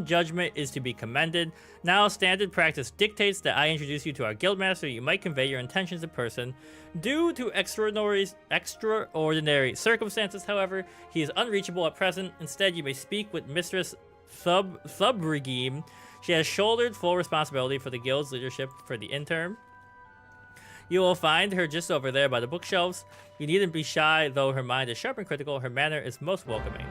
judgment is to be commended. Now, standard practice dictates that I introduce you to our guildmaster. You might convey your intentions in person. Due to extraordinary circumstances, however, he is unreachable at present. Instead, you may speak with Mistress Thubregime. She has shouldered full responsibility for the guild's leadership for the interim. You will find her just over there by the bookshelves. You needn't be shy, though her mind is sharp and critical. Her manner is most welcoming.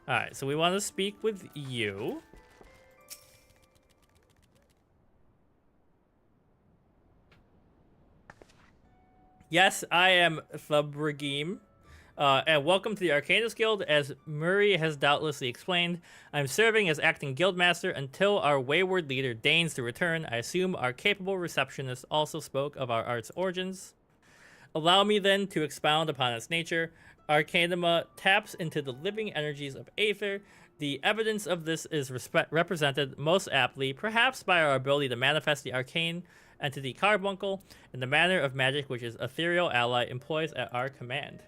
Alright, so we want to speak with you. Yes, I am Thubregime. And welcome to the Arcanist Guild. As Murray has doubtlessly explained, I'm serving as acting guildmaster until our wayward leader deigns to return. I assume our capable receptionist also spoke of our art's origins. Allow me then to expound upon its nature. Arcanima taps into the living energies of Aether. The evidence of this is represented most aptly, perhaps by our ability to manifest the arcane entity Carbuncle in the manner of magic which his ethereal ally employs at our command.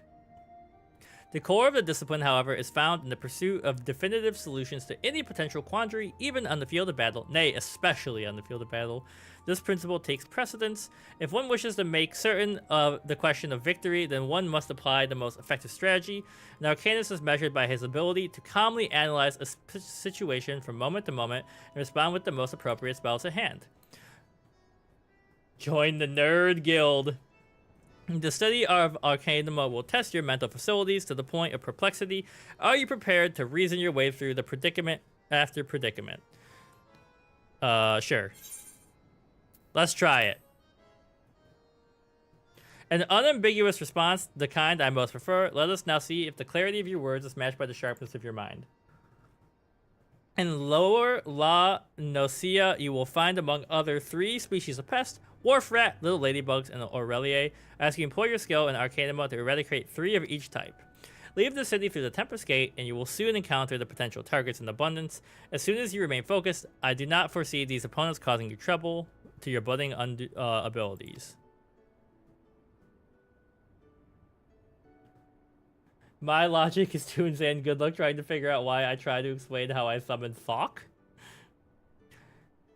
The core of the discipline, however, is found in the pursuit of definitive solutions to any potential quandary, even on the field of battle, nay, especially on the field of battle. This principle takes precedence. If one wishes to make certain of the question of victory, then one must apply the most effective strategy. An Arcanist is measured by his ability to calmly analyze a situation from moment to moment and respond with the most appropriate spells at hand. Join the Nerd Guild. The study of Arcanima will test your mental facilities to the point of perplexity. Are you prepared to reason your way through the predicament after predicament? Sure. Let's try it. An unambiguous response, the kind I most prefer. Let us now see if the clarity of your words is matched by the sharpness of your mind. In Lower La Nosea, you will find among other 3 species of pest: Wharf Rat, Little Ladybugs, and Aurelie. As you employ your skill in Arcanima to eradicate 3 of each type. Leave the city through the Tempest Gate, and you will soon encounter the potential targets in abundance. As soon as you remain focused, I do not foresee these opponents causing you trouble to your budding abilities. My logic is too insane. Good luck trying to figure out why I try to explain how I summon Thok.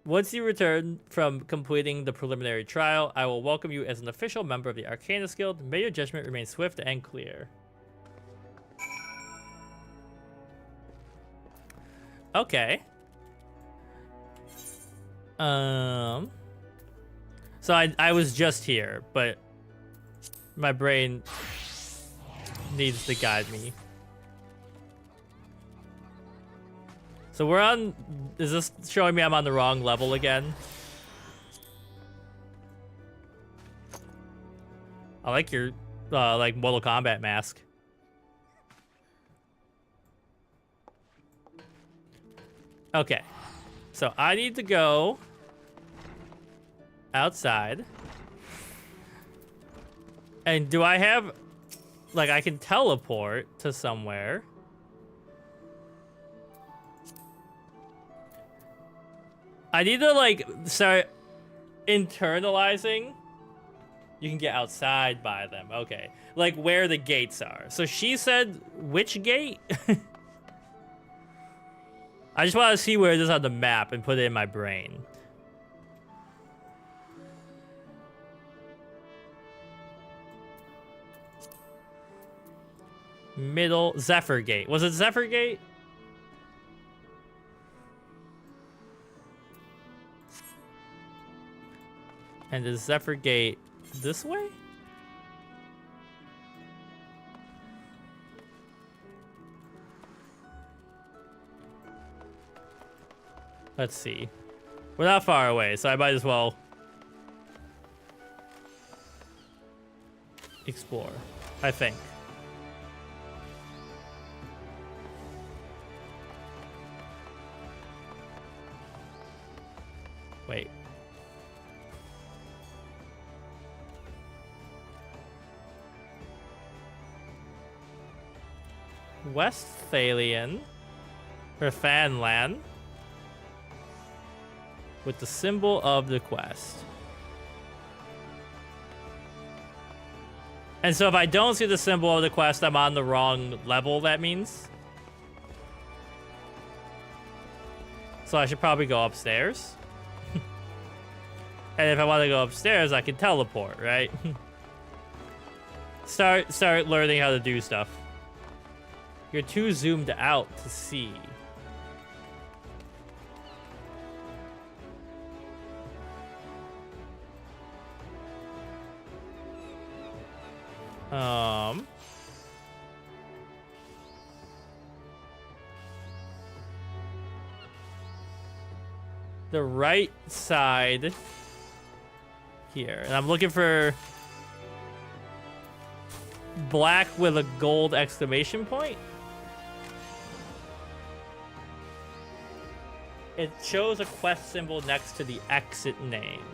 Once you return from completing the preliminary trial, I will welcome you as an official member of the Arcanist Guild. May your judgment remain swift and clear. Okay. So I was just here, but my brain needs to guide me. So we're on... Is this showing me I'm on the wrong level again? I like your, like, Mortal Kombat mask. Okay. So I need to go outside. And do I have... Like, I can teleport to somewhere. I need to, like, start internalizing. You can get outside by them. Okay. Like, where the gates are. So she said, which gate? I just want to see where it is on the map and put it in my brain. Middle Zephyr Gate. Was it Zephyr Gate? And is Zephyr Gate this way? Let's see. We're not far away, so I might as well explore, I think. Wait. West Thalian, or Fanland, with the symbol of the quest. And so if I don't see the symbol of the quest, I'm on the wrong level, that means. So I should probably go upstairs. And if I want to go upstairs, I can teleport, right? Start learning how to do stuff. You're too zoomed out to see. The right side here. And I'm looking for black with a gold exclamation point. It shows a quest symbol next to the exit name.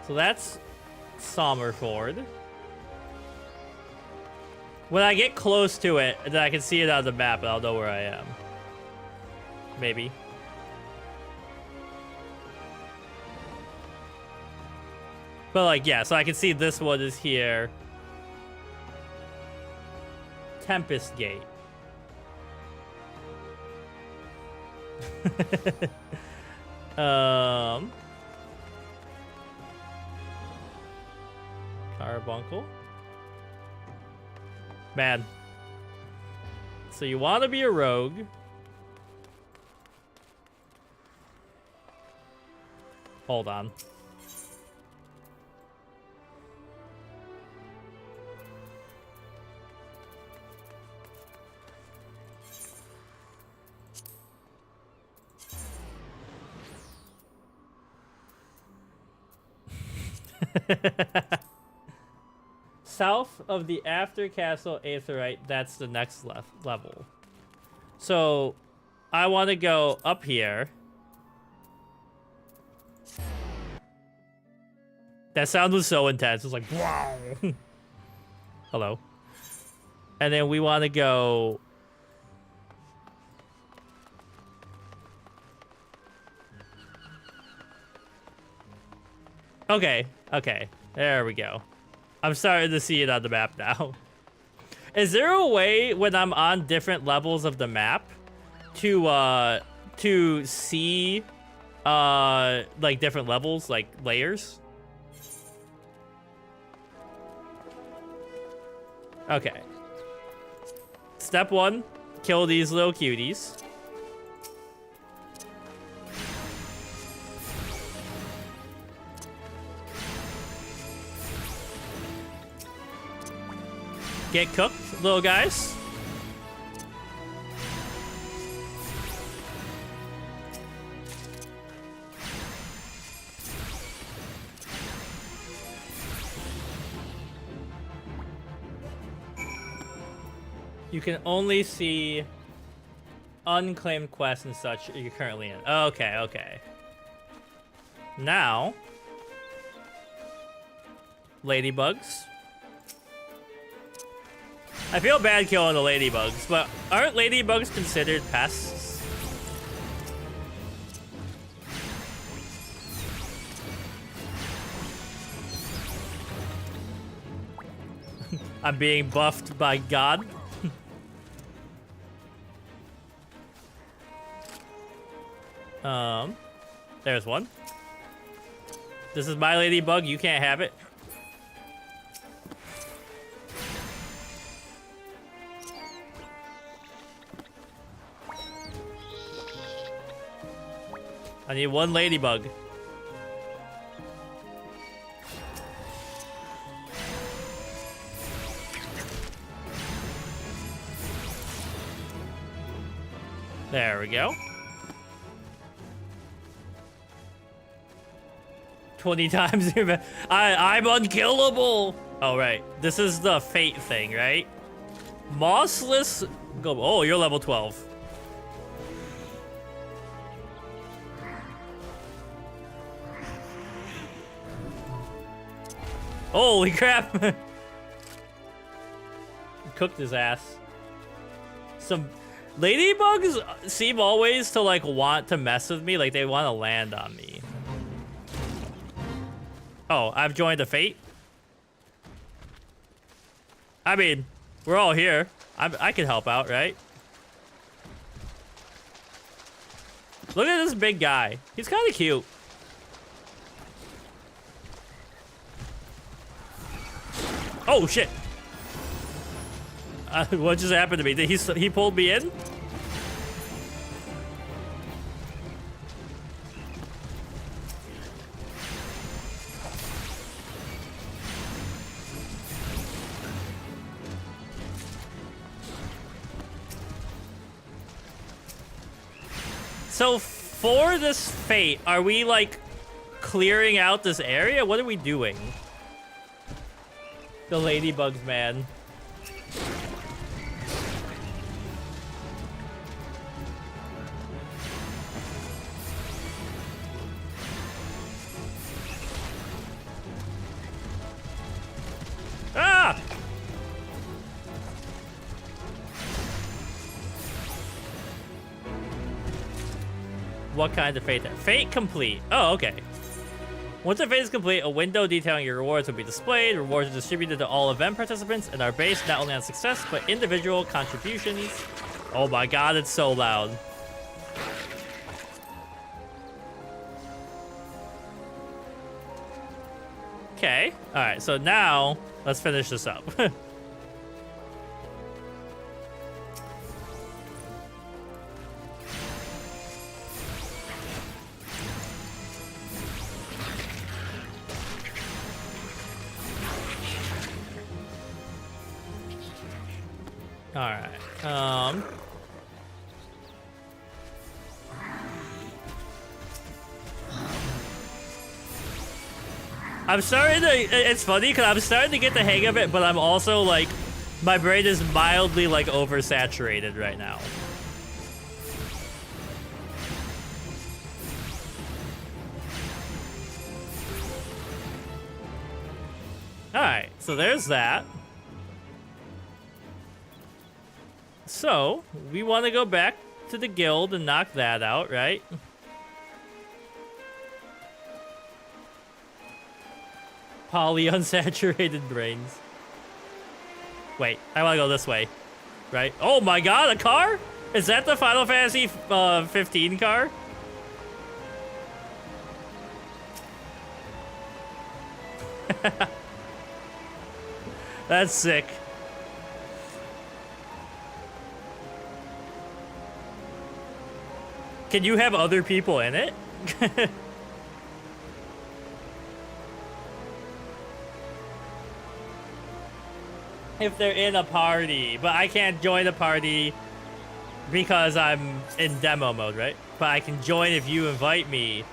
So that's Sommerford. When I get close to it, then I can see it on the map and I'll know where I am. Maybe. But like, yeah, so I can see this one is here. Tempest Gate. Carbuncle. Man. So you want to be a rogue. Hold on. South of the After Castle Aetheryte, that's the next level. So I want to go up here. That sound was so intense. It's like, wow. Hello. And then we want to go... Okay, okay. There we go. I'm starting to see it on the map now. Is there a way when I'm on different levels of the map to see like different levels, like layers? Okay. Step 1, kill these little cuties. Get cooked, little guys. You can only see unclaimed quests and such you're currently in. Okay, okay. Now, ladybugs. I feel bad killing the ladybugs, but aren't ladybugs considered pests? I'm being buffed by God. There's one. This is my ladybug. You can't have it. I need one ladybug. There we go. 20 times. I'm unkillable. Oh, right. This is the fate thing, right? Mossless. Go. Oh, you're level 12. Holy crap. Cooked his ass. Some ladybugs seem always to like want to mess with me, like they want to land on me. Oh, I've joined the fate. I mean, we're all here. I can help out, right? Look at this big guy. He's kind of cute. Oh shit! What just happened to me? Did he pulled me in? So for this fate, are we like clearing out this area? What are we doing? The ladybugs, man. Ah! What kind of fate? Fate complete. Oh, okay. Once the fate is complete, a window detailing your rewards will be displayed. Rewards are distributed to all event participants and are based not only on success, but individual contributions. Oh my god, it's so loud. Okay. Alright, so now, let's finish this up. Alright, I'm starting to, it's funny because I'm starting to get the hang of it, but I'm also like, my brain is mildly like oversaturated right now. Alright, so there's that. So, we want to go back to the guild and knock that out, right? Polyunsaturated brains. Wait, I want to go this way, right? Oh my god, a car? Is that the Final Fantasy 15 car? That's sick. Can you have other people in it? If they're in a party, but I can't join a party because I'm in demo mode, right? But I can join if you invite me.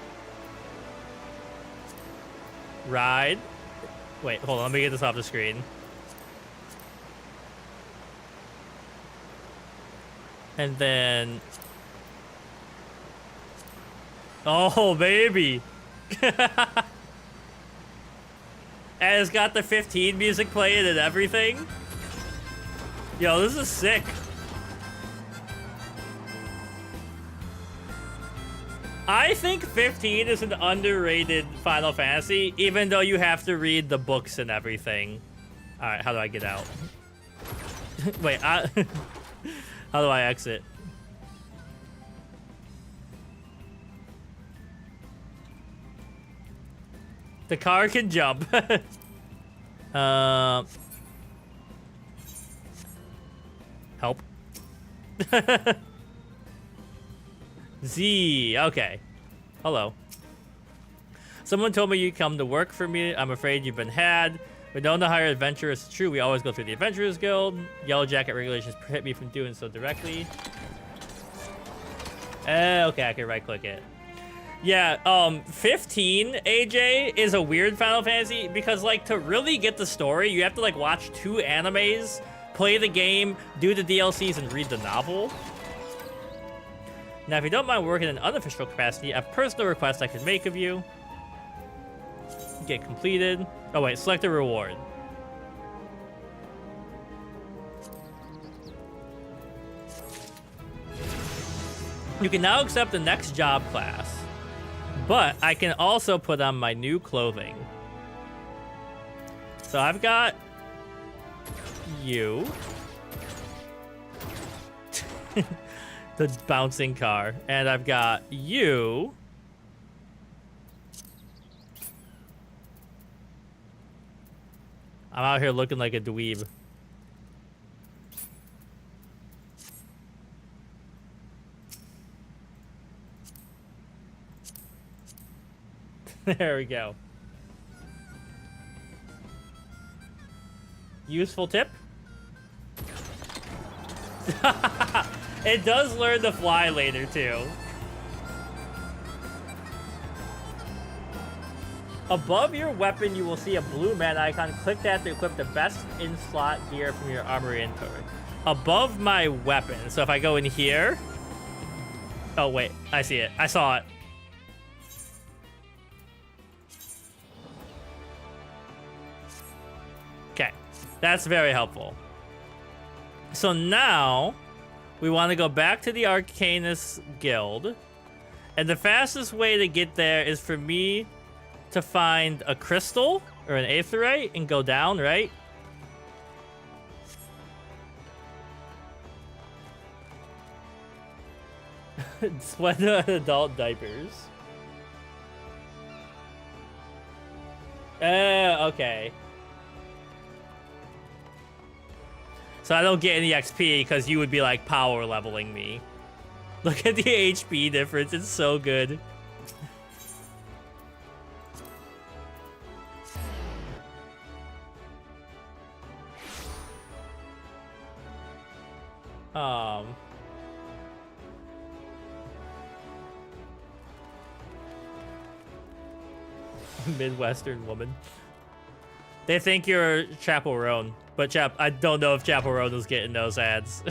Ride. Wait, hold on, let me get this off the screen. And then... Oh, baby. And it's got the 15 music playing and everything. Yo, this is sick. I think 15 is an underrated Final Fantasy, even though you have to read the books and everything. All right, how do I get out? Wait, how do I exit? The car can jump. Help. Z. Okay. Hello. Someone told me you come to work for me. I'm afraid you've been had. We don't know how your adventure is true. We always go through the Adventurers Guild. Yellow Jacket regulations prohibit me from doing so directly. Okay, I can right-click it. Yeah, 15, AJ, is a weird Final Fantasy because, like, to really get the story, you have to, like, watch 2 animes, play the game, do the DLCs, and read the novel. Now, if you don't mind working in an unofficial capacity, a personal request I could make of you. Get completed. Oh, wait, select a reward. You can now accept the next job class. But I can also put on my new clothing. So I've got you. The bouncing car. And I've got you. I'm out here looking like a dweeb. There we go. Useful tip. It does learn to fly later, too. Above your weapon, you will see a blue man icon. Click that to equip the best in-slot gear from your armory inventory. Above my weapon. So if I go in here... Oh, wait. I see it. I saw it. Okay. That's very helpful. So now... we want to go back to the Arcanist Guild. And the fastest way to get there is for me to find a crystal or an aetherite and go down, right? Sweat adult diapers. Okay. So I don't get any XP because you would be like power leveling me. Look at the HP difference. It's so good. Midwestern woman. They think you're Chapel Roan, but I don't know if Chapel Roan is getting those ads.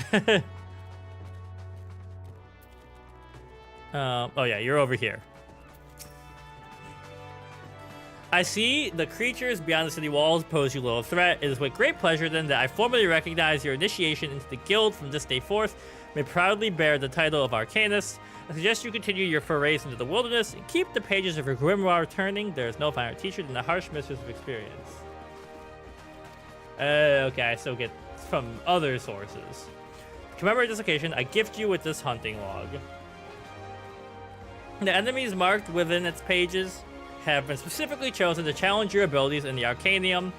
Oh yeah, you're over here. I see the creatures beyond the city walls pose you little threat. It is with great pleasure then that I formally recognize your initiation into the guild from this day forth. May proudly bear the title of Arcanist. I suggest you continue your forays into the wilderness and keep the pages of your grimoire turning. There is no finer teacher than the harsh mistress of experience. Okay, I still get from other sources. To commemorate this occasion, I gift you with this hunting log. The enemies marked within its pages have been specifically chosen to challenge your abilities in the Arcanium.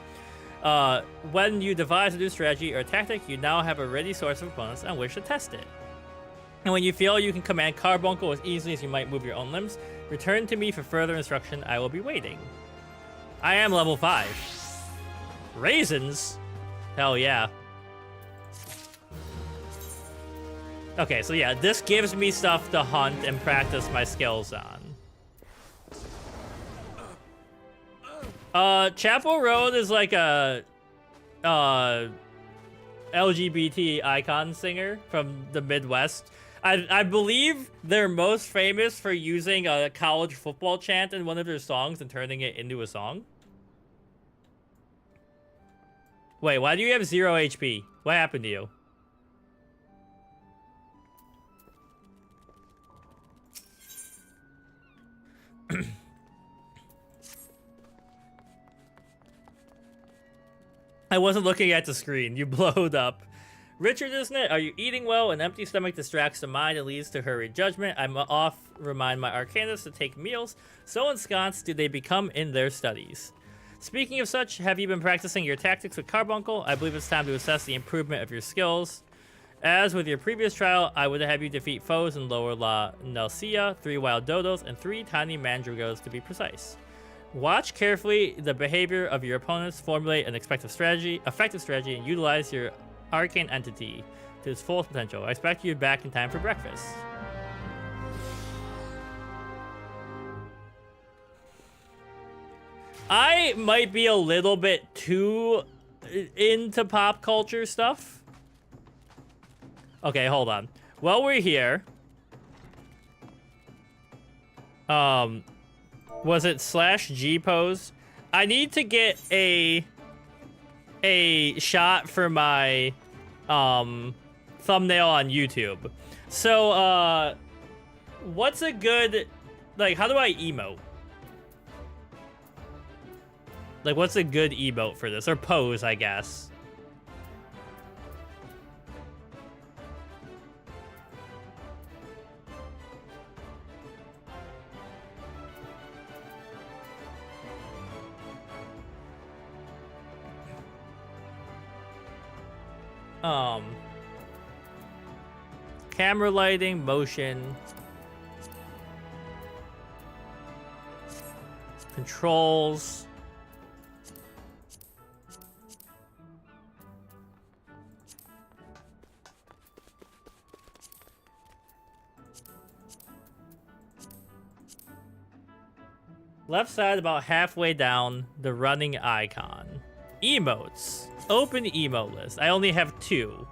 When you devise a new strategy or tactic, you now have a ready source of opponents on which to test it. And when you feel you can command Carbuncle as easily as you might move your own limbs, return to me for further instruction. I will be waiting. I am level 5. Raisins? Hell yeah. Okay, so yeah, this gives me stuff to hunt and practice my skills on. Chapel Road is like a LGBT icon singer from the Midwest. I believe they're most famous for using a college football chant in one of their songs and turning it into a song. Wait, why do you have 0 HP? What happened to you? I wasn't looking at the screen. You blowed up. Richard, isn't it? Are you eating well? An empty stomach distracts the mind and leads to hurried judgment. I'm off remind my Arcanists to take meals. So ensconced do they become in their studies. Speaking of such, have you been practicing your tactics with Carbuncle? I believe it's time to assess the improvement of your skills. As with your previous trial, I would have you defeat foes in Lower La Nelsia, 3 wild dodos, and 3 tiny mandragos to be precise. Watch carefully the behavior of your opponents, formulate an effective strategy, and utilize your arcane entity to its fullest potential. I expect you back in time for breakfast. I might be a little bit too into pop culture stuff. Okay, hold on. While we're here, was it /G pose? I need to get a shot for my thumbnail on YouTube. So what's a good, like, how do I emote? Like, what's a good emote for this? Or pose, I guess. Camera lighting, motion, controls. Left side about halfway down the running icon. Emotes. Open emote list. I only have 2.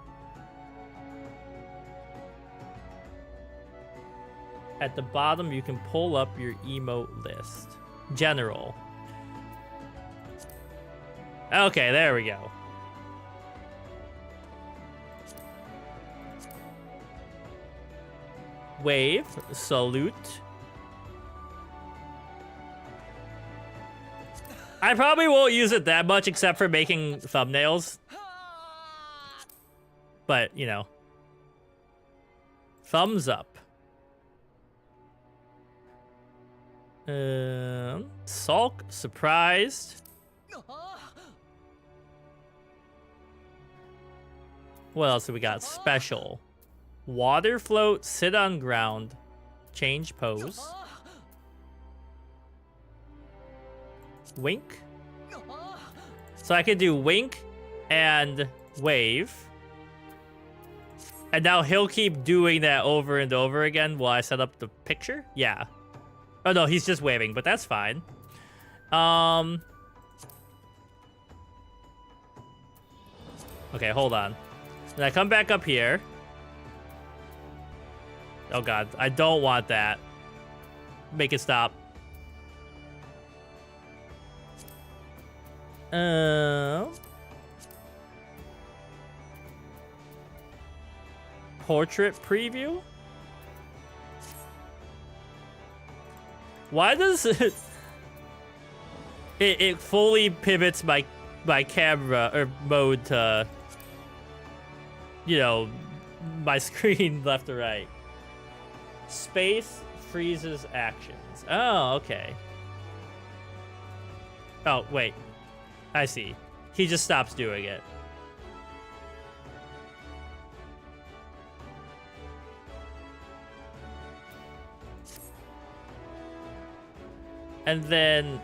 At the bottom, you can pull up your emote list. General. Okay, there we go. Wave. Salute. I probably won't use it that much except for making thumbnails. But, you know. Thumbs up. Sulk, surprised. What else do we got? Special. Water float, sit on ground, change pose. Wink. So I could do wink and wave. And now he'll keep doing that over and over again while I set up the picture? Yeah. Oh no, he's just waving, but that's fine. Okay, hold on. Then I come back up here. Oh god, I don't want that. Make it stop. Portrait preview? Why does it fully pivots my camera or mode to, you know, my screen left to right? Space freezes actions. Oh, okay. Oh, wait. I see. He just stops doing it. And then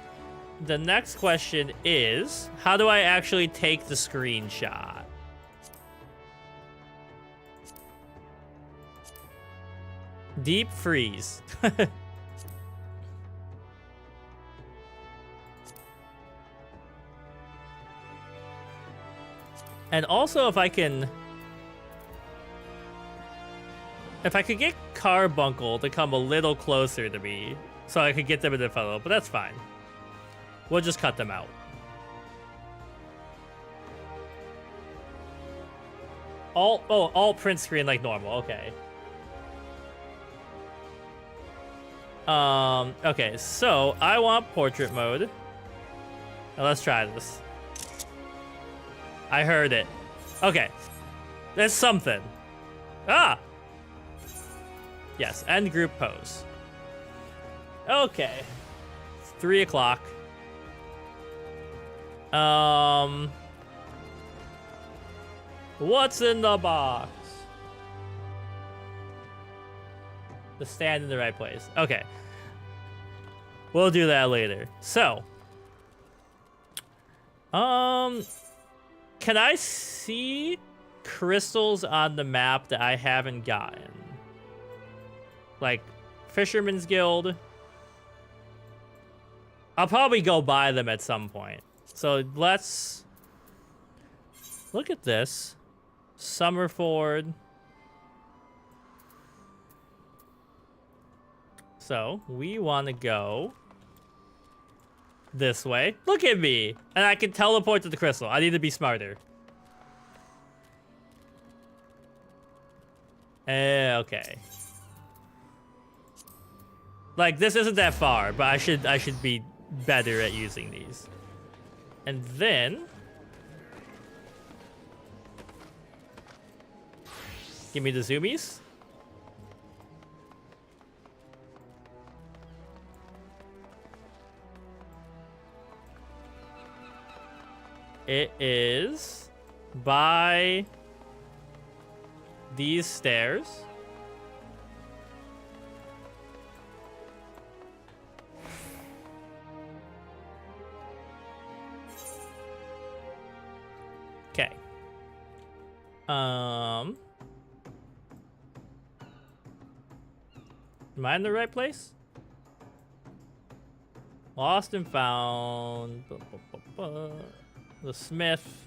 the next question is, how do I actually take the screenshot? Deep freeze. And also if I could get Carbuncle to come a little closer to me so I could get them in the photo, but that's fine. We'll just cut them out. Alt print screen like normal, okay. Okay, so I want portrait mode. Now let's try this. I heard it. Okay. There's something. Ah! Yes, end group pose. Okay. It's 3 o'clock. What's in the box? The stand in the right place. Okay. We'll do that later. So. Can I see crystals on the map that I haven't gotten? Like, Fisherman's Guild. I'll probably go buy them at some point. So let's look at this. Summerford. So we want to go this way. Look at me. And I can teleport to the crystal. I need to be smarter. Okay. Like, this isn't that far, but I should be better at using these. And then give me the zoomies. It is by these stairs. Okay. Am I in the right place? Lost and found. The smith.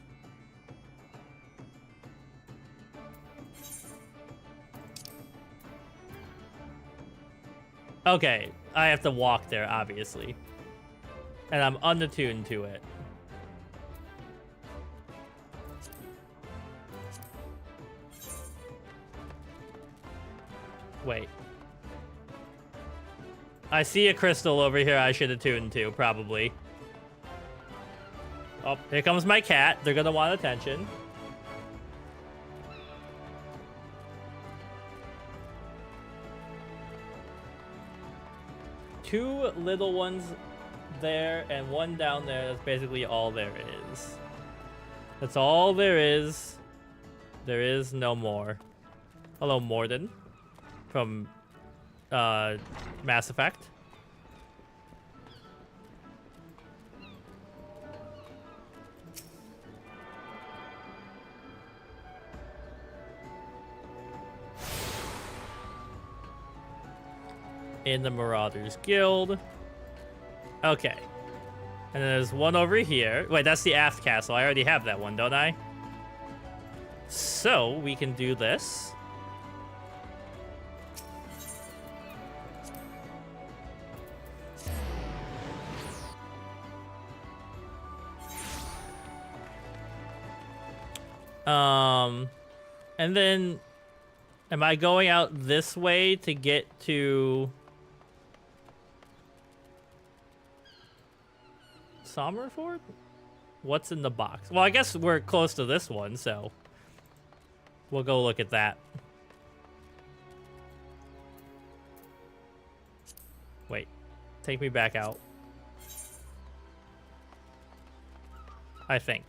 Okay, I have to walk there, obviously. And I'm unattuned to it. Wait. I see a crystal over here I should attune to, probably. Oh, here comes my cat. They're gonna want attention. Two little ones there and one down there. That's basically all there is. That's all there is. There is no more. Hello, Morden. From Mass Effect. In the Marauders Guild. Okay. And then there's one over here. Wait, that's the aft castle. I already have that one, don't I? So, we can do this. And then, am I going out this way to get to Somerford? What's in the box? Well, I guess we're close to this one, so we'll go look at that. Wait, take me back out. I think.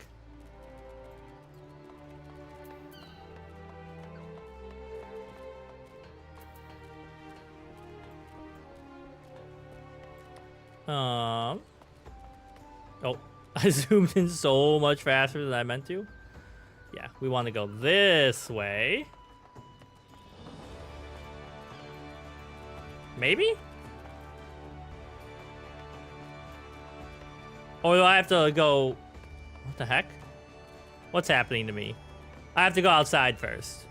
Oh, I zoomed in so much faster than I meant to. Yeah, we want to go this way. Maybe? Or do I have to go... What the heck? What's happening to me? I have to go outside first.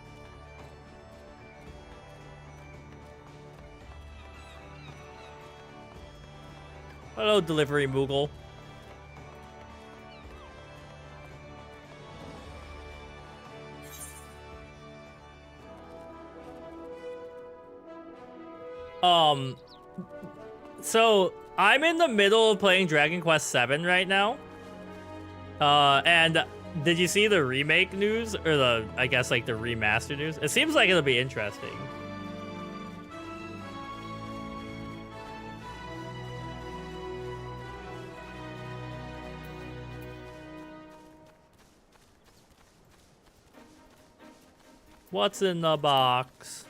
Hello, delivery Moogle. So I'm in the middle of playing Dragon Quest VII right now. And Did you see the remake news or the, I guess like the remaster news? It seems like it'll be interesting. What's in the box?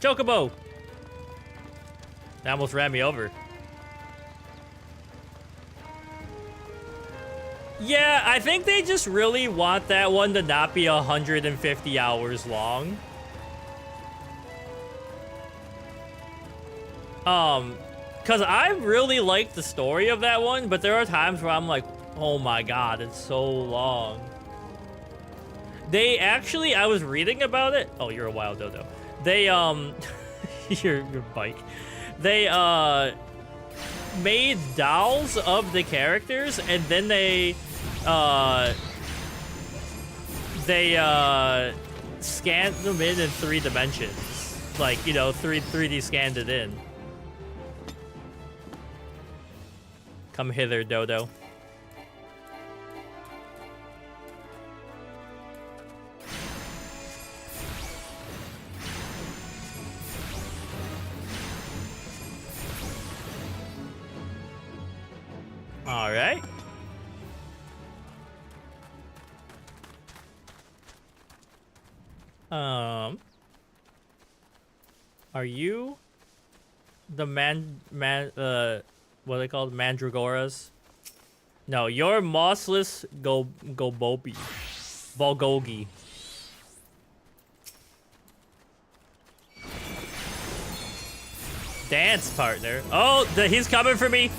Chocobo! That almost ran me over. Yeah, I think they just really want that one to not be 150 hours long. Because I really like the story of that one, but there are times where I'm like, oh my god, it's so long. They actually, I was reading about it. Oh, you're a wild dodo. They, your bike. They, made dolls of the characters, and then they scanned them in 3 dimensions. Like, you know, 3D scanned it in. Come hither, Dodo. All right. Are you the what are they called? Mandragoras? No, you're mossless Gobobi. Bulgogi. Dance partner. Oh, he's coming for me.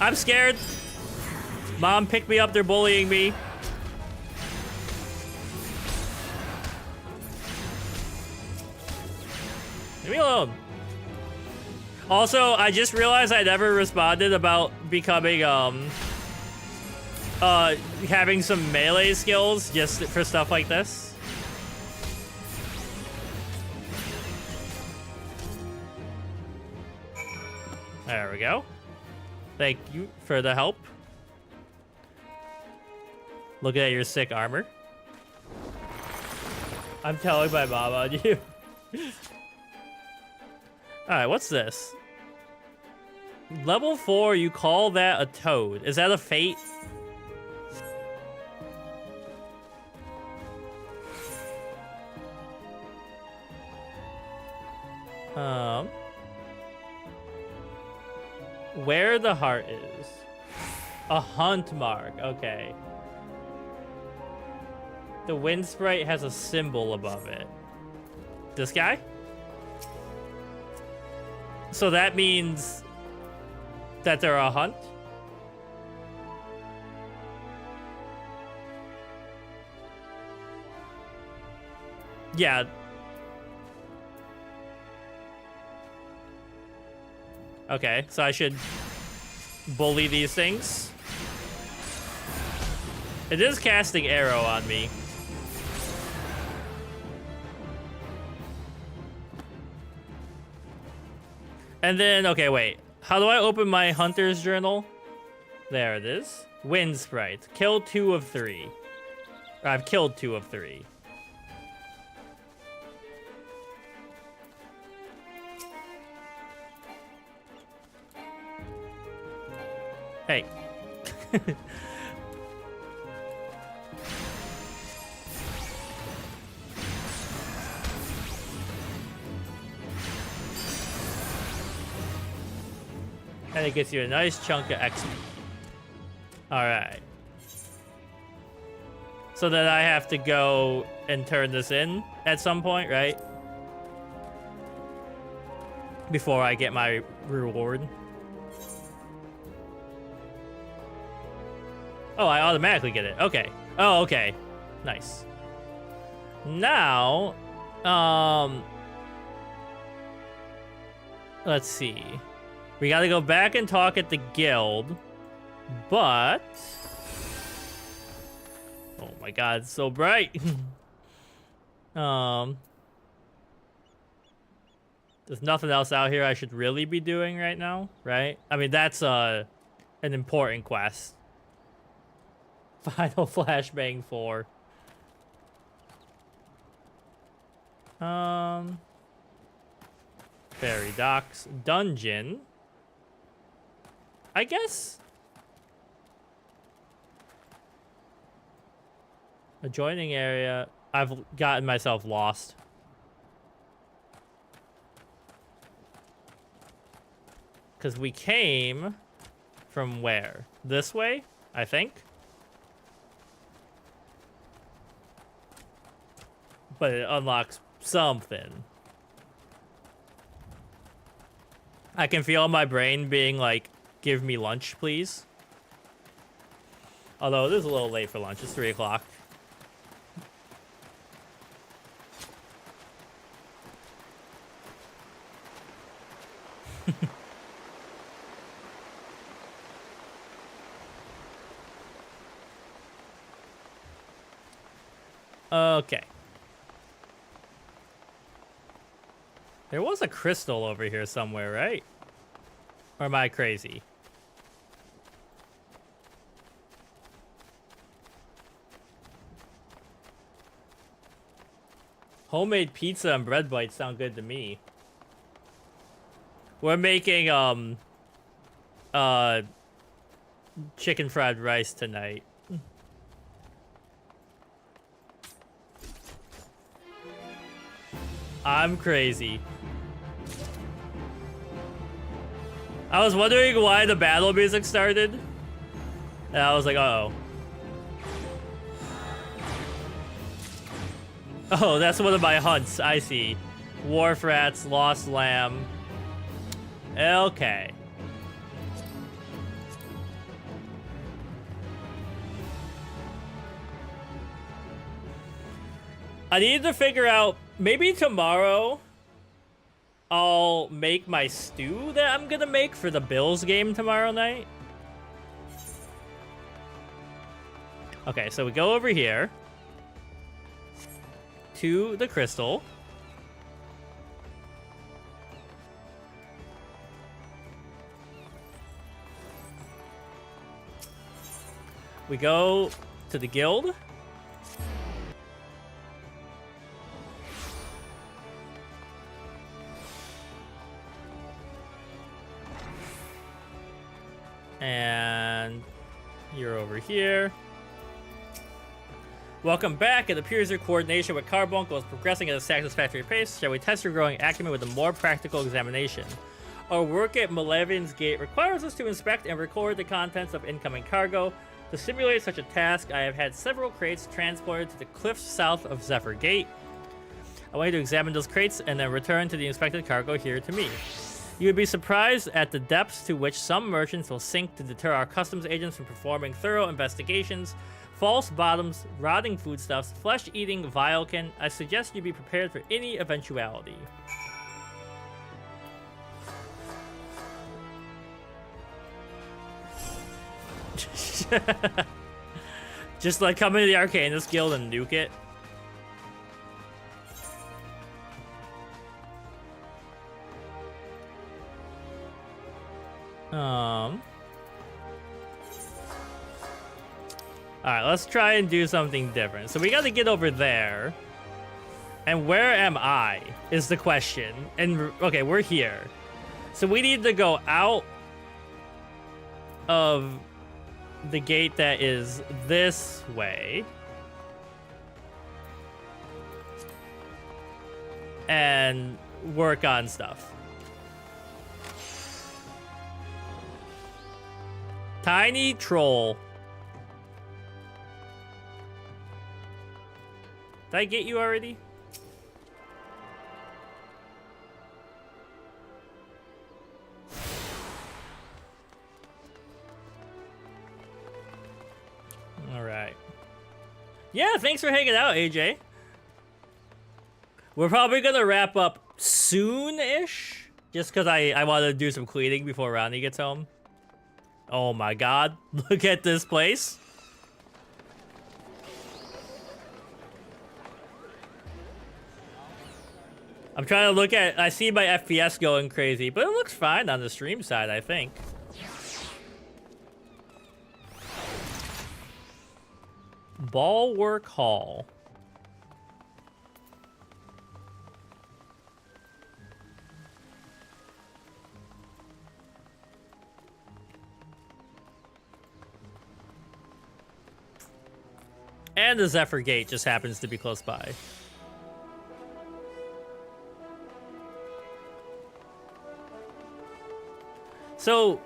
I'm scared. Mom, pick me up. They're bullying me. Leave me alone. Also, I just realized I never responded about becoming, having some melee skills just for stuff like this. There we go. Thank you for the help. Look at your sick armor. I'm telling my mom on you. Alright, what's this? Level 4, you call that a toad. Is that a fate? Where the heart is. A hunt mark, okay. The wind sprite has a symbol above it. This guy? So that means that they're a hunt? Yeah. Okay, so I should bully these things. It is casting arrow on me. And then, okay, wait. How do I open my hunter's journal? There it is. Wind sprite. Kill 2 of 3. I've killed 2 of 3. Hey. And it gets you a nice chunk of XP. Alright. So then I have to go and turn this in at some point, right? Before I get my reward. Oh, I automatically get it. Okay. Oh, okay. Nice. Now, let's see. We gotta go back and talk at the guild, but... Oh my god, it's so bright. There's nothing else out here I should really be doing right now, right? I mean, that's an important quest. Final Flashbang 4. Ferry Docks. Dungeon. I guess. Adjoining area. I've gotten myself lost. Because we came from where? This way, I think. But it unlocks something. I can feel my brain being like, give me lunch, please. Although it is a little late for lunch. It's 3 o'clock. Okay. There was a crystal over here somewhere, right? Or am I crazy? Homemade pizza and bread bites sound good to me. We're making chicken fried rice tonight. I'm crazy. I was wondering why the battle music started. And I was like, uh-oh. Oh, that's one of my hunts. I see. Wharf rats, lost lamb. Okay. I need to figure out, maybe tomorrow I'll make my stew that I'm gonna make for the Bills game tomorrow night. Okay, so we go over here to the crystal. We go to the guild. And you're over here. Welcome back. It appears your coordination with Carbuncle is progressing at a satisfactory pace. Shall we test your growing acumen with a more practical examination? Our work at Malavian's Gate requires us to inspect and record the contents of incoming cargo. To simulate such a task, I have had several crates transported to the cliffs south of Zephyr Gate. I want you to examine those crates and then return to the inspected cargo here to me. You would be surprised at the depths to which some merchants will sink to deter our customs agents from performing thorough investigations. False bottoms, rotting foodstuffs, flesh-eating vilekin. I suggest you be prepared for any eventuality. Just like come into the Arcanist Guild and nuke it. Alright, let's try and do something different. So we gotta get over there. And where am I, is the question. And, okay, we're here. So we need to go out of the gate that is this way. And work on stuff. Tiny troll. Did I get you already? All right. Yeah, thanks for hanging out, AJ. We're probably gonna wrap up soon-ish, just because I want to do some cleaning before Ronnie gets home. Oh my god, look at this place. I'm trying to look at, I see my FPS going crazy, but it looks fine on the stream side, I think. Bulwark Hall. And the Zephyr Gate just happens to be close by. So,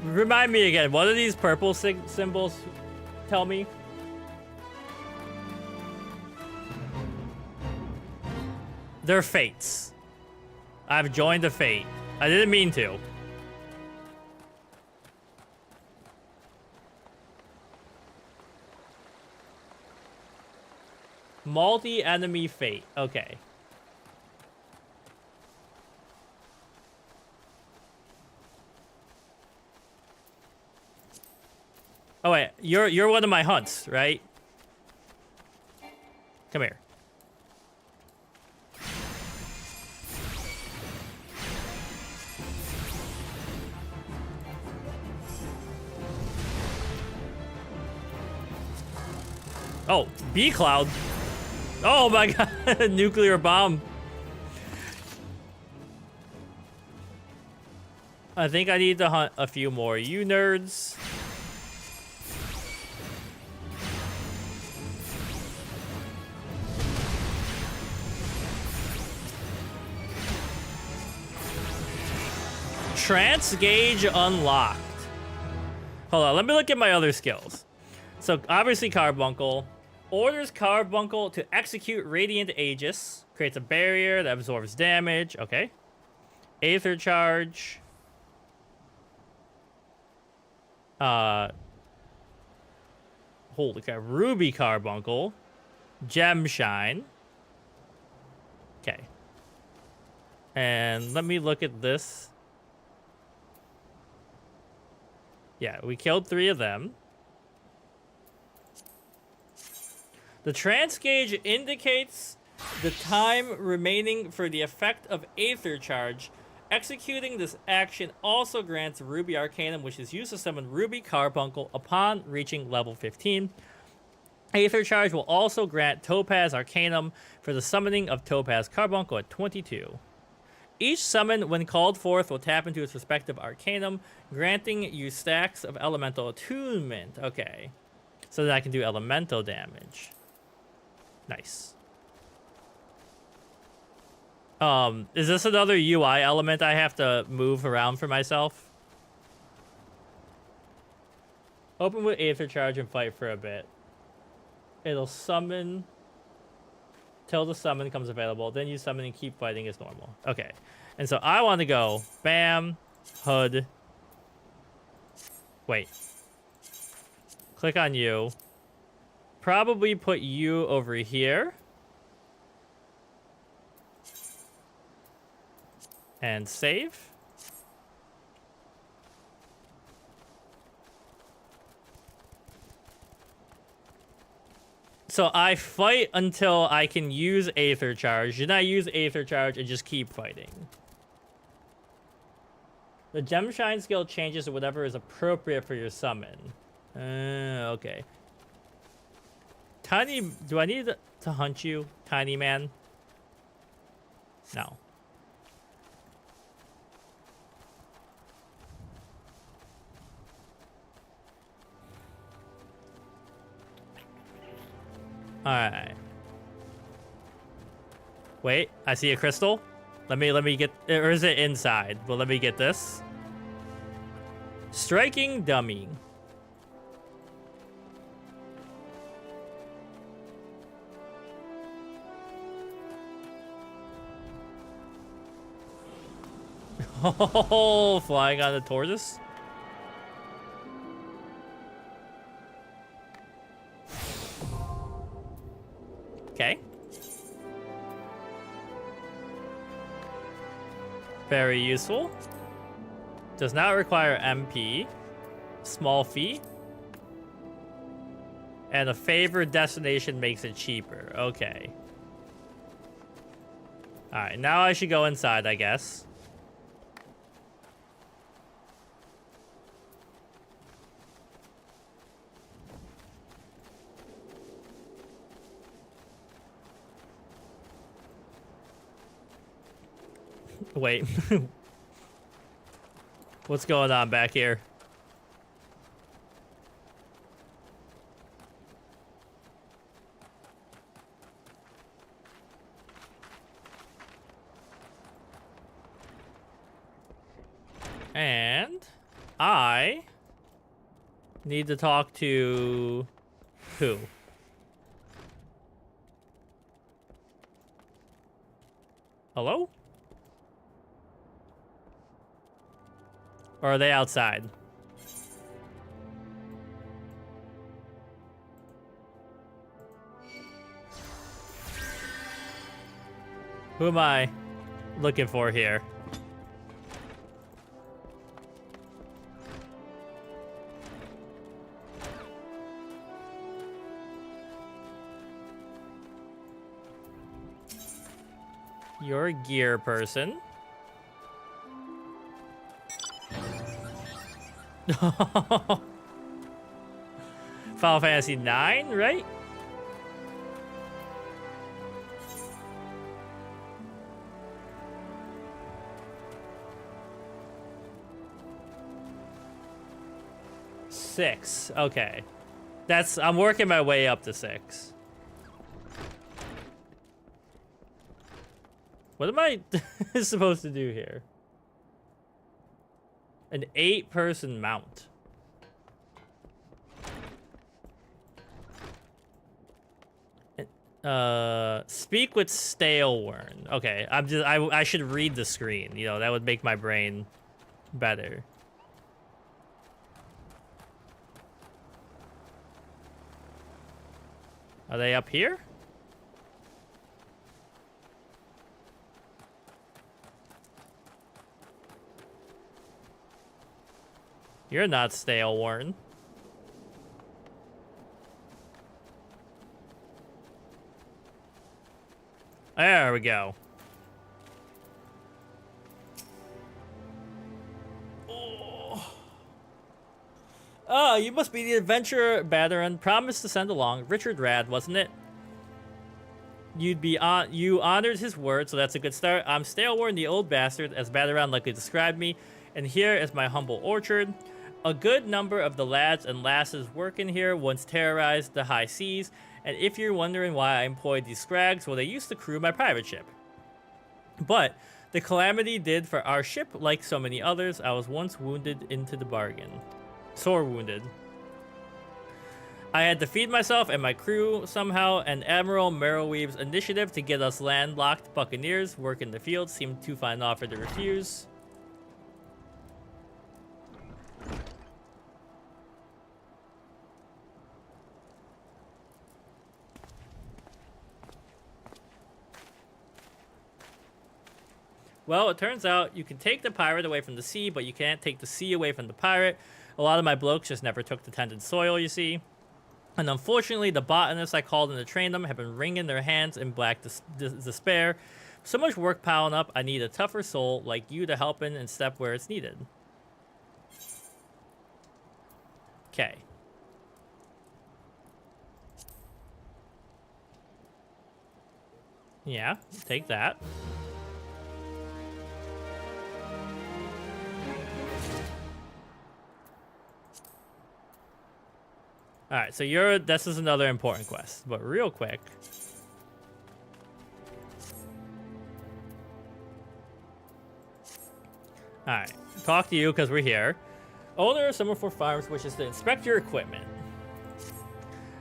remind me again, what do these purple symbols tell me? They're fates. I've joined a fate. I didn't mean to. Multi-enemy fate. Okay. Oh wait, you're one of my hunts, right? Come here. Oh, B-Cloud. Oh my god, nuclear bomb. I think I need to hunt a few more. You nerds. Trance gauge unlocked. Hold on, let me look at my other skills. So obviously Carbuncle. Orders Carbuncle to execute Radiant Aegis. Creates a barrier that absorbs damage. Okay. Aether Charge. Holy crap. Ruby Carbuncle. Gem Shine. Okay. And let me look at this. Yeah, we killed 3 of them. The trance gauge indicates the time remaining for the effect of Aether Charge. Executing this action also grants Ruby Arcanum, which is used to summon Ruby Carbuncle upon reaching level 15. Aether Charge will also grant Topaz Arcanum for the summoning of Topaz Carbuncle at 22. Each summon, when called forth, will tap into its respective Arcanum, granting you stacks of Elemental Attunement. Okay. So that I can do elemental damage. Nice. Is this another UI element I have to move around for myself? Open with Aether Charge and fight for a bit. It'll summon till the summon comes available. Then you summon and keep fighting as normal. Okay. And so I want to go bam, hood. Wait. Click on you. Probably put you over here. And save. So I fight until I can use Aether Charge. Then I use Aether Charge and just keep fighting. The Gem Shine skill changes to whatever is appropriate for your summon. Okay. Tiny, do I need to hunt you, Tiny Man? No. Alright. Wait, I see a crystal. Let me get, or is it inside? Well, let me get this. Striking Dummy. Oh, flying on the tortoise. Okay. Very useful. Does not require MP. Small fee. And a favored destination makes it cheaper. Okay. Alright, now I should go inside, I guess. Wait. What's going on back here? And I need to talk to who? Hello? Or are they outside? Who am I looking for here? You're a gear person. Final Fantasy IX, right? Six. Okay. I'm working my way up to 6. What am I supposed to do here? An 8-person mount. Speak with Staleworn. Okay, I should read the screen. You know, that would make my brain better. Are they up here? You're not Staleworn. There we go. Oh, you must be the adventurer Baderon promised to send along. Richard Rad, wasn't it? You honored his word, so that's a good start. I'm Staleworn, the old bastard, as Baderon likely described me, and here is my humble orchard. A good number of the lads and lasses working here once terrorized the high seas, and if you're wondering why I employed these scrags, well, they used to crew my private ship. But the calamity did for our ship, like so many others. I was once wounded into the bargain. Sore wounded. I had to feed myself and my crew somehow, and Admiral Merrowweave's initiative to get us landlocked buccaneers work in the field seemed too fine an offer to refuse. Well, it turns out you can take the pirate away from the sea, but you can't take the sea away from the pirate. A lot of my blokes just never took the tended soil, you see. And unfortunately, the botanists I called in to train them have been wringing their hands in black despair. So much work piling up, I need a tougher soul like you to help in and step where it's needed. Okay. Yeah, take that. Alright, so this is another important quest, but real quick. Alright, talk to you because we're here. Owner of Summerford Farms wishes to inspect your equipment.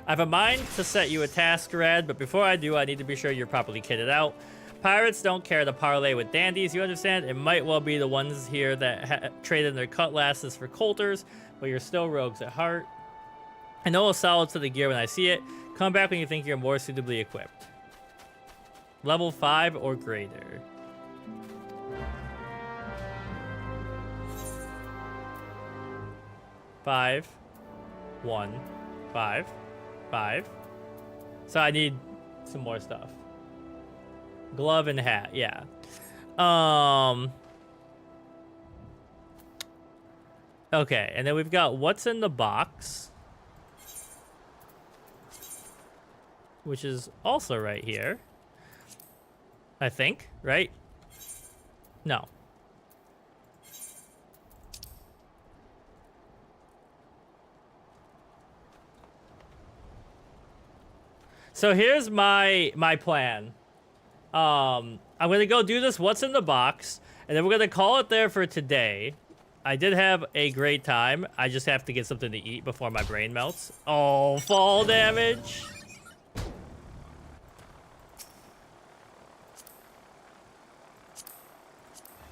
I have a mind to set you a task, Rad, but before I do, I need to be sure you're properly kitted out. Pirates don't care to parley with dandies, you understand? It might well be the ones here that traded their cutlasses for coulters, but you're still rogues at heart. I know a solid to the gear when I see it. Come back when you think you're more suitably equipped. Level 5 or greater. Five. 1. 5. 5. So I need some more stuff. Glove and hat, yeah. Okay, and then we've got what's in the box, which is also right here. I think, right? No. So here's my plan. I'm gonna go do this what's in the box, and then we're gonna call it there for today. I did have a great time. I just have to get something to eat before my brain melts. Oh, fall damage.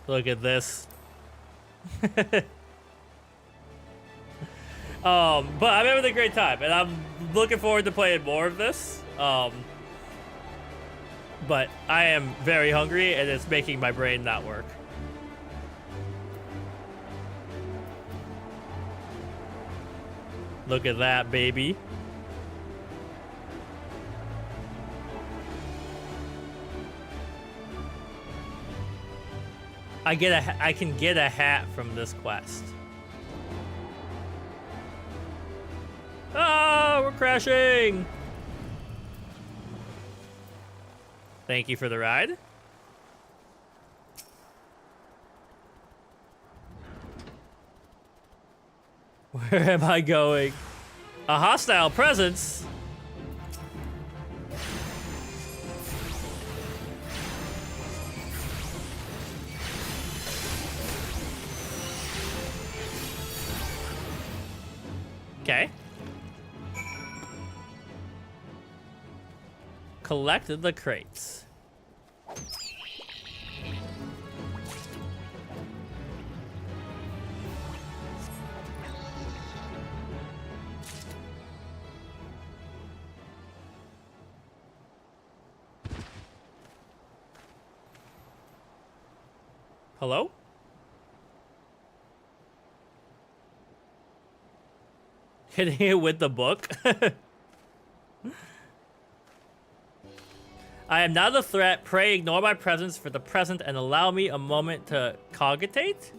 Look at this. But I'm having a great time, and I'm looking forward to playing more of this. But I am very hungry, and it's making my brain not work. Look at that, baby. I can get a hat from this quest. Ah, we're crashing. Thank you for the ride. Where am I going? A hostile presence? Okay. Collected the crates. Hello? Hitting it with the book? I am not a threat. Pray ignore my presence for the present and allow me a moment to cogitate?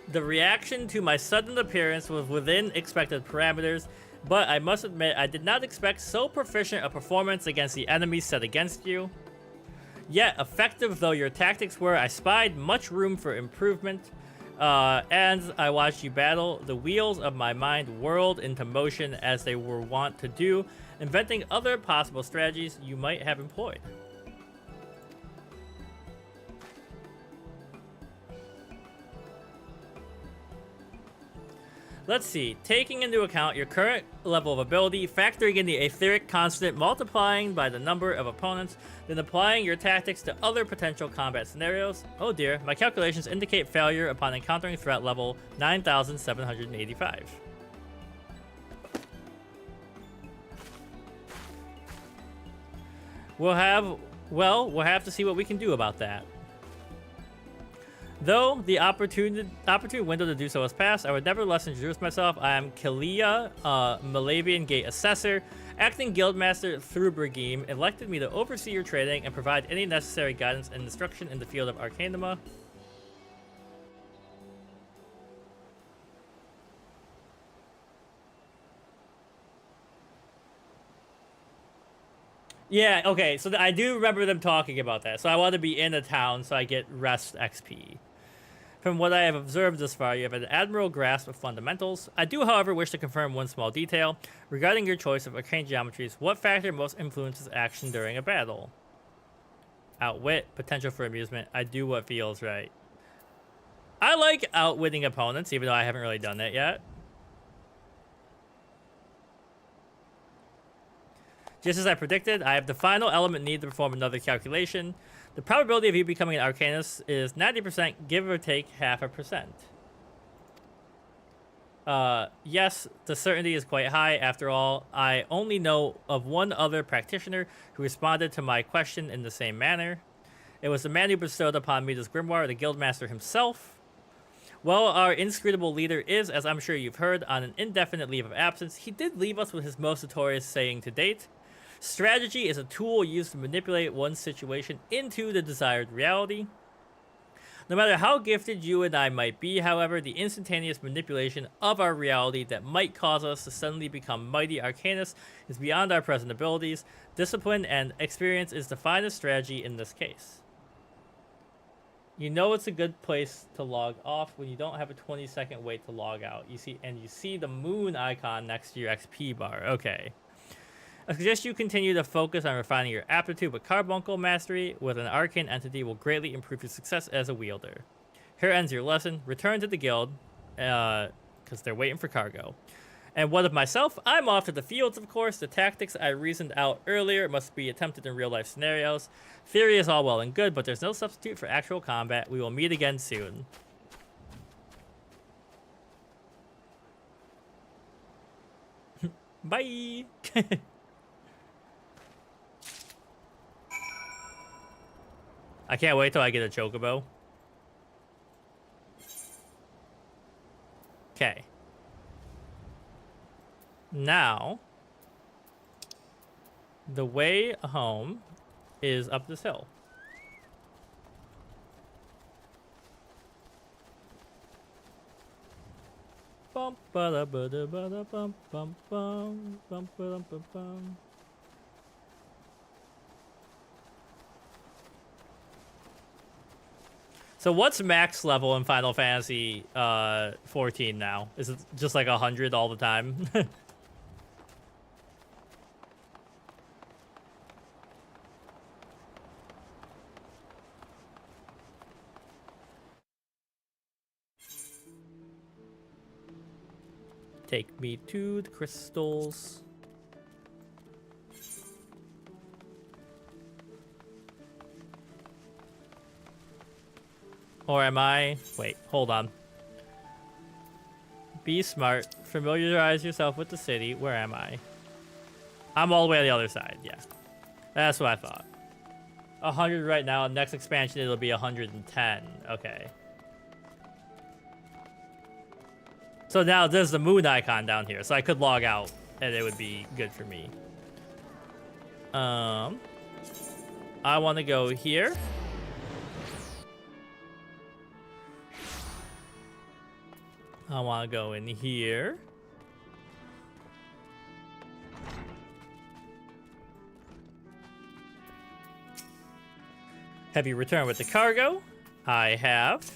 The reaction to my sudden appearance was within expected parameters, but I must admit I did not expect so proficient a performance against the enemies set against you. Yet, effective though your tactics were, I spied much room for improvement. And I watched you battle. The wheels of my mind whirled into motion as they were wont to do, inventing other possible strategies you might have employed. Let's see, taking into account your current level of ability, factoring in the etheric constant, multiplying by the number of opponents, then applying your tactics to other potential combat scenarios. Oh dear, my calculations indicate failure upon encountering threat level 9,785. We'll have to see what we can do about that. Though the opportune window to do so has passed, I would nevertheless introduce myself. I am Kalia, Malavian Gate Assessor, acting Guildmaster through Brigim, elected me to oversee your trading and provide any necessary guidance and instruction in the field of Arcanima. Yeah, okay, so I do remember them talking about that. So I want to be in a town so I get rest XP. From what I have observed thus far, you have an admirable grasp of fundamentals. I do, however, wish to confirm one small detail. Regarding your choice of arcane geometries, what factor most influences action during a battle? Outwit, potential for amusement. I do what feels right. I like outwitting opponents, even though I haven't really done that yet. Just as I predicted, I have the final element needed to perform another calculation. The probability of you becoming an Arcanist is 90%, give or take 0.5%. Yes, the certainty is quite high. After all, I only know of one other practitioner who responded to my question in the same manner. It was the man who bestowed upon me this grimoire, the guildmaster himself. Well, our inscrutable leader is, as I'm sure you've heard, on an indefinite leave of absence. He did leave us with his most notorious saying to date. Strategy is a tool used to manipulate one's situation into the desired reality. No matter how gifted you and I might be, however, the instantaneous manipulation of our reality that might cause us to suddenly become mighty Arcanists is beyond our present abilities. Discipline and experience is the finest strategy in this case. You know it's a good place to log off when you don't have a 20-second wait to log out. You see the moon icon next to your XP bar. Okay. I suggest you continue to focus on refining your aptitude with carbuncle mastery with an arcane entity will greatly improve your success as a wielder. Here ends your lesson. Return to the guild, because they're waiting for cargo. And what of myself? I'm off to the fields, of course. The tactics I reasoned out earlier must be attempted in real-life scenarios. Theory is all well and good, but there's no substitute for actual combat. We will meet again soon. Bye! I can't wait till I get a chocobo. Okay. Now, the way home is up this hill. Bum ba da ba da ba da bum bum bum bum ba dum bum bum. So what's max level in Final Fantasy 14 now? Is it just like 100 all the time? Take me to the crystals. Or am I? Wait, hold on. Be smart. Familiarize yourself with the city. Where am I? I'm all the way on the other side, yeah. That's what I thought. 100 right now. Next expansion, it'll be 110. Okay. So now there's the moon icon down here. So I could log out, and it would be good for me. I want to go here. I want to go in here. Have you returned with the cargo? I have.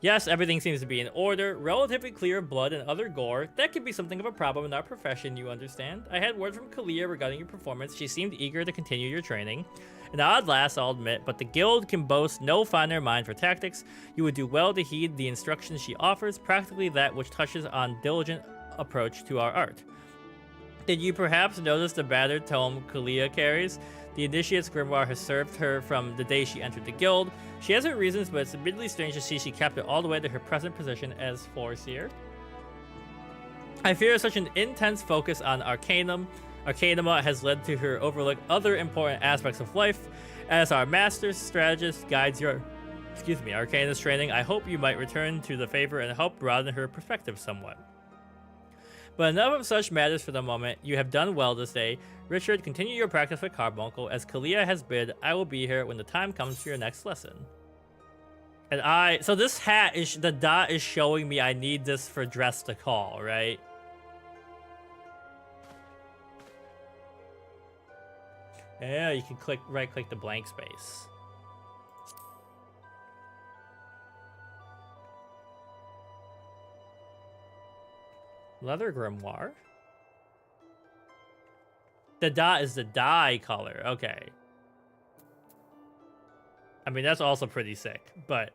Yes, everything seems to be in order. Relatively clear blood and other gore. That could be something of a problem in our profession, you understand. I had word from Kalia regarding your performance. She seemed eager to continue your training. An odd lass, I'll admit, but the guild can boast no finer mind for tactics. You would do well to heed the instructions she offers, practically that which touches on diligent approach to our art. Did you perhaps notice the battered tome Kalia carries? The Initiate's grimoire has served her from the day she entered the guild. She has her reasons, but it's admittedly strange to see she kept it all the way to her present position as Foreseer. I fear such an intense focus on Arcanima has led to her overlook other important aspects of life. As our master strategist guides your, Arcanist training, I hope you might return to the favor and help broaden her perspective somewhat. But enough of such matters for the moment. You have done well this day. Richard, continue your practice with Carbuncle. As Kalia has bid, I will be here when the time comes for your next lesson. And so this hat is, the dot is showing me I need this for Dress to Call, right? Yeah, you can right-click the blank space. Leather grimoire. The dot is the dye color. Okay. I mean, that's also pretty sick, but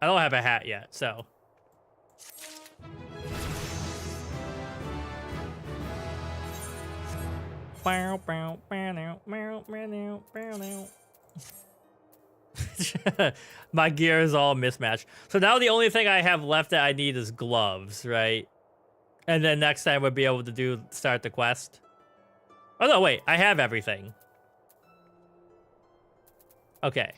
I don't have a hat yet, so. My gear is all mismatched. So now the only thing I have left that I need is gloves, right? And then next time we'll be able to start the quest. Oh no, wait, I have everything. Okay.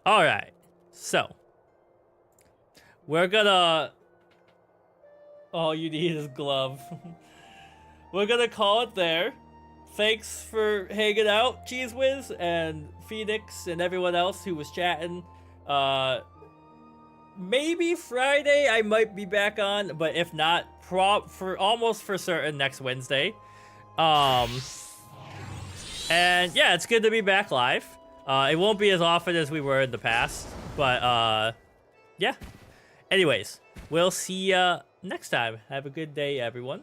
Alright, so. We're gonna... All you need is glove. We're gonna call it there. Thanks for hanging out, Cheese Whiz, and Phoenix, and everyone else who was chatting. Maybe Friday I might be back on, but if not, almost for certain next Wednesday. And yeah, it's good to be back live. It won't be as often as we were in the past, but yeah. Anyways, we'll see ya next time. Have a good day, everyone.